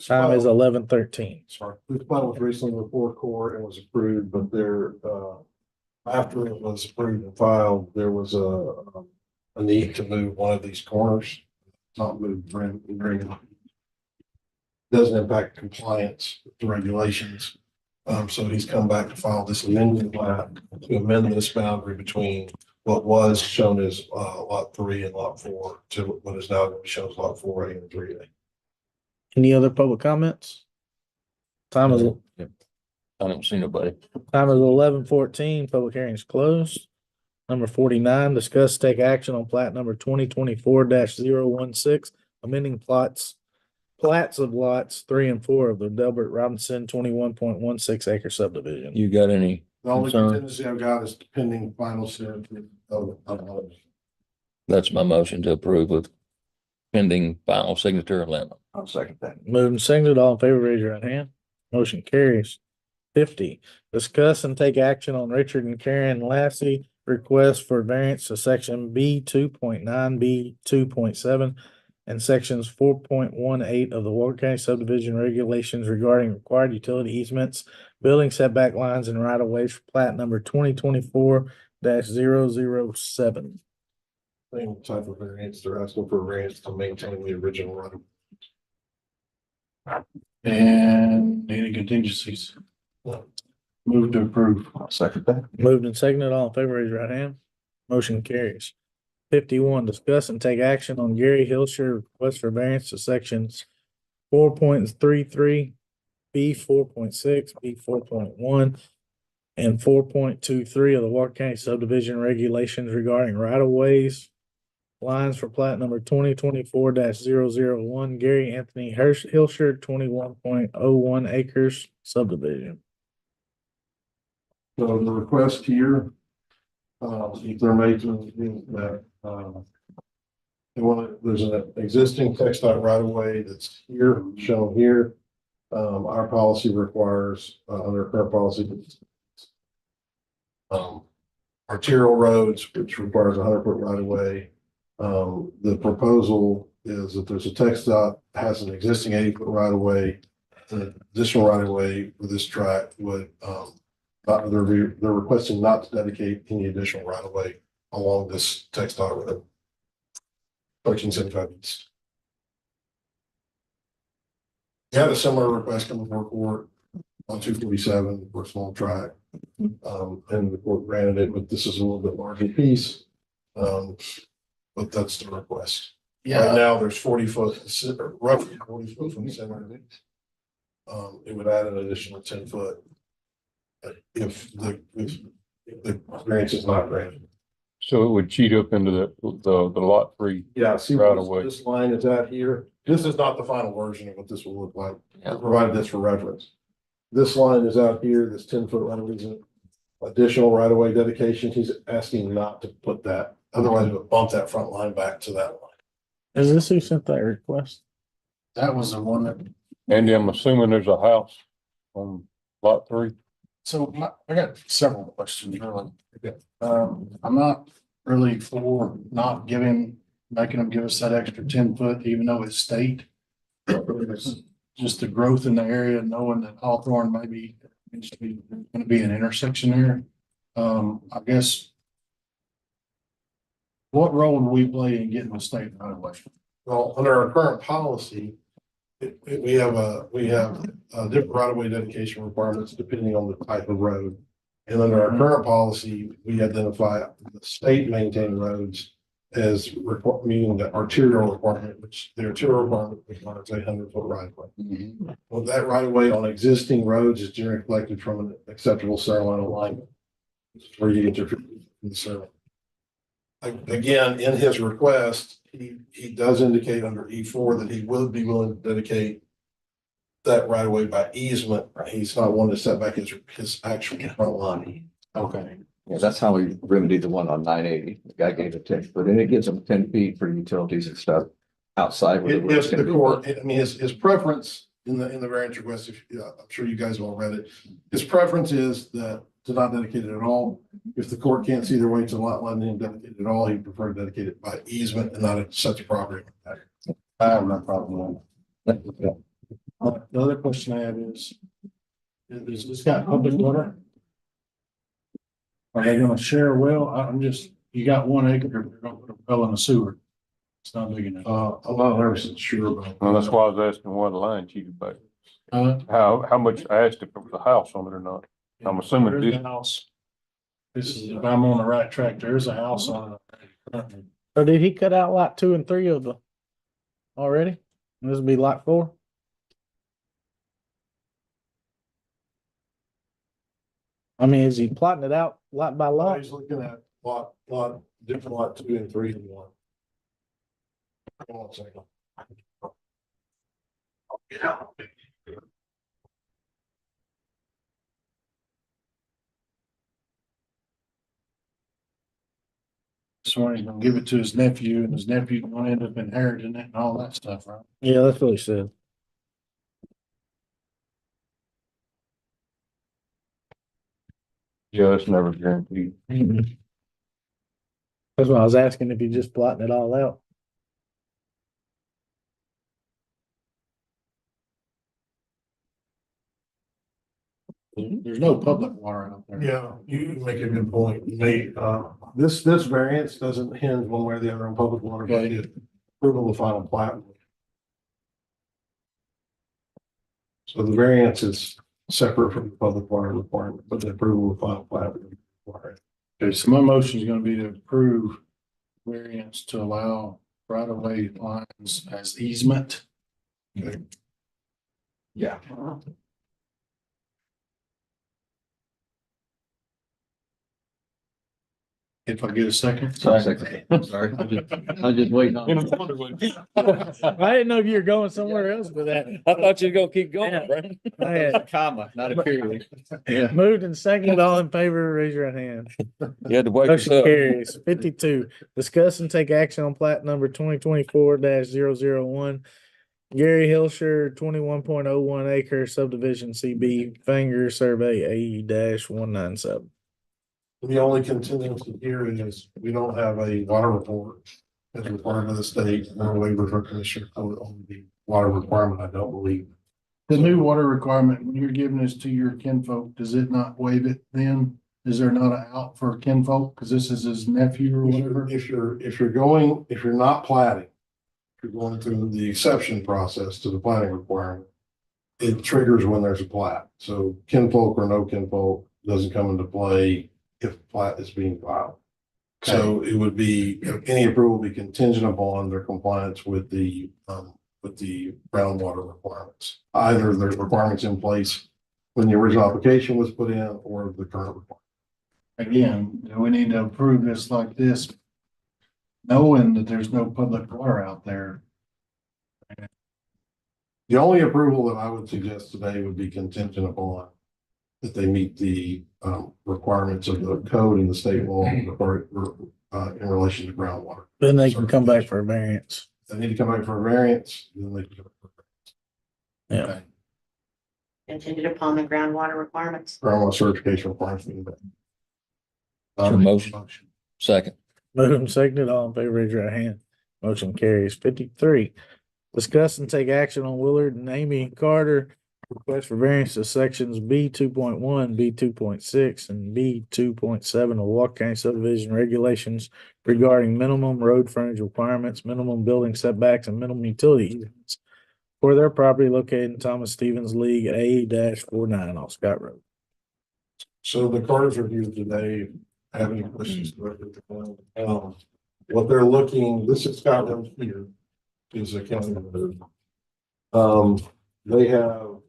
Time is 11:13. Sorry, this plat was recently before court and was approved, but there, after it was approved and filed, there was a need to move one of these corners. Not move, bring. Doesn't impact compliance with the regulations. So he's come back to file this amended plat to amend this boundary between what was shown as lot 3 and lot 4 to what is now going to be shown as lot 4A and 3A. Any other public comments? Time is, I don't see nobody. time is 11:14, public hearing is closed. Number 49, discuss take action on plat number 2024-016, amending plats of lots 3 and 4 of the Delbert Robinson 21.16 acre subdivision. You got any The only concerns? contingency I've got is pending final signature of That's my motion to approve with pending final signature amendment. I'll second that. Moved and seconded, all in favor, raise your right hand. Motion carries. 50, discuss and take action on Richard and Karen Lassie request for variance to section B 2.9, B 2.7, and sections 4.18 of the Walker County subdivision regulations regarding required utility easements, building setback lines, and right of ways for plat number 2024-007. Same type of variance, they're asking for a variance to maintain the original right. And any contingencies? Move to approve. I'll second that. Moved and seconded, all in favor, raise your right hand. Motion carries. 51, discuss and take action on Gary Hilsher request for variance to sections 4.33, B 4.6, B 4.1, and 4.23 of the Walker County subdivision regulations regarding right of ways, lines for plat number 2024-001, Gary Anthony Hilsher, 21.01 acres subdivision. So the request here, if they're making that, they want, there's an existing text dot right of way that's here, shown here. Our policy requires, under current policy, arterial roads, which requires 100-foot right of way. The proposal is that there's a text dot has an existing 80-foot right of way. The additional right of way for this tract would, they're requesting not to dedicate any additional right of way along this text dot road. 1375 east. We had a similar request come before court on 247 for a small tract. And the court granted it, but this is a little bit larger piece. But that's the request. Right now, there's 40 foot, roughly 40 foot from the center of it. It would add an additional 10 foot. If the variance is not granted. So it would cheat up into the lot 3. Yeah, see right where away. this line is at here. This is not the final version of what this will look like. I provided this for reference. This line is out here, this 10-foot right of way, additional right of way dedication. He's asking not to put that. Otherwise, it would bump that front line back to that line. Is this who sent that request? That was the one that. Andy, I'm assuming there's a house on lot 3. So I got several questions really. I'm not really for not making them give us that extra 10 foot, even though it's state. It's just the growth in the area, knowing that Hawthorne maybe going to be an intersection there. I guess. What role do we play in getting the state right of way? Well, under our current policy, we have different right of way dedication requirements depending on the type of road. And under our current policy, we identify the state maintained roads as meaning the arterial requirement, which the arterial requirement requires 100-foot right of way. Well, that right of way on existing roads is generally collected from an acceptable center line alignment. Where you get your from the center. Again, in his request, he does indicate under E4 that he would be willing to dedicate that right away by easement. He's not wanting to set back his actual front line. Okay. Yeah, that's how we remedied the one on 980. The guy gave a 10 foot and it gives them 10 feet for utilities and stuff outside. Yes, the court, I mean, his preference in the variance request, I'm sure you guys have all read it. His preference is that to not dedicate it at all. If the court can't see their way to not letting him dedicate it at all, he'd prefer to dedicate it by easement and not such a property. I have no problem with that. The other question I have is this got public water? Are they gonna share a well? You got 1 acre, they're gonna put a well in a sewer. It's not big enough. I'm not 100% sure about. Well, that's why I was asking why the line cheated back. How much, I asked if it was a house on it or not. I'm assuming There is a house. This is, if I'm on the right track, there is a house on it. Or did he cut out lot 2 and 3 of the already? This would be lot 4? I mean, is he plotting it out lot by lot? He's looking at different lot 2 and 3 and 1. Hold on a second. Get out. So he's gonna give it to his nephew and his nephew's gonna end up inheriting it and all that stuff, right? Yeah, that's what he said. Yeah, it's never guaranteed. That's why I was asking if you just plotting it all out. There's no public water out there. Yeah, you make a good point. This variance doesn't hinge one way or the other on public water, but it approval of final plat. So the variance is separate from the public water requirement, but the approval of final plat. is required. Okay, so my motion is gonna be to approve variance to allow right of way lines as easement. Yeah. If I get a second. Sorry. I'm sorry. I was just waiting on. I didn't know if you were going somewhere else with that. I thought you were gonna keep going, Brandon. I had Comma, not a period. Yeah. moved and seconded, all in favor, raise your hand. You had to wake us Motion up. carries. 52, discuss and take action on plat number 2024-001. Gary Hilsher, 21.01 acre subdivision CB Finger Survey AE-197. The only contingency here is we don't have a water report as required by the state, no waiver for commissioner on the water requirement, I don't believe. The new water requirement, when you're giving this to your kinfolk, does it not waive it then? Is there not an out for kinfolk? Cause this is his nephew or whatever. If you're not platting, if you're going through the exception process to the planning requirement, it triggers when there's a plat. So kinfolk or no kinfolk doesn't come into play if plat is being filed. So it would be, any approval would be contingent upon their compliance with the groundwater requirements. Either there's requirements in place when the original application was put in or the current requirement. Again, do we need to approve this like this, knowing that there's no public water out there? The only approval that I would suggest today would be contingent upon that they meet the requirements of the code and the state law in relation to groundwater. Then they can come back for a variance. If they need to come back for a variance, then they can. come back for a variance. Yeah. Contingent upon the groundwater requirements. Groundwater certification requirements. Your motion. Second. Moved and seconded, all in favor, raise your hand. Motion carries. 53, discuss and take action on Willard and Amy Carter request for variance to sections B 2.1, B 2.6, and B 2.7 of Walker County subdivision regulations regarding minimum road frontage requirements, minimum building setbacks, and minimum utility easements for their property located in Thomas Stevens League A-49 off Scott Road. So the Carters are here today. Have any questions? What they're looking, this is Scott Road here, is a county road. They have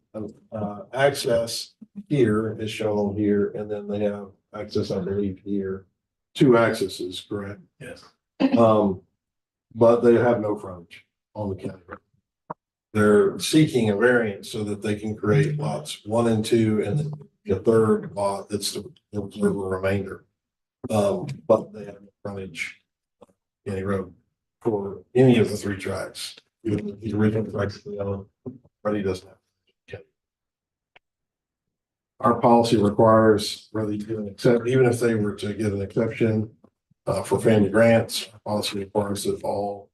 access here is shown here, and then they have access, I believe, here. Two accesses, correct? Yes. But they have no frontage on the county road. They're seeking a variance so that they can create lots 1 and 2, and then a third lot that's the remainder. But they have no frontage on any road for any of the 3 tracks. Even the original tracks they own, already doesn't have. Our policy requires whether you do an except, even if they were to get an exception for family grants, our policy requires that all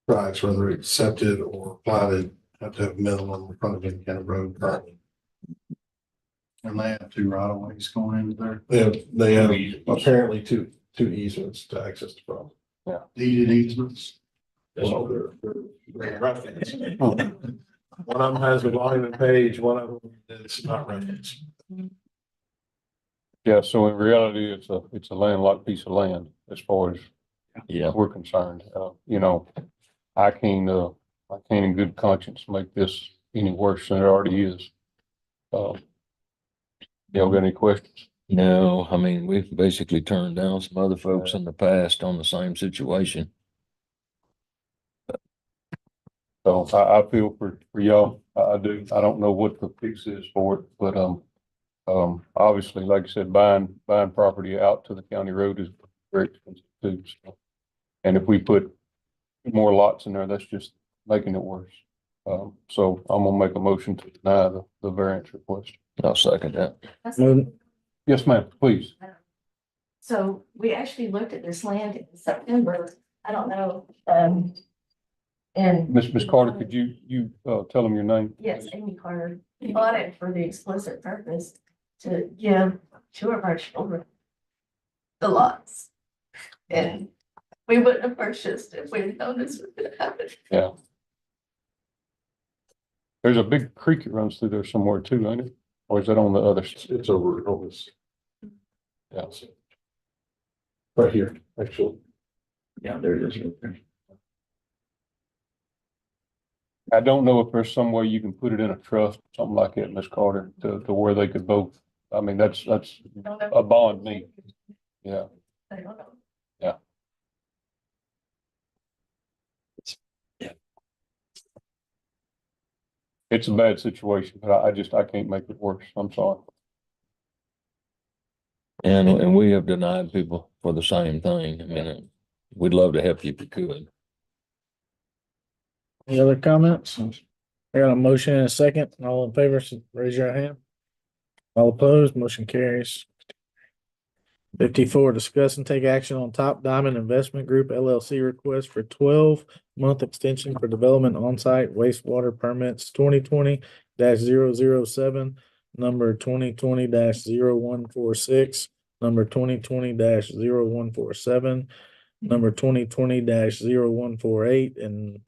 tracks, whether accepted or platted, have to have minimum frontage on county road currently. And they have 2 right of ways going into there. They have apparently two easements to access the property. Yeah. Deeded easements. Well, they're referenced. One of them has a volume and page, one of them is not referenced. Yeah, so in reality, it's a landlocked piece of land as far as we're concerned. I can't in good conscience make this any worse than it already is. Y'all got any questions? No, I mean, we've basically turned down some other folks in the past on the same situation. So I feel for y'all. I do. I don't know what the fix is for it, but obviously, like I said, buying property out to the county road is very expensive too. So And if we put more lots in there, that's just making it worse. So I'm gonna make a motion to deny the variance request. I'll second that. Yes, ma'am, please. So we actually looked at this land in September. I don't know, and. Miss Carter, could you tell them your name? Yes, Amy Carter. We bought it for the explicit purpose to give two of our children the lots. And we wouldn't have purchased if we had known this was gonna happen. Yeah. There's a big creek that runs through there somewhere too, ain't it? Or is that on the other? It's over on this, Yeah. right here, actually. Yeah, there it is. I don't know if there's some way you can put it in a trust, something like that, Miss Carter, to where they could both, I mean, that's a bond need. Yeah, I don't know. yeah. It's a bad situation, but I can't make it worse. I'm sorry. And we have denied people for the same thing. I mean, we'd love to help you if we could. Any other comments? I got a motion and a second. All in favor, raise your hand. All opposed, motion carries. 54, discuss and take action on Top Diamond Investment Group LLC request for 12-month extension for development on-site wastewater permits 2020-007, number 2020-0146, number 2020-0147, number 2020-0148, and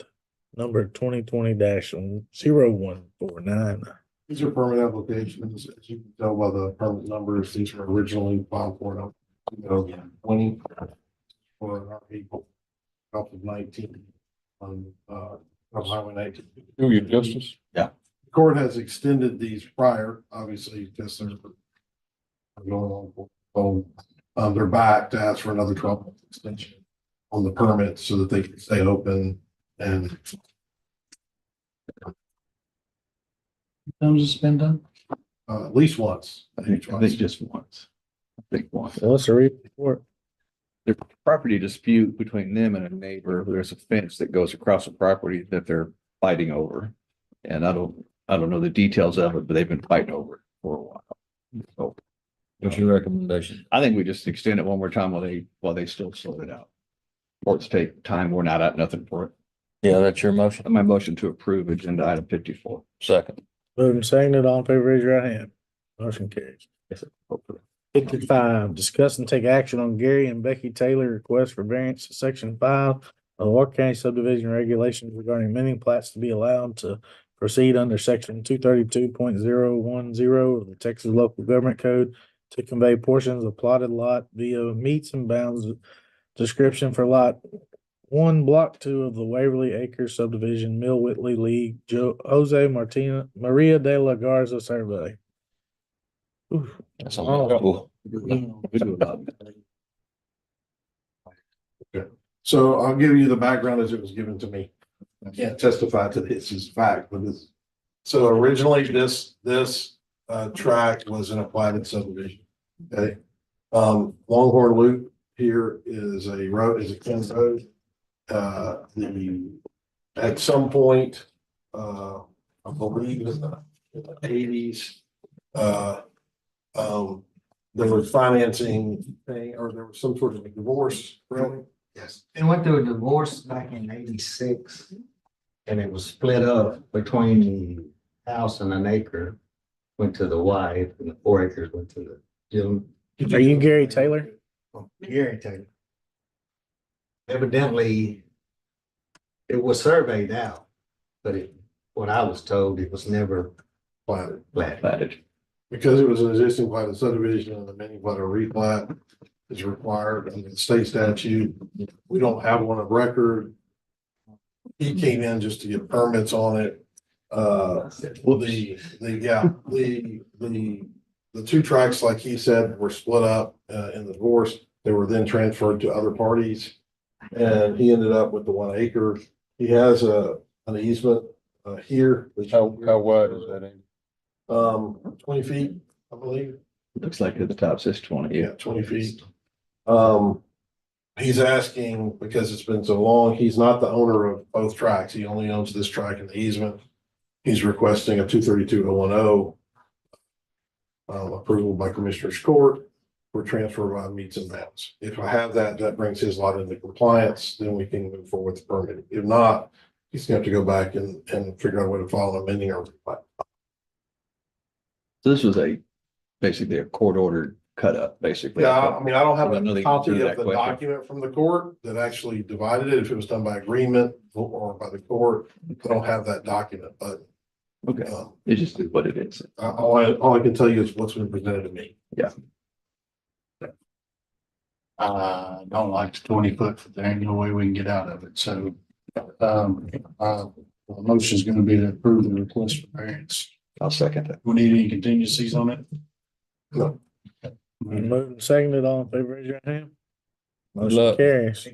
number 2020-0149. These are permit applications, as you can tell by the permit numbers, these were originally filed for, 2020 for our people, off of 19 on, of Highway 19. Do your justice. Yeah. The court has extended these prior, obviously, because they're going on. So, they're back to ask for another 12-month extension on the permit so that they can stay open and. Times it's been done? At least once. I think just once. I think once. Let's read the report. There's a property dispute between them and a neighbor. There's a fence that goes across the property that they're fighting over. And I don't know the details of it, but they've been fighting over it for a while. So What's your recommendation? I think we just extend it one more time while they still sort it out. Courts take time. We're not at nothing for it. Yeah, that's your motion. My motion to approve agenda item 54. Second. Moved and seconded, all in favor, raise your right hand. Motion carries. 55, discuss and take action on Gary and Becky Taylor request for variance to section 5 of the Walker County subdivision regulations regarding amending plats to be allowed to proceed under section 232.010 of the Texas Local Government Code to convey portions of plotted lot via meets and bounds description for lot 1, block 2 of the Waverly Acres subdivision, Mill Whitley League, Jose Maria de la Garza survey. Oof. That's a mouthful. Okay. So I'll give you the background as it was given to me. I can't testify to this as fact, but this. So originally this tract was in a platted subdivision. Okay. Longhorn Loop here is a road, is a county road. At some point, I believe in the 80s, there was financing thing, or there was some sort of a divorce, really? Yes, it went through a divorce back in '86. And it was split up between the house and an acre, went to the wife, and the 4 acres went to the gentleman. Are you Gary Taylor? Gary Taylor. Evidently, it was surveyed out, but what I was told, it was never platted. Because it was an existing platted subdivision and the mini plat or replat is required under the state statute. We don't have one of record. He came in just to get permits on it. The 2 tracks, like he said, were split up in the divorce. They were then transferred to other parties. And he ended up with the 1 acre. He has an easement here. How wide is that? 20 feet, I believe. Looks like at the top says 20. Yeah, 20 feet. he's asking, because it's been so long, he's not the owner of both tracks. He only owns this track and the easement. He's requesting a 232.010 approval by Commissioner's Court for transfer by meets and bounds. If I have that, that brings his lot into compliance, then we can move forward with the permit. If not, he's gonna have to go back and figure out a way to file an amending or replat. So this was basically a court ordered cut up, basically. Yeah, I mean, I don't have I know a the copy answer to of that the question. document from the court that actually divided it, if it was done by agreement or by the court. I don't have that document, but Okay, it just is what it is. all I can tell you is what's been presented to me. Yeah. Don't like the 20 foot, there ain't no way we can get out of it, so, the motion is gonna be to approve the request for variance. I'll second that. We need any contingencies on it? No. Moved and seconded, all in favor, raise your hand. Motion luck. carries.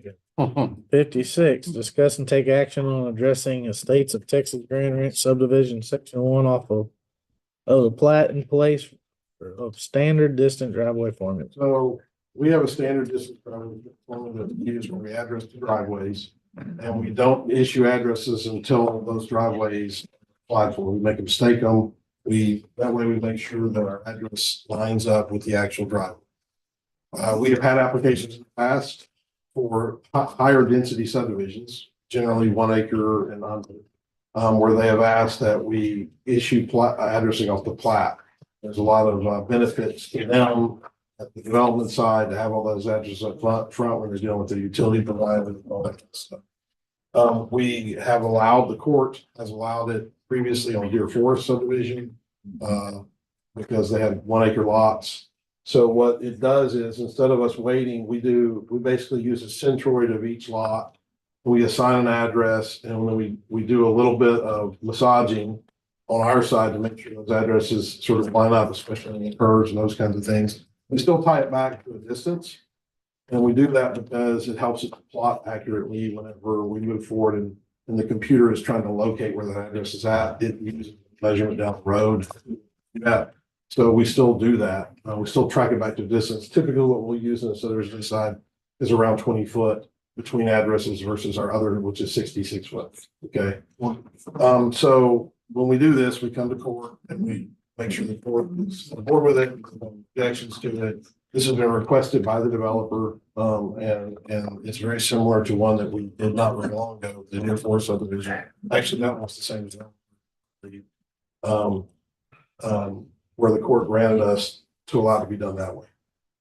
56, discuss and take action on addressing estates of Texas Grand Ranch subdivision, section 1 off of the plat in place of standard distant driveway formula. So we have a standard distance formula that we use when we address the driveways. And we don't issue addresses until those driveways apply for. We make them stake them. That way we make sure that our address lines up with the actual driveway. We have had applications in the past for higher density subdivisions, generally 1 acre and under, where they have asked that we issue addressing off the plat. There's a lot of benefits to them at the development side to have all those addresses up front when they're dealing with the utility provider and all that kind of stuff. We have allowed, the court has allowed it previously on Deer Forest subdivision, because they had 1 acre lots. So what it does is, instead of us waiting, we basically use a centroid of each lot. We assign an address, and then we do a little bit of massaging on our side to make sure those addresses sort of line up, especially in curves and those kinds of things. We still tie it back to a distance. And we do that because it helps us plot accurately whenever we move forward and the computer is trying to locate where that address is at. It uses measurement down the road. Yeah. So we still do that. We still track it back to distance. Typically what we'll use in the subdivision side is around 20 foot between addresses versus our other, which is 66 foot. Okay. So when we do this, we come to court and we make sure the court is on board with it, objections to it. This has been requested by the developer, and it's very similar to one that we did not very long ago, the Deer Forest subdivision. Actually, that was the same as that. Where the court granted us to allow it to be done that way.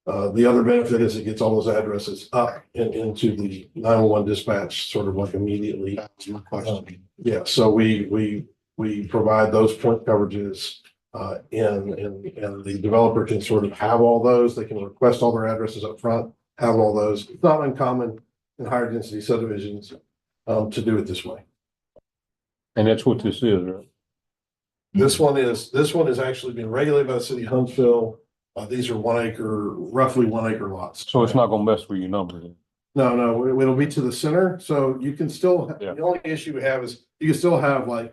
The other benefit is it gets all those addresses up and into the 911 dispatch sort of like immediately. Yeah, so we provide those point coverages and the developer can sort of have all those. They can request all their addresses up front, have all those. It's not uncommon in higher density subdivisions to do it this way. And that's what this is, right? This one is actually being regulated by the city of Huntsville. These are roughly 1 acre lots. So it's not gonna mess with your numbers. No, it'll be to the center. So you can still, the only issue we have is you can still have like,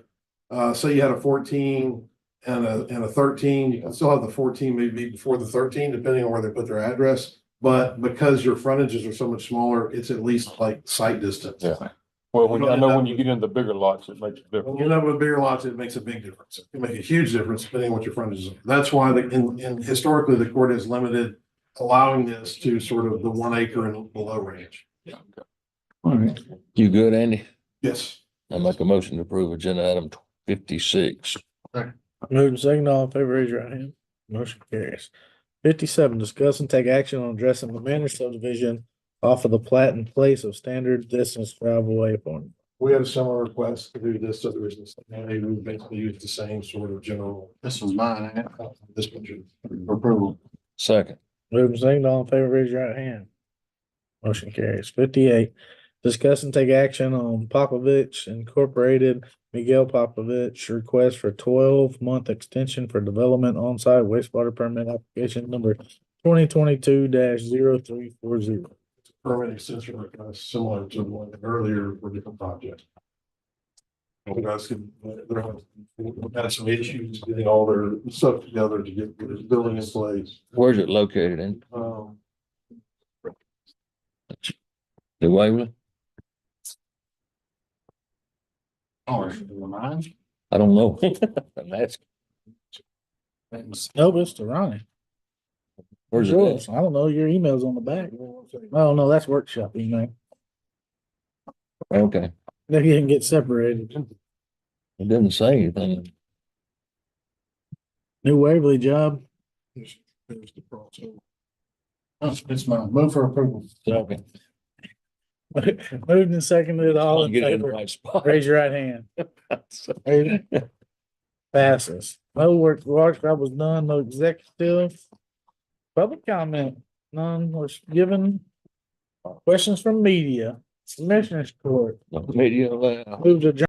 say you had a 14 and a 13, you can still have the 14 maybe before the 13, depending on where they put their address. But because your frontages are so much smaller, it's at least like sight distance. Yeah. Well, when you get into the bigger lots, it makes a difference. When you end up with bigger lots, it makes a big difference. It can make a huge difference depending on what your frontage is. That's why historically the court has limited allowing this to sort of the 1 acre and below range. Yeah. Okay. All right. You good, Andy? Yes. I make a motion to approve agenda item 56. Moving second, all in favor, raise your right hand. Motion carries. 57, discuss and take action on addressing the manor subdivision off of the plat in place of standard distance driveway form. We had a similar request to do this subdivision. And they would basically use the same sort of general. This was mine, ain't it? This picture. Approval. Second. Moving second, all in favor, raise your right hand. Motion carries. 58, discuss and take action on Popovich Incorporated, Miguel Popovich request for 12-month extension for development on-site wastewater permit application number 2022-0340. Permit extension request similar to the one earlier for different projects. You guys can, we've had some issues getting all their stuff together to get this building in place. Where's it located in? New Waverly? Oh, is it mine? I don't know. That's, No, it's to Ronnie. where's it Yours? at? I don't know. Your email's on the back. Oh, no, that's workshop email. Okay, They didn't get separated. it didn't say anything. New Waverly job. Oh, it's mine. Move for approval. Okay. Moved and seconded, all in Get it in the favor. right spot. Raise your right hand. Passes. No workshop was done, no executive. Public comment, none was given. Questions from media, Commissioners Court. Media allowed. Move to adjourn.